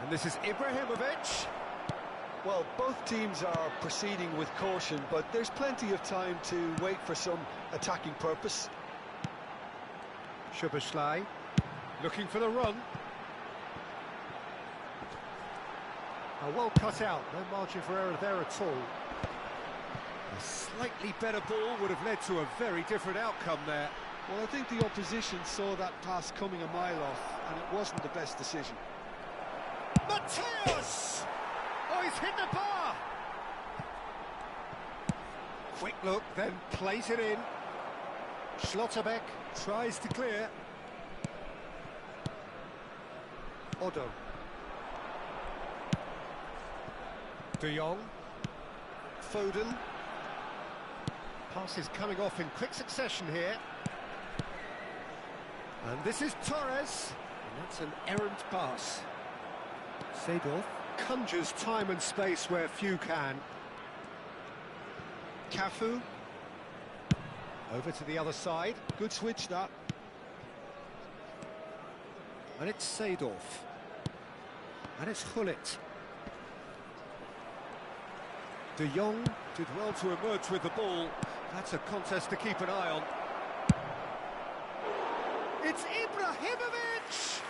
And this is Ibrahimovic. Well, both teams are proceeding with caution, but there's plenty of time to wait for some attacking purpose. Szoboszlai looking for the run. Well cut out, no margin for error there at all. A slightly better ball would have led to a very different outcome there. Well, I think the opposition saw that pass coming a mile off, and it wasn't the best decision. Mateus! Oh, he's hit the bar! Quick look, then plays it in. Schlotterbeck tries to clear. Odo. De Jong. Foden. Passes coming off in quick succession here. And this is Torres, and that's an errant pass. Seedorf conjures time and space where few can. Cafu. Over to the other side. Good switch, that. And it's Seedorf. And it's Gullit. De Jong did well to emerge with the ball. That's a contest to keep an eye on. It's Ibrahimovic!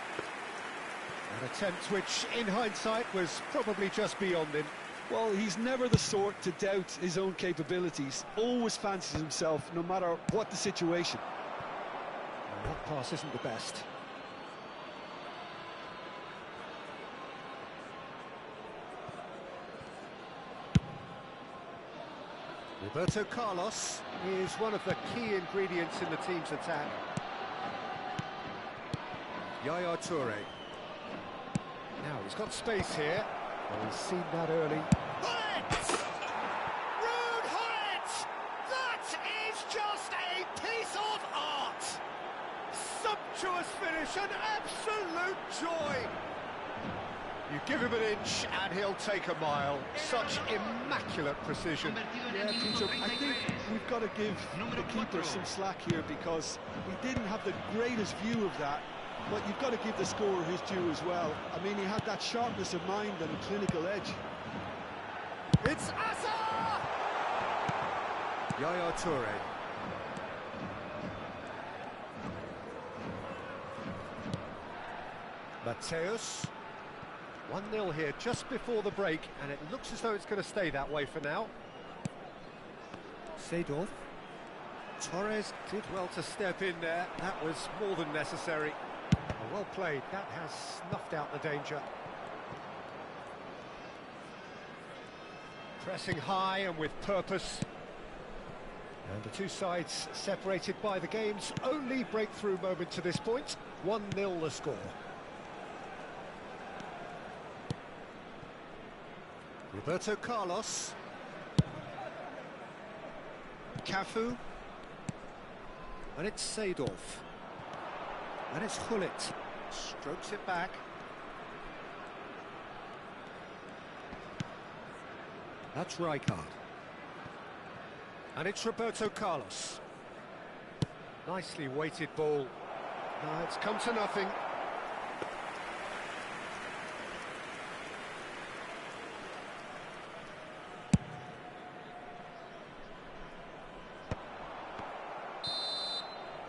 An attempt which, in hindsight, was probably just beyond him. Well, he's never the sort to doubt his own capabilities. Always fancies himself, no matter what the situation. And that pass isn't the best. Roberto Carlos is one of the key ingredients in the team's attack. Yaya Toure. Now he's got space here. Well, he's seen that early. Gullit! Rude Gullit! That is just a piece of art! Sumptuous finish, an absolute joy! You give him an inch and he'll take a mile. Such immaculate precision. Yeah, Peter, I think we've got to give the keeper some slack here because he didn't have the greatest view of that, but you've got to give the scorer his due as well. I mean, he had that sharpness of mind and a clinical edge. It's Asa! Yaya Toure. Mateus. 1-0 here just before the break, and it looks as though it's going to stay that way for now. Seedorf. Torres did well to step in there. That was more than necessary. Well played. That has snuffed out the danger. Pressing high and with purpose. And the two sides separated by the game's only breakthrough moment to this point. 1-0 the score. Roberto Carlos. Cafu. And it's Seedorf. And it's Gullit. Strokes it back. That's Rijkaard. And it's Roberto Carlos. Nicely weighted ball. Now it's come to nothing.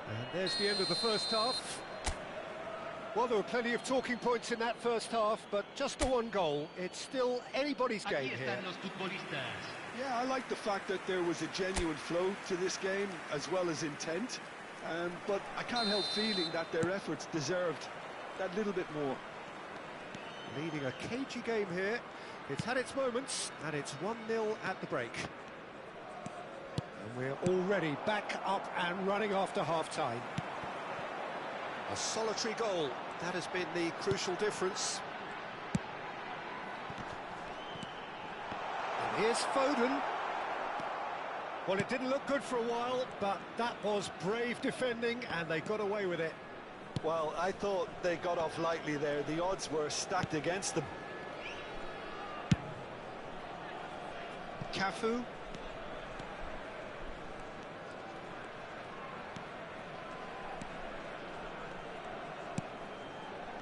And there's the end of the first half. Well, there were plenty of talking points in that first half, but just the one goal. It's still anybody's game here. Yeah, I like the fact that there was a genuine flow to this game, as well as intent. But I can't help feeling that their efforts deserved that little bit more. Leading a cagey game here. It's had its moments, and it's 1-0 at the break. And we're already back up and running after half-time. A solitary goal. That has been the crucial difference. And here's Foden. Well, it didn't look good for a while, but that was brave defending, and they got away with it. Well, I thought they got off lightly there. The odds were stacked against them. Cafu.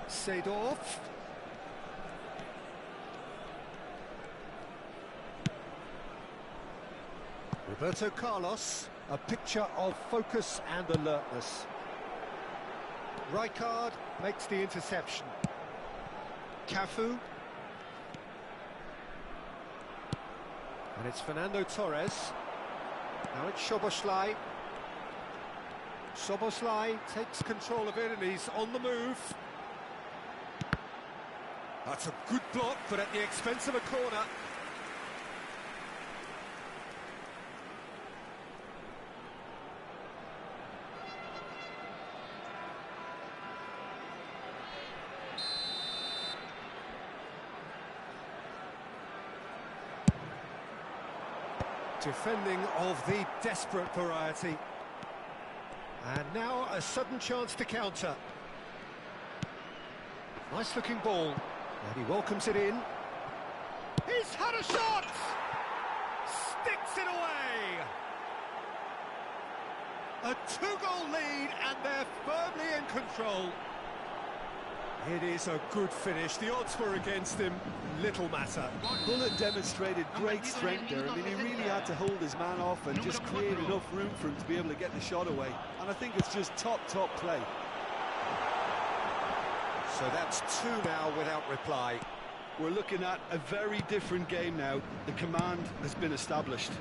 Seedorf. Roberto Carlos, a picture of focus and alertness. Rijkaard makes the interception. Cafu. And it's Fernando Torres. Now it's Szoboszlai. Szoboszlai takes control of it and he's on the move. That's a good block, but at the expense of a corner. Defending of the desperate variety. And now a sudden chance to counter. Nice looking ball. And he welcomes it in. He's had a shot! Sticks it away! A two-goal lead and they're firmly in control. It is a good finish. The odds were against him. Little matter. Bullet demonstrated great strength there. I mean, he really had to hold his man off and just create enough room for him to be able to get the shot away. And I think it's just top play. So that's two now without reply. We're looking at a very different game now. The command has been established.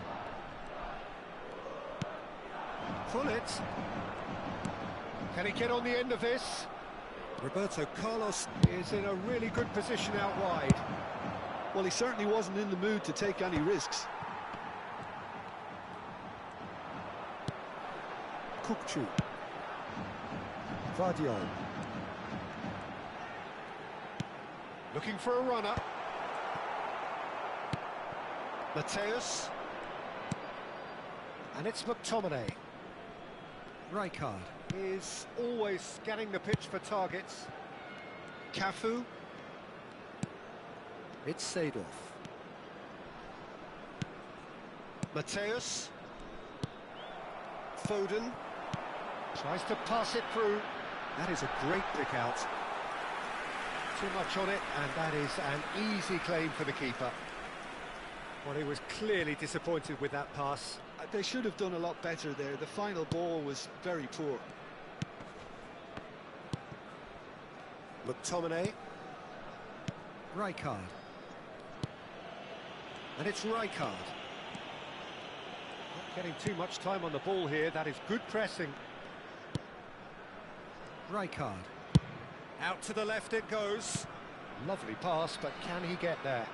Pull it. Can he get on the end of this? Roberto Carlos is in a really good position out wide. Well, he certainly wasn't in the mood to take any risks. Kukcu. Vardiol. Looking for a runner. Mateus. And it's McTominay. Rijkaard is always scanning the pitch for targets. Cafu. It's Seedorf. Mateus. Foden. Tries to pass it through. That is a great pick out. Too much on it, and that is an easy claim for the keeper. Well, he was clearly disappointed with that pass. They should have done a lot better there. The final ball was very poor. McTominay. Rijkaard. And it's Rijkaard. Not getting too much time on the ball here. That is good pressing. Rijkaard. Out to the left it goes. Lovely pass, but can he get there?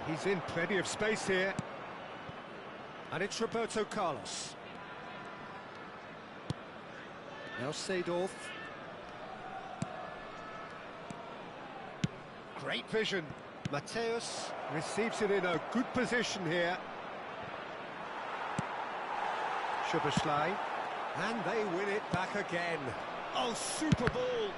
He's in plenty of space here. And it's Roberto Carlos. Now Seedorf. Great vision. Mateus receives it in a good position here. Szoboszlai. And they win it back again. Oh, super ball.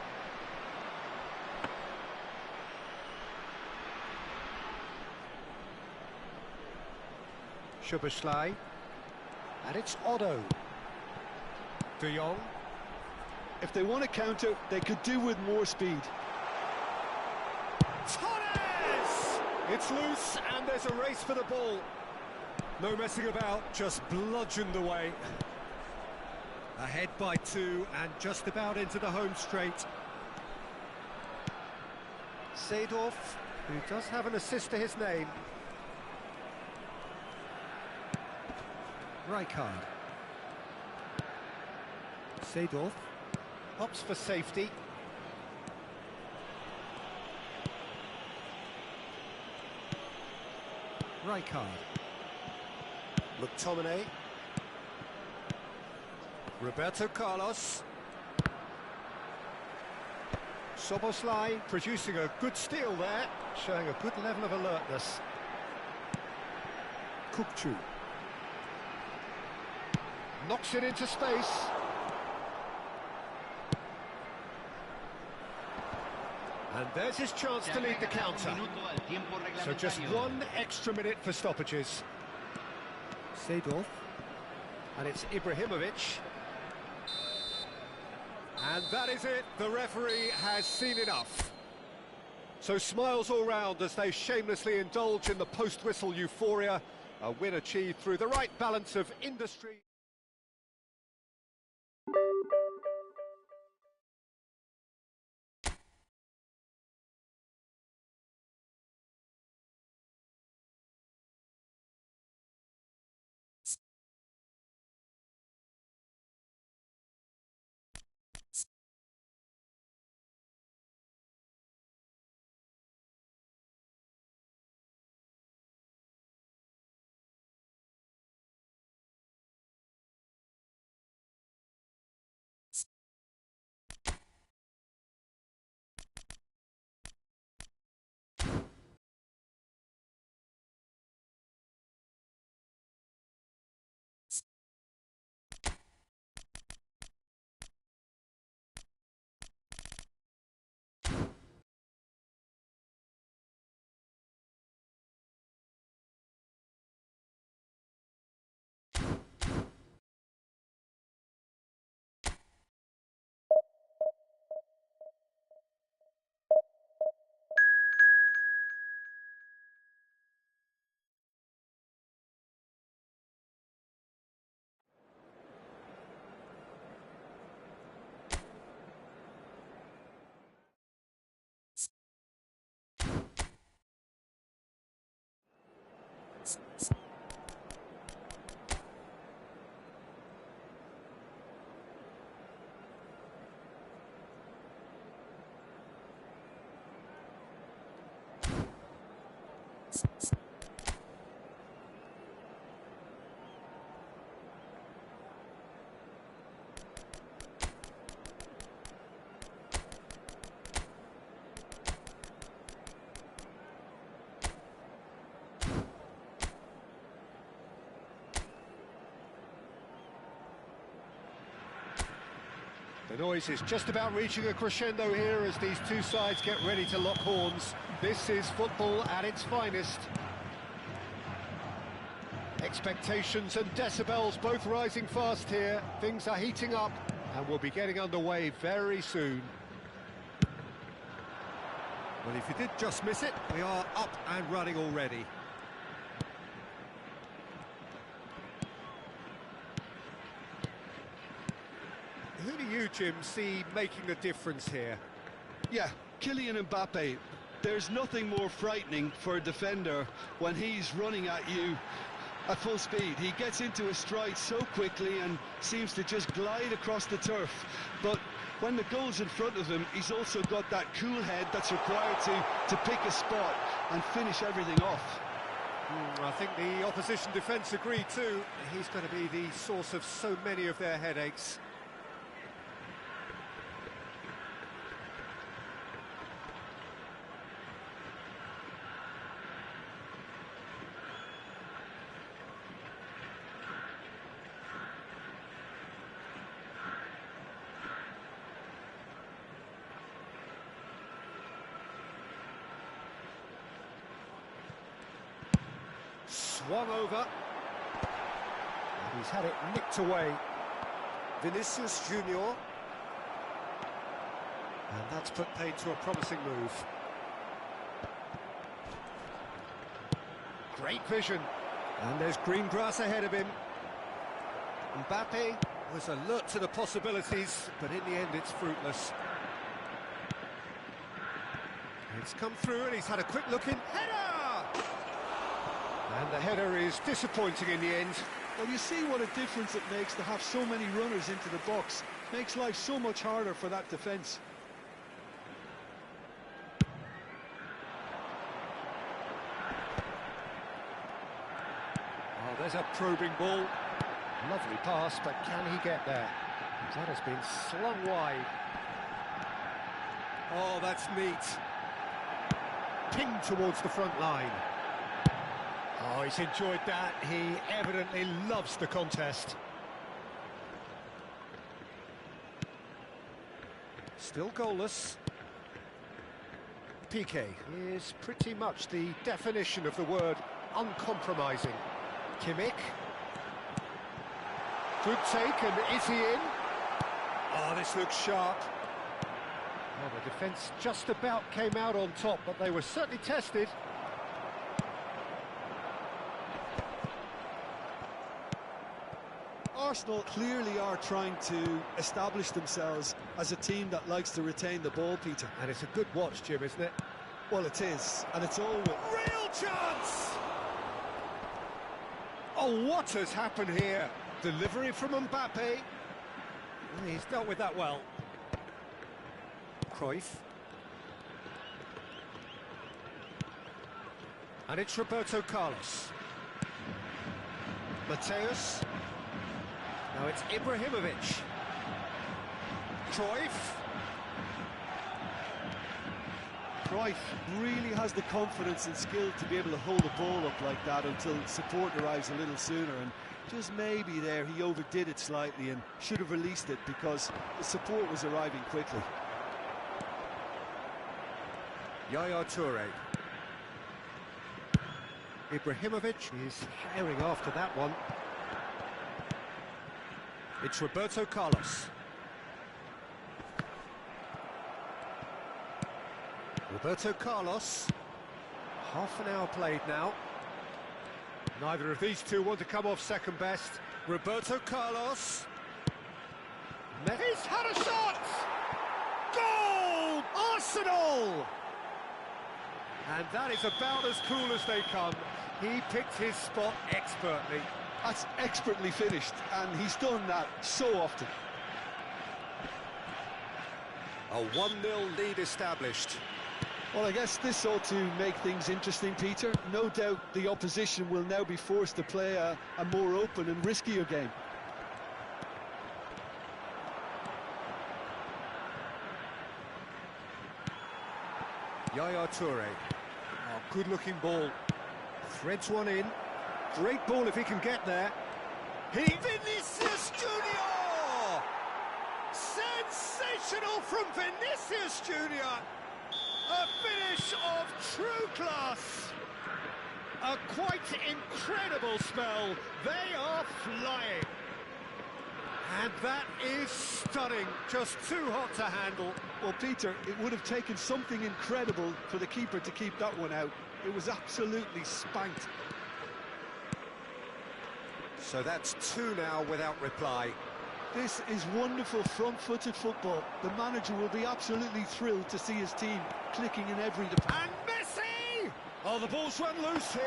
Szoboszlai. And it's Otto. De Jong. If they want to counter, they could do with more speed. Torres! It's loose and there's a race for the ball. No messing about, just bludgeoned away. Ahead by two and just about into the home straight. Seedorf, who does have an assist to his name. Rijkaard. Seedorf opts for safety. Rijkaard. McTominay. Roberto Carlos. Szoboszlai producing a good steal there, showing a good level of alertness. Kukcu. Knocks it into space. And there's his chance to lead the counter. So just one extra minute for stoppages. Seedorf. And it's Ibrahimovic. And that is it. The referee has seen enough. So smiles all round as they shamelessly indulge in the post-whistle euphoria. A win achieved through the right balance of industry. The noise is just about reaching a crescendo here as these two sides get ready to lock horns. This is football at its finest. Expectations and decibels both rising fast here. Things are heating up and we'll be getting underway very soon. Well, if you did just miss it, we are up and running already. Who do you, Jim, see making the difference here? Yeah, Kylian Mbappe. There's nothing more frightening for a defender when he's running at you at full speed. He gets into a stride so quickly and seems to just glide across the turf. But when the goal's in front of him, he's also got that cool head that's required to pick a spot and finish everything off. I think the opposition defence agree too. He's going to be the source of so many of their headaches. Swung over, and he's had it nicked away. Vinicius Junior, and that's put paid to a promising move. Great vision, and there's green grass ahead of him. Mbappe was alert to the possibilities, but in the end it's fruitless. It's come through and he's had a quick look in. Header! And the header is disappointing in the end. Well, you see what a difference it makes to have so many runners into the box. Makes life so much harder for that defence. Oh, there's a probing ball. Lovely pass, but can he get there? That has been slung wide. Oh, that's neat. Pinged towards the front line. Oh, he's enjoyed that. He evidently loves the contest. Still goalless. Piqué is pretty much the definition of the word uncompromising. Kimmich. Good take, and is he in? Oh, this looks sharp. Well, the defence just about came out on top, but they were certainly tested. Arsenal clearly are trying to establish themselves as a team that likes to retain the ball, Peter. And it's a good watch, Jim, isn't it? Well, it is, and it's all... Real chance! Oh, what has happened here? Delivery from Mbappe. He's dealt with that well. Cruyff. And it's Roberto Carlos. Mateus. Now it's Ibrahimovic. Cruyff. Cruyff really has the confidence and skill to be able to hold the ball up like that until support arrives a little sooner, and just maybe there he overdid it slightly and should have released it because the support was arriving quickly. Yaya Toure. Ibrahimovic is herring after that one. It's Roberto Carlos. Roberto Carlos. Half an hour played now. Neither of these two want to come off second best. Roberto Carlos. He's had a shot! Goal! Arsenal! And that is about as cool as they come. He picked his spot expertly. That's expertly finished, and he's done that so often. A 1-0 lead established. Well, I guess this ought to make things interesting, Peter. No doubt the opposition will now be forced to play a more open and riskier game. Yaya Toure. Oh, good-looking ball. Threads one in. Great ball if he can get there. Vinicius Junior! Sensational from Vinicius Junior! A finish of true class. A quite incredible spell. They are flying. And that is stunning. Just too hot to handle. Well, Peter, it would have taken something incredible for the keeper to keep that one out. It was absolutely spanked. So that's two now without reply. This is wonderful front-footed football. The manager will be absolutely thrilled to see his team clicking in every department. And Messi! Oh, the ball's run loose here.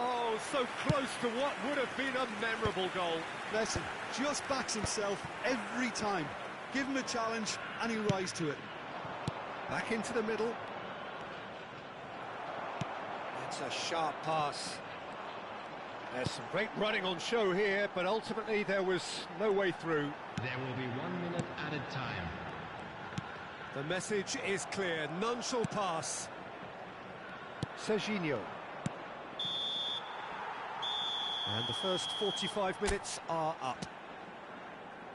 Oh, so close to what would have been a memorable goal. Messi just backs himself every time. Give him a challenge and he'll rise to it. Back into the middle. That's a sharp pass. There's some great running on show here, but ultimately there was no way through. There will be 1 minute added time. The message is clear. None shall pass. Serginho. And the first 45 minutes are up.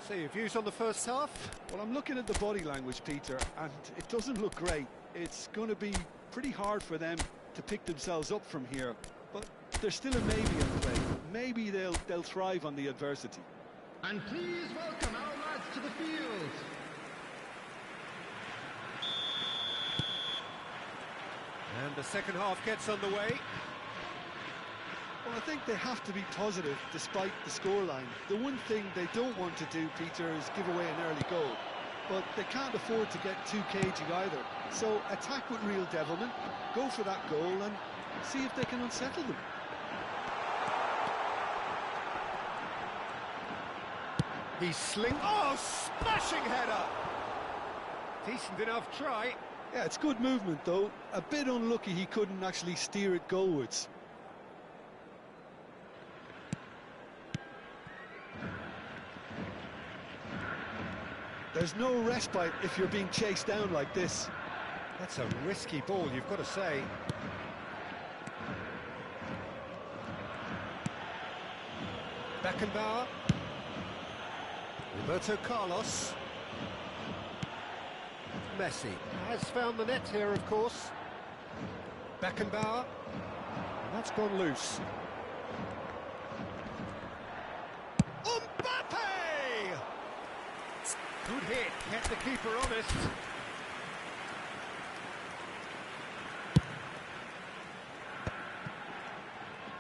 So your views on the first half? Well, I'm looking at the body language, Peter, and it doesn't look great. It's going to be pretty hard for them to pick themselves up from here, but there's still a maybe in play. Maybe they'll thrive on the adversity. And please welcome our lads to the field. And the second half gets underway. Well, I think they have to be positive despite the scoreline. The one thing they don't want to do, Peter, is give away an early goal. But they can't afford to get too cagey either. So attack with real devilment, go for that goal and see if they can unsettle them. He's oh, smashing header! Decent enough try. Yeah, it's good movement though. A bit unlucky he couldn't actually steer it goalwards. There's no respite if you're being chased down like this. That's a risky ball, you've got to say. Beckenbauer. Roberto Carlos. Messi has found the net here, of course. Beckenbauer. And that's gone loose. Good hit, kept the keeper honest.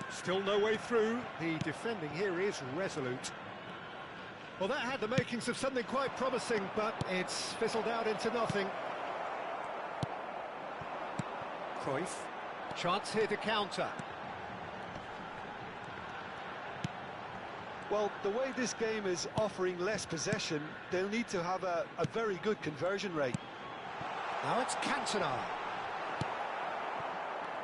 Still no way through. The defending here is resolute. Well, that had the makings of something quite promising, but it's fizzled out into nothing. Cruyff. Chance here to counter. Well, the way this game is offering less possession, they'll need to have a very good conversion rate. Now it's Cantona.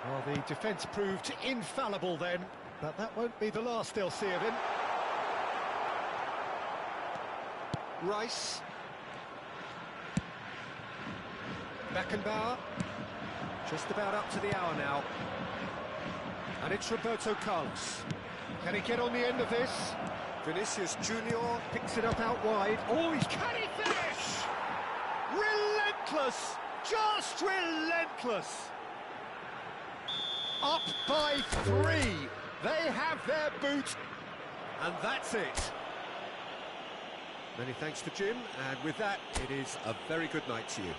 Well, the defence proved infallible then, but that won't be the last they'll see of him. Rice. Beckenbauer. Just about up to the hour now. And it's Roberto Carlos. Can he get on the end of this? Vinicius Junior picks it up out wide. Oh, can he finish? Relentless! Just relentless! Up by 3. They have their boot. And that's it. Many thanks to Jim, and with that, it is a very good night to you.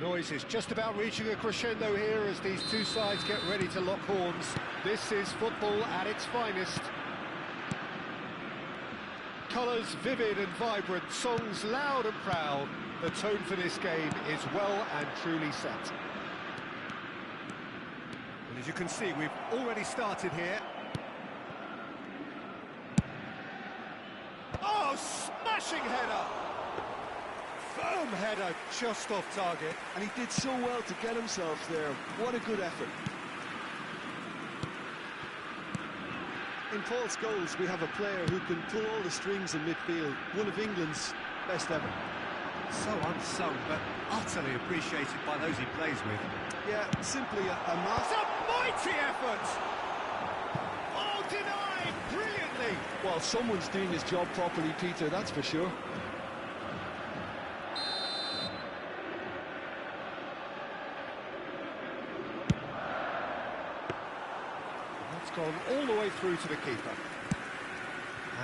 The noise is just about reaching a crescendo here as these two sides get ready to lock horns. This is football at its finest. Colours vivid and vibrant, songs loud and proud. The tone for this game is well and truly set. And as you can see, we've already started here. Oh, smashing header! Firm header, just off target. And he did so well to get himself there. What a good effort. In Paul's goals, we have a player who can pull all the strings in midfield. One of England's best ever. So unsung, but utterly appreciated by those he plays with. Yeah, simply a It's master. a mighty effort! Oh, denied brilliantly! Well, someone's doing his job properly, Peter, that's for sure. That's gone all the way through to the keeper.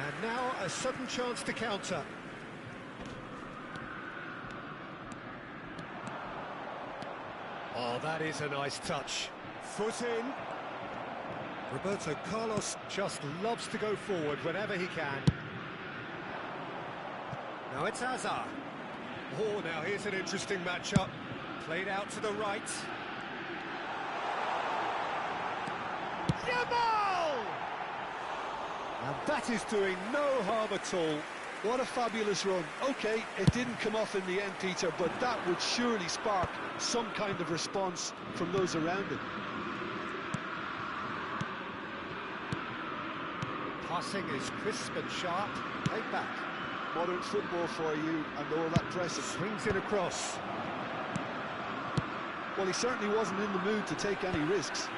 And now a sudden chance to counter. Oh, that is a nice touch. Foot in. Roberto Carlos just loves to go forward whenever he can. Now it's Hazard. Oh, now here's an interesting matchup. Played out to the right. Yamal! And that is doing no harm at all. What a fabulous run. OK, it didn't come off in the end, Peter, but that would surely spark some kind of response from those around him. Passing is crisp and sharp. Take back. Modern football for you and all that pressing. Swings it across. Well, he certainly wasn't in the mood to take any risks.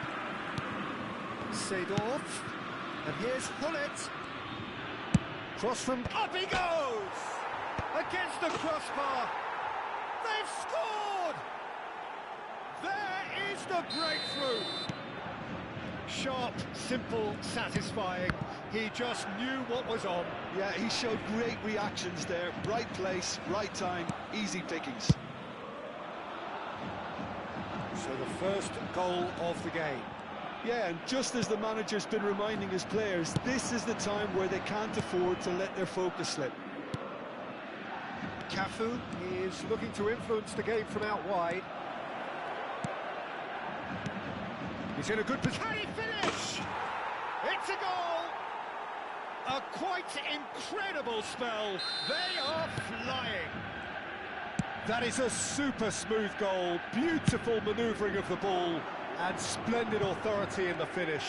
Seedorf. And here's Hullet. Cross from... Up he goes! Against the crossbar. They've scored! There is the breakthrough. Sharp, simple, satisfying. He just knew what was on. Yeah, he showed great reactions there. Right place, right time, easy pickings. So the first goal of the game. Yeah, and just as the manager's been reminding his players, this is the time where they can't afford to let their focus slip. Cafu is looking to influence the game from out wide. He's in a good position. Can he finish? It's a goal! A quite incredible spell. They are flying. That is a super smooth goal. Beautiful manoeuvring of the ball and splendid authority in the finish.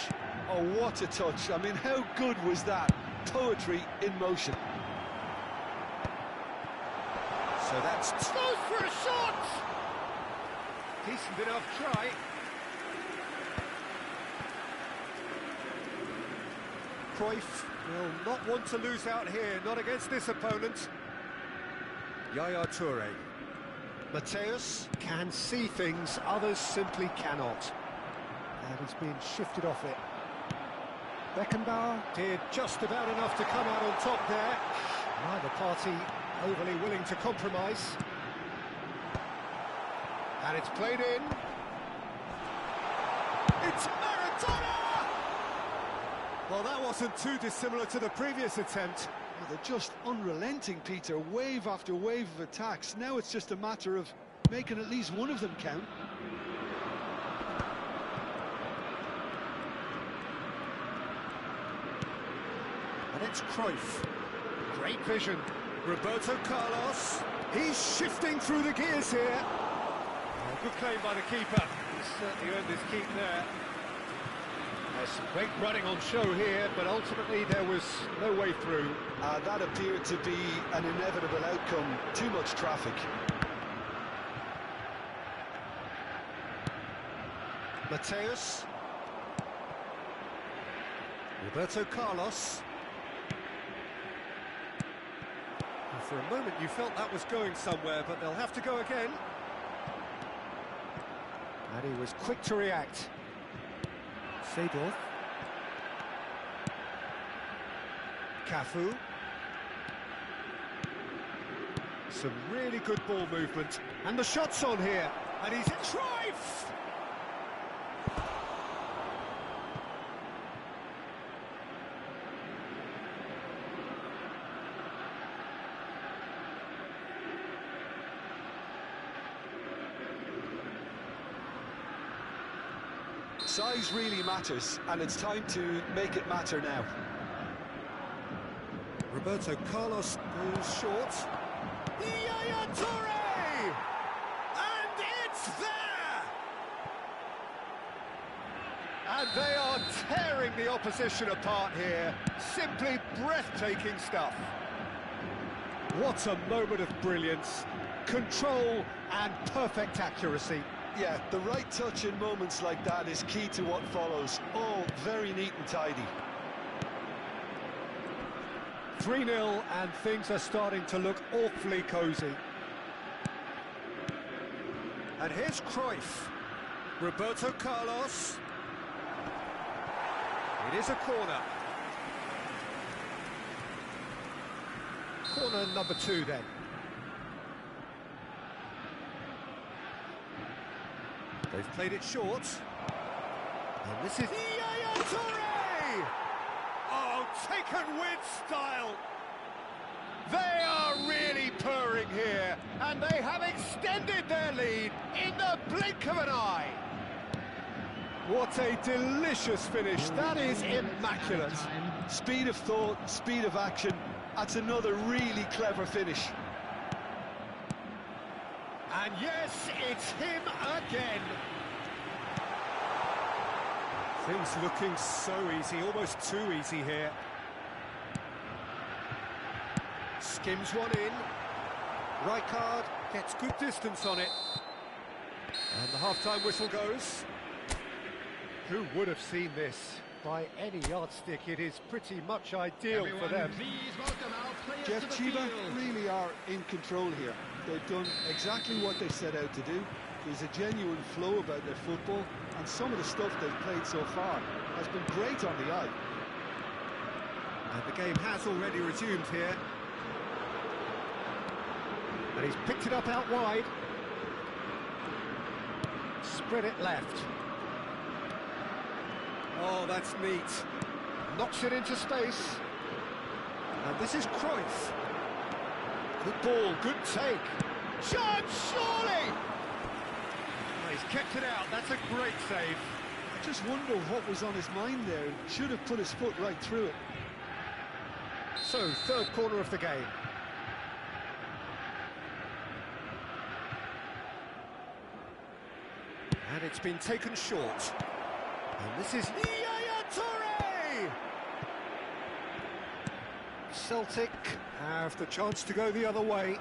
Oh, what a touch. I mean, how good was that? Poetry in motion. So that's... Goes for a shot! Decent enough try. Cruyff will not want to lose out here, not against this opponent. Yaya Toure. Mateus can see things others simply cannot. And he's been shifted off it. Beckenbauer did just about enough to come out on top there. Neither party overly willing to compromise. And it's played in. It's Maradona! Well, that wasn't too dissimilar to the previous attempt. Well, they're just unrelenting, Peter. Wave after wave of attacks. Now it's just a matter of making at least one of them count. And it's Cruyff. Great vision. Roberto Carlos. He's shifting through the gears here. Good claim by the keeper. He's certainly earned his keep there. There's some great running on show here, but ultimately there was no way through. That appeared to be an inevitable outcome. Too much traffic. Mateus. Roberto Carlos. And for a moment you felt that was going somewhere, but they'll have to go again. And he was quick to react. Seedorf. Cafu. Some really good ball movement. And the shot's on here. And he's in. Cruyff! Size really matters, and it's time to make it matter now. Roberto Carlos goes short. Yaya Toure! And it's there! And they are tearing the opposition apart here. Simply breathtaking stuff. What a moment of brilliance. Control and perfect accuracy. Yeah, the right touch in moments like that is key to what follows. All very neat and tidy. 3-0 and things are starting to look awfully cosy. And here's Cruyff. Roberto Carlos. It is a corner. Corner number 2 then. They've played it short. And this is Yaya Toure! Oh, taken with style! They are really purring here, and they have extended their lead in the blink of an eye. What a delicious finish. That is immaculate. Speed of thought, speed of action. That's another really clever finish. And yes, it's him again. Things looking so easy, almost too easy here. Skims one in. Rijkaard gets good distance on it. And the half-time whistle goes. Who would have seen this? By any yardstick, it is pretty much ideal for them. Jeff Chiba really are in control here. They've done exactly what they set out to do. There's a genuine flow about their football, and some of the stuff they've played so far has been great on the eye. And the game has already resumed here. And he's picked it up out wide. Spread it left. Oh, that's neat. Knocks it into space. And this is Cruyff. Good ball, good take. Chance, surely! Oh, he's kept it out, that's a great save. I just wonder what was on his mind there. Should have put his foot right through it. So, third corner of the game. And it's been taken short. And this is Yaya Toure! Celtic have the chance to go the other way.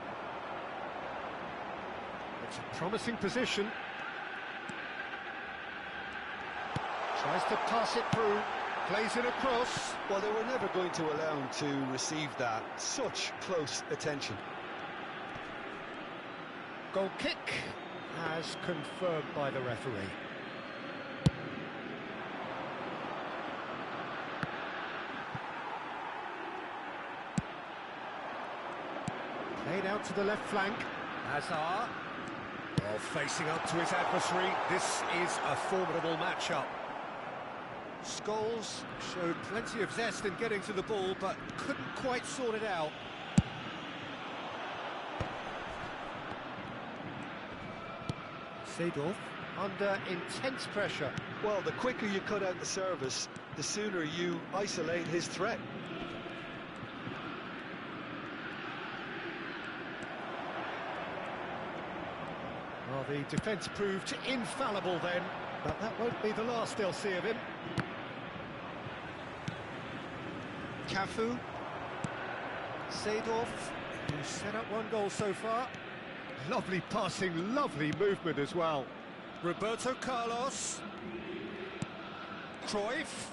It's a promising position. Tries to pass it through, plays it across. Well, they were never going to allow him to receive that. Such close attention. Goal kick, as confirmed by the referee. Played out to the left flank. Hazard. Well, facing up to his adversary, this is a formidable matchup. Scholes showed plenty of zest in getting to the ball, but couldn't quite sort it out. Seedorf under intense pressure. Well, the quicker you cut out the service, the sooner you isolate his threat. Well, the defence proved infallible then, but that won't be the last they'll see of him. Cafu. Seedorf, who's set up one goal so far. Lovely passing, lovely movement as well. Roberto Carlos. Cruyff.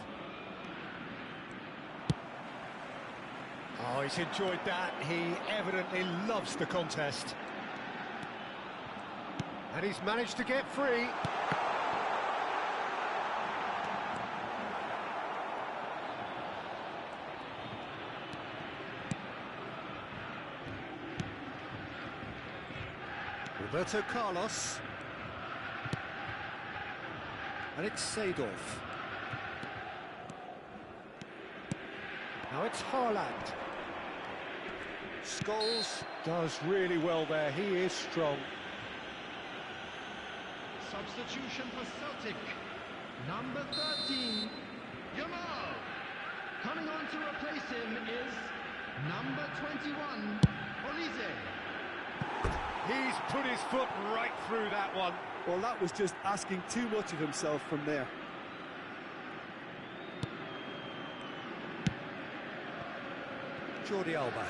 Oh, he's enjoyed that. He evidently loves the contest. And he's managed to get free. Roberto Carlos. And it's Seedorf. Now it's Haaland. Scholes does really well there, he is strong. Substitution for Celtic. Number 13, Yamal. Coming on to replace him is number 21, Olise. He's put his foot right through that one. Well, that was just asking too much of himself from there. Jordi Alba.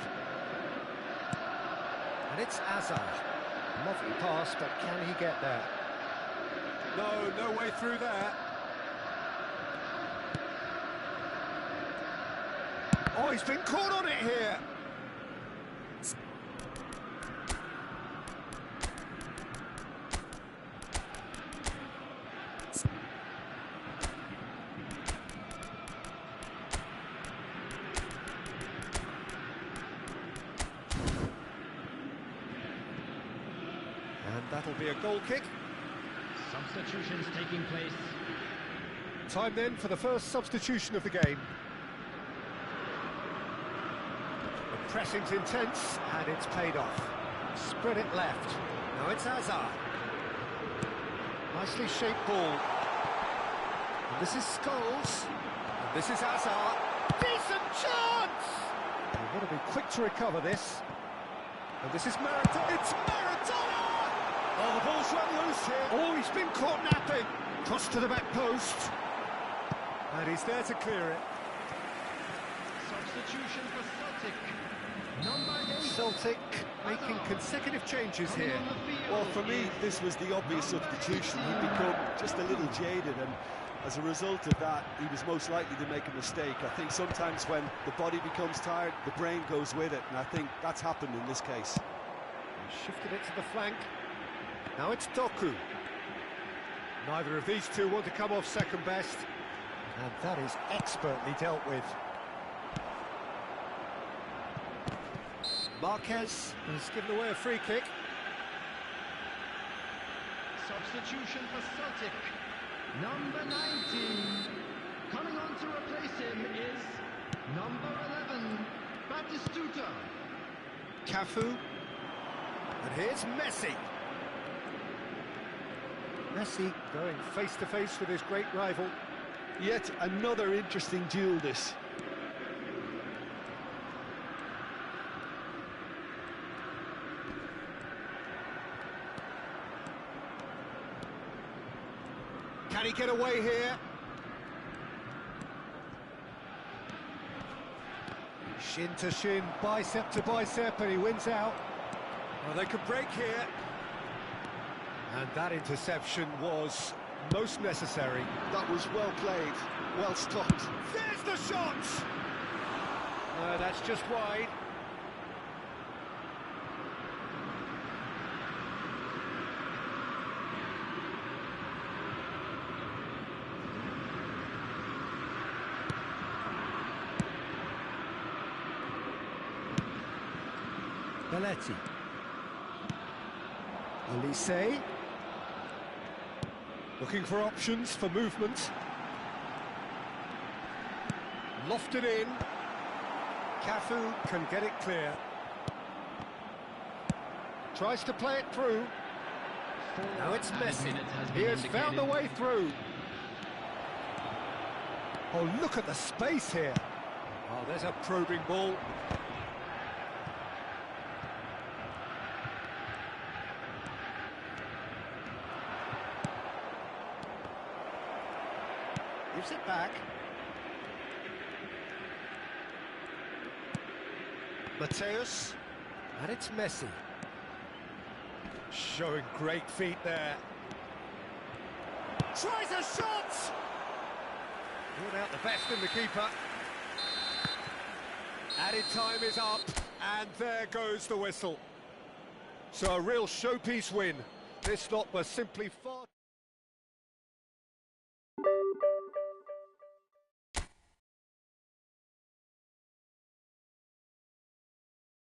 And it's Hazard. Lovely pass, but can he get there? No way through there. Oh, he's been caught on it here. And that'll be a goal kick. Substitutions taking place. Time then for the first substitution of the game. The pressing's intense, and it's paid off. Spread it left. Now it's Hazard. Nicely shaped ball. And this is Scholes. And this is Hazard. Decent chance! You've got to be quick to recover this. And this is Maradona. It's Maradona! Oh, the ball's run loose here. Oh, he's been caught napping. Cross to the back post. And he's there to clear it. Substitution for Celtic. Number 8. Celtic making consecutive changes here. Well, for me, this was the obvious substitution. He'd become just a little jaded, and as a result of that, he was most likely to make a mistake. I think sometimes when the body becomes tired, the brain goes with it, and I think that's happened in this case. He shifted it to the flank. Now it's Doku. Neither of these two want to come off second best. And that is expertly dealt with. Marquez has given away a free kick. Substitution for Celtic. Number 19. Coming on to replace him is number 11, Batistuta. Cafu. And here's Messi. Messi going face-to-face with his great rival. Yet another interesting duel, this. Can he get away here? Shin to shin, bicep to bicep, and he wins out. Well, they could break here. And that interception was most necessary. That was well played, well stopped. There's the shot! No, that's just wide. Belletti. Olise. Looking for options for movement. Lofted in. Cafu can get it clear. Tries to play it through. Now it's Messi. He has found a way through. Oh, look at the space here. Oh, there's a probing ball. Gives it back. Mateus. And it's Messi. Showing great feet there. Tries a shot! Brought out the best in the keeper. Added time is up, and there goes the whistle. So a real showpiece win. This lot was simply far...